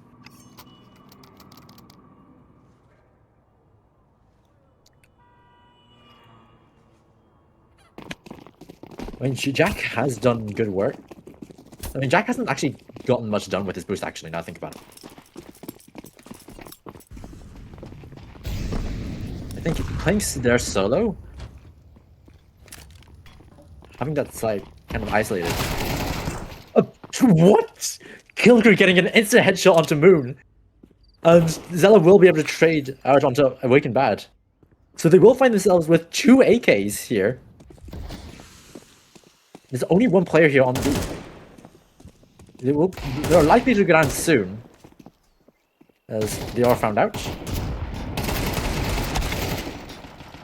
I mean, Jack has done good work. I mean, Jack hasn't actually gotten much done with his boost, actually, now I think about it. I think playing there solo, having that side kind of isolated. What? Kilker getting an instant headshot onto Moon. And Zella will be able to trade out onto Awakened Bad. So they will find themselves with 2 AKs here. There's only one player here on B. They're likely to go down soon, as they are found out.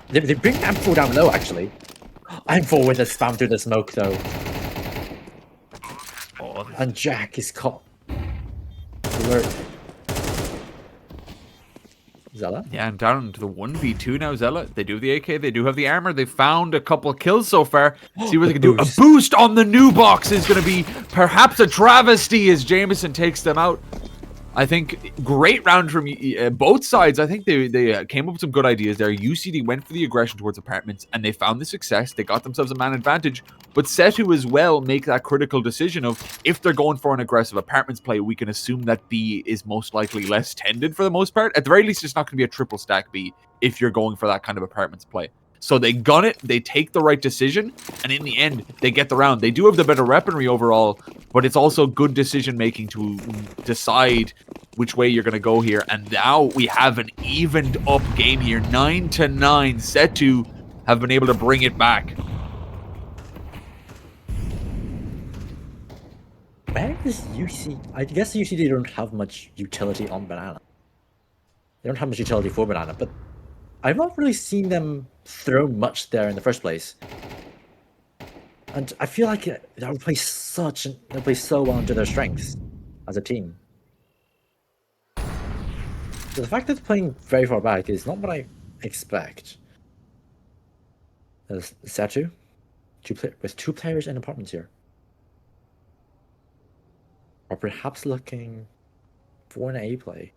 They bring M4 down low, actually. M4 with a spam through the smoke, though. Oh, and Jack is caught. Alert. Zella? Yeah, and down to the 1v2 now, Zella. They do have the AK, they do have the armor. They found a couple of kills so far. See what they can do. A boost on the new box is going to be perhaps a travesty as Jameson takes them out. I think great round from both sides. I think they came up with some good ideas there. UCD went for the aggression towards apartments, and they found the success. They got themselves a man advantage. But SETU as well make that critical decision of if they're going for an aggressive apartments play, we can assume that B is most likely less tended for the most part. At the very least, it's not going to be a triple stack B if you're going for that kind of apartments play. So they gun it, they take the right decision, and in the end, they get the round. They do have the better weaponry overall, but it's also good decision-making to decide which way you're going to go here. And now we have an evened-up game here. 9-9. SETU have been able to bring it back. Where is UC? I guess UCD don't have much utility on Banana. They don't have much utility for Banana, but I've not really seen them throw much there in the first place. And I feel like that would play so well into their strengths. as a team. The fact that they're playing very far back is not what I expect. SETU, with two players in apartments here, or perhaps looking for an A play.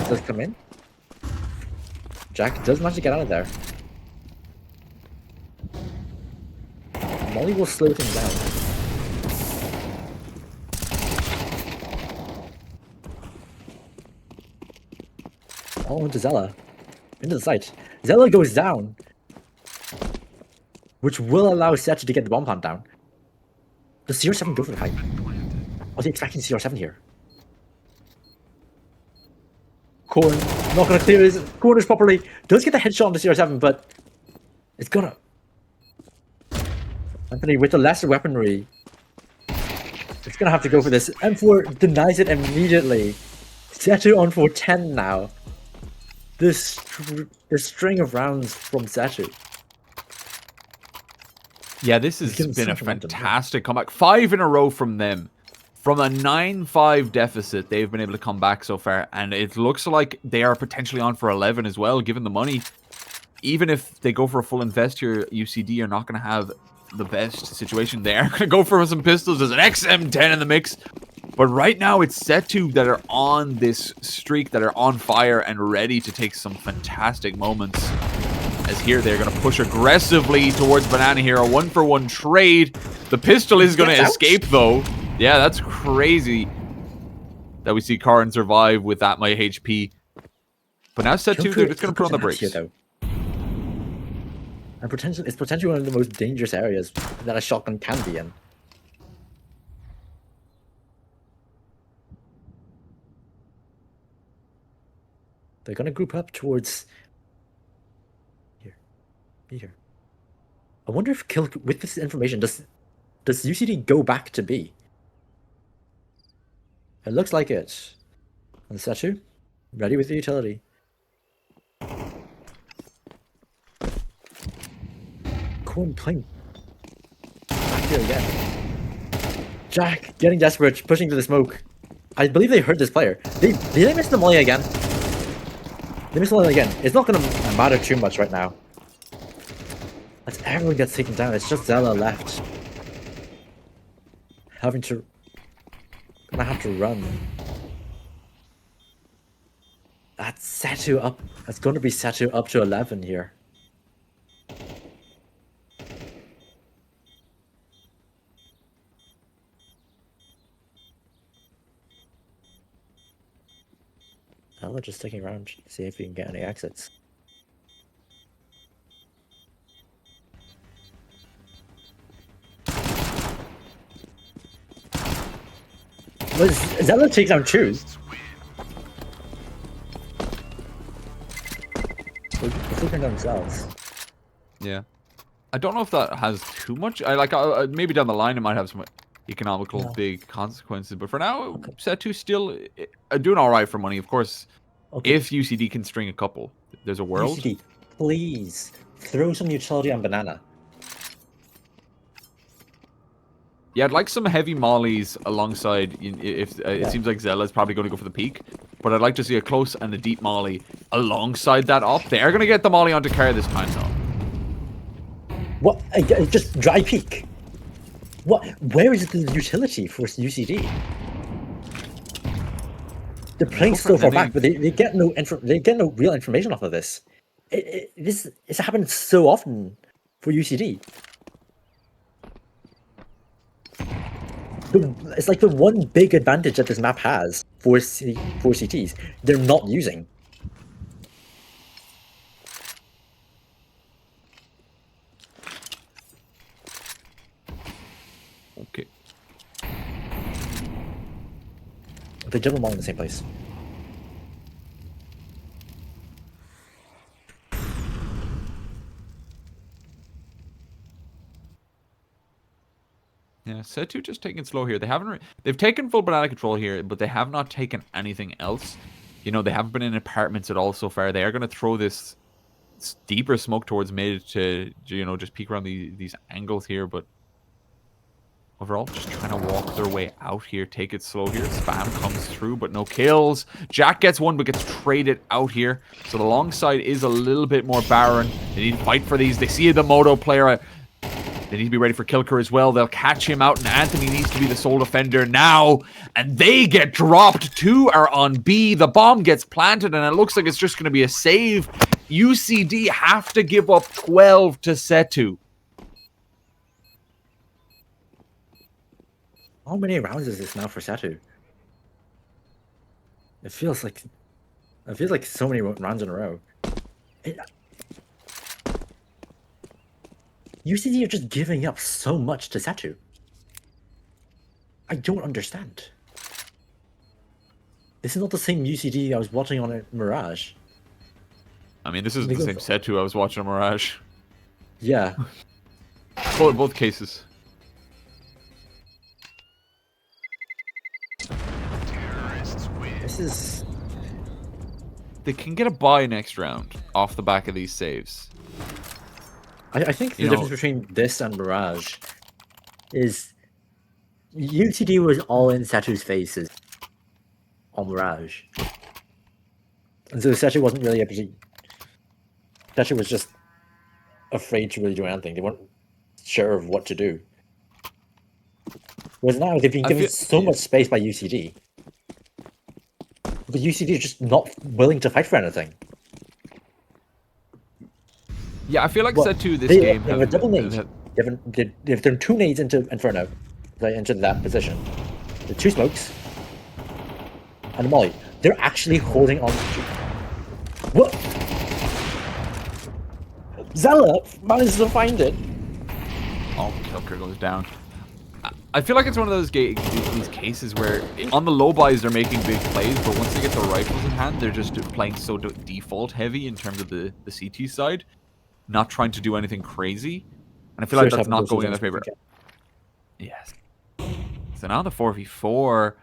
Does come in. Jack does manage to get out of there. Molly will slow things down. Oh, into Zella. Into the site. Zella goes down, which will allow SETU to get the bomb plant down. Does CR7 go for the fight? Was he expecting CR7 here? Corn, not going to clear his corners properly. Does get the headshot on the CR7, but it's gonna. Anthony with the lesser weaponry. It's gonna have to go for this. M4 denies it immediately. SETU on for 10 now. This string of rounds from SETU. Yeah, this has been a fantastic comeback. 5 in a row from them. From a 9-5 deficit, they've been able to come back so far. And it looks like they are potentially on for 11 as well, given the money. Even if they go for a full invest here, UCD are not going to have the best situation. They are going to go for some pistols. There's an XM10 in the mix. But right now, it's SETU that are on this streak, that are on fire and ready to take some fantastic moments. As here, they're going to push aggressively towards Banana here. A 1-for-1 trade. The pistol is going to escape, though. Yeah, that's crazy that we see Karin survive with that much HP. But now SETU, they're just going to put on the brakes. Here, and it's potentially one of the most dangerous areas that a shotgun can be in. They're going to group up towards here. I wonder if with this information, does UCD go back to B? It looks like it. And SETU, ready with the utility. Corn playing back here again. Jack getting desperate, pushing to the smoke. I believe they heard this player. Did they miss the molly again? They missed the molly again. It's not going to matter too much right now. As everyone gets taken down, it's just Zella left. Gonna have to run. That's SETU up. That's going to be SETU up to 11 here. Zella just sticking around, see if we can get any exits. Well, Zella takes down 2. They're taking down themselves. Yeah. I don't know if that has too much. Maybe down the line it might have some economical big consequences, but for now, SETU still doing all right for money. Of course, if UCD can string a couple, there's a world. UCD, please throw some utility on Banana. Yeah, I'd like some heavy mollies alongside. If it seems like Zella's probably going to go for the peak, but I'd like to see a close and a deep molly alongside that op. They are going to get the molly onto Car this time, though. What? Just dry peek. What? Where is the utility for UCD? They're playing so far back, but they get no real information off of this. It's happened so often for UCD. It's like the one big advantage that this map has for CTs. They're not using. Okay. They jump them all in the same place. Yeah, SETU just taking it slow here. They've taken full banana control here, but they have not taken anything else. You know, they haven't been in apartments at all so far. They are going to throw this deeper smoke towards mid to just peek around these angles here, but overall just trying to walk their way out here, take it slow here. Spam comes through, but no kills. Jack gets one, but gets traded out here. So the long side is a little bit more barren. They need to fight for these. They see the Moto player. They need to be ready for Kilker as well. They'll catch him out, and Anthony needs to be the sole defender now. And they get dropped. 2 are on B. The bomb gets planted, and it looks like it's just going to be a save. UCD have to give up 12 to SETU. How many rounds is this now for SETU? It feels like so many rounds in a row. UCD are just giving up so much to SETU. I don't understand. This is not the same UCD I was watching on Mirage. I mean, this isn't the same SETU I was watching on Mirage. Yeah. Both cases. This is... They can get a bye next round off the back of these saves. I think the difference between this and Mirage is UCD was all in SETU's faces on Mirage. And so SETU wasn't really able to... SETU was just afraid to really do anything. They weren't sure of what to do. Whereas now they've been given so much space by UCD. But UCD is just not willing to fight for anything. Yeah, I feel like SETU this game have a double nade. They've done 2 nades into Inferno, into that position. The 2 smokes and the molly. They're actually holding on. What? Zella manages to find it. Oh, Kilker goes down. I feel like it's one of those these cases where on the low buys they're making big plays, but once they get the rifles in hand, they're just playing so default heavy in terms of the CT side, not trying to do anything crazy. And I feel like that's not going in their favor. Yes. So now the 4v4,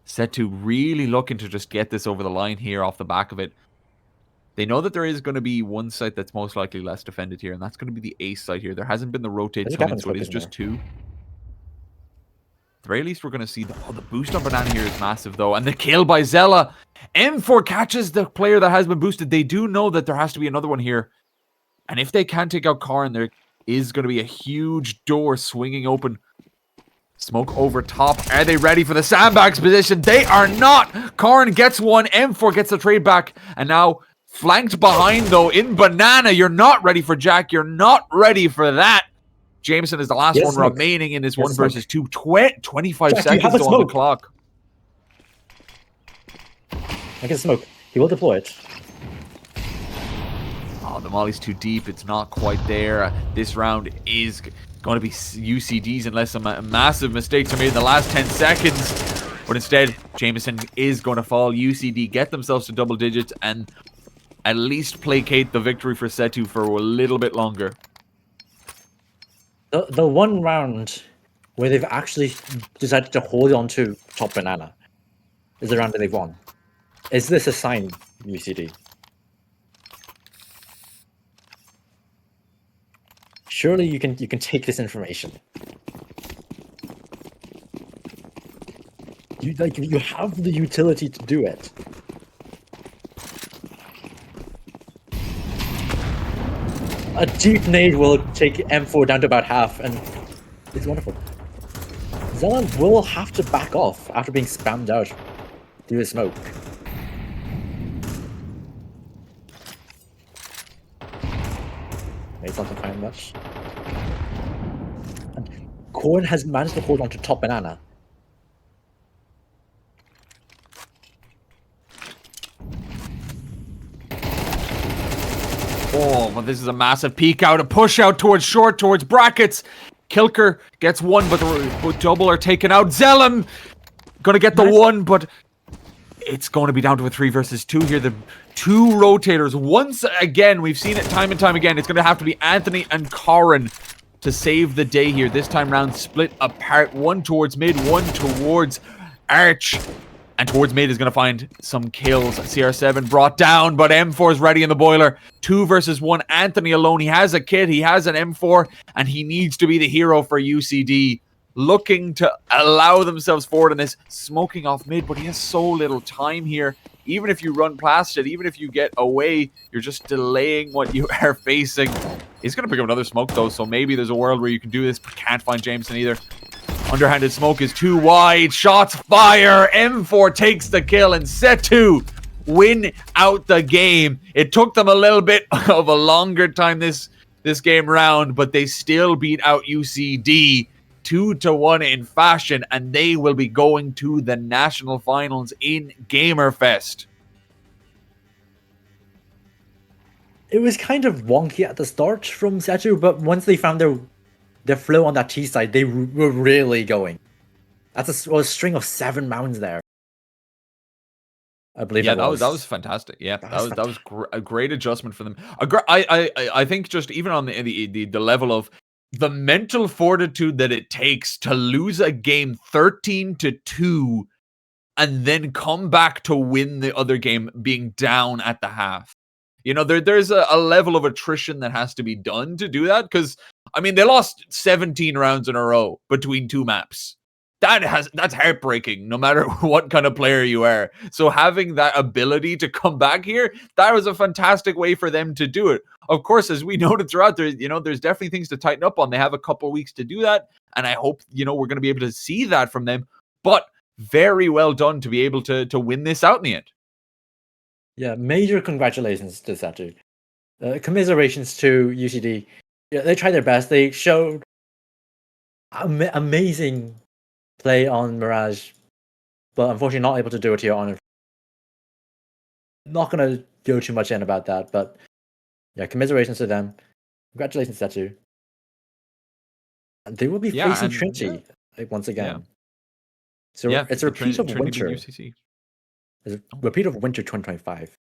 SETU really looking to just get this over the line here off the back of it. They know that there is going to be one site that's most likely less defended here, and that's going to be the A site here. There hasn't been the rotates coming, so it is just 2. At the very least, we're going to see the boost on Banana here is massive, though. And the kill by Zella. M4 catches the player that has been boosted. They do know that there has to be another one here. And if they can take out Karin, there is going to be a huge door swinging open. Smoke over top. Are they ready for the sandbags position? They are not. Karin gets one. M4 gets the trade back. And now flanked behind, though, in Banana. You're not ready for Jack. You're not ready for that. Jameson is the last one remaining in this 1 versus 2. 25 Jack, seconds on the clock. I can smoke. He will deploy it. Oh, the molly's too deep. It's not quite there. This round is going to be UCD's unless some massive mistakes are made in the last 10 seconds. But instead, Jameson is going to fall. UCD get themselves to double digits and at least placate the victory for SETU for a little bit longer. The one round where they've actually decided to hold on to top Banana is the round that they've won. Is this a sign, UCD? Surely you can take this information. You have the utility to do it. A deep nade will take M4 down to about half, and it's wonderful. Zeland will have to back off after being spammed out through the smoke. It's not find much. And Korn has managed to hold on to top Banana. Oh, but this is a massive peek out, a push out towards short, towards brackets. Kilker gets one, but the double are taken out. Zellum gonna get the one, but it's going to be down to a 3 versus 2 here. The 2 rotators. Once again, we've seen it time and time again. It's going to have to be Anthony and Karin to save the day here. This time round, split apart. One towards mid, one towards Arch. And towards mid is going to find some kills. CR7 brought down, but M4 is ready in the boiler. 2 versus 1. Anthony alone. He has a kit. He has an M4. And he needs to be the hero for UCD. Looking to allow themselves forward in this. Smoking off mid, but he has so little time here. Even if you run past it, even if you get away, you're just delaying what you are facing. He's going to pick up another smoke, though, so maybe there's a world where you can do this, but can't find Jameson either. Underhanded smoke is too wide. Shots fire. M4 takes the kill, and SETU win out the game. It took them a little bit of a longer time this game round, but they still beat out UCD 2-1 in fashion, and they will be going to the national finals in Gamerfest. It was kind of wonky at the start from SETU, but once they found their flow on that T side, they were really going. That's a string of 7 rounds there, I believe. Yeah, that was fantastic. Yeah, that was a great adjustment for them. I think just even on the level of the mental fortitude that it takes to lose a game 13-2 and then come back to win the other game being down at the half. You know, there's a level of attrition that has to be done to do that, because I mean they lost 17 rounds in a row between 2 maps. That's heartbreaking, no matter what kind of player you are. So having that ability to come back here, that was a fantastic way for them to do it. Of course, as we noted throughout, there's definitely things to tighten up on. They have a couple weeks to do that, and I hope we're going to be able to see that from them. But very well done to be able to win this out in the end. Yeah, major congratulations to SETU. Commiserations to UCD. Yeah, they tried their best. They showed amazing play on Mirage, but unfortunately not able to do it here on. Not going to go too much in about that, but yeah, commiserations to them. Congratulations, SETU. And they will be facing Trinity once again. Yeah. So it's a repeat of Winter. UCC. It's a repeat of Winter 2025.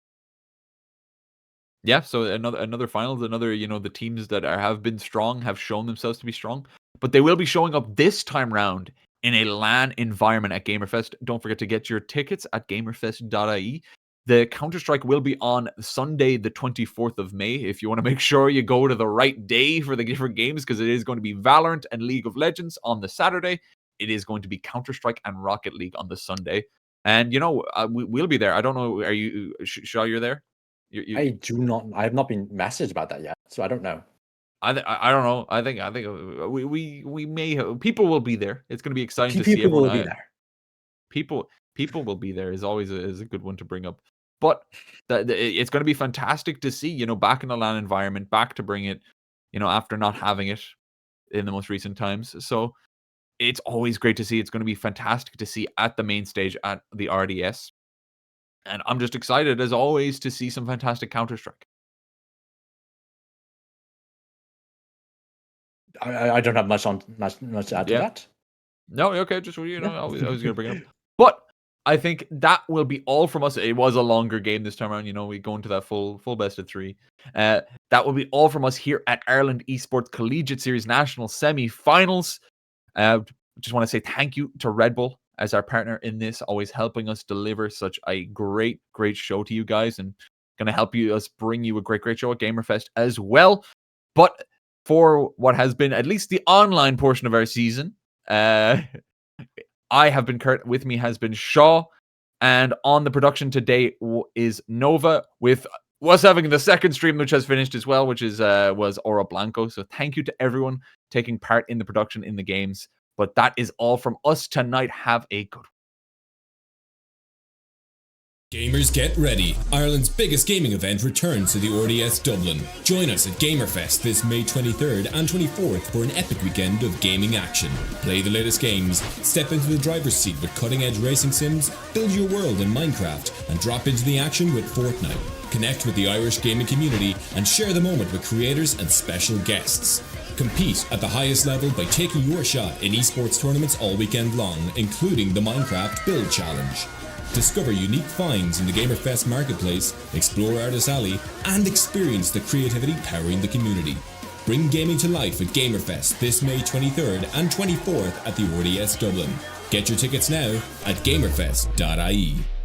Yeah, so another finals, the teams that have been strong have shown themselves to be strong, but they will be showing up this time round in a LAN environment at Gamerfest. Don't forget to get your tickets at gamerfest.ie. The Counter-Strike will be on Sunday, the 24th of May. If you want to make sure you go to the right day for the different games, because it is going to be Valorant and League of Legends on the Saturday. It is going to be Counter-Strike and Rocket League on the Sunday. And, we'll be there. I don't know. Are you, Shaw, you're there? I do not. I have not been messaged about that yet, so I don't know. I don't know. I think we may have, people will be there. It's going to be exciting to see everyone. People will be there. People will be there is always a good one to bring up. But it's going to be fantastic to see, back in the LAN environment, back to bring it, after not having it in the most recent times. So it's always great to see. It's going to be fantastic to see at the main stage at the RDS. And I'm just excited, as always, to see some fantastic Counter-Strike. I don't have much to add to that. No, okay, just I was going to bring it up. But I think that will be all from us. It was a longer game this time around. We go into that full best of 3. That will be all from us here at Ireland Esports Collegiate Series National Semi-Finals. Just want to say thank you to Red Bull as our partner in this, always helping us deliver such a great show to you guys, and going to help us bring you a great show at Gamerfest as well. But for what has been at least the online portion of our season, I have been Kurt. With me has been Shaw, and on the production today is Nova, with us having the second stream, which has finished as well, which was Oro Blanco. So thank you to everyone taking part in the production in the games. But that is all from us tonight. Have a good one. Gamers get ready. Ireland's biggest gaming event returns to the RDS Dublin. Join us at Gamerfest this May 23rd and 24th for an epic weekend of gaming action. Play the latest games, step into the driver's seat with cutting-edge racing sims, build your world in Minecraft, and drop into the action with Fortnite. Connect with the Irish gaming community and share the moment with creators and special guests. Compete at the highest level by taking your shot in esports tournaments all weekend long, including the Minecraft Build Challenge. Discover unique finds in the Gamerfest marketplace, explore Artist Alley, and experience the creativity powering the community. Bring gaming to life at Gamerfest this May 23rd and 24th at the RDS Dublin. Get your tickets now at gamerfest.ie.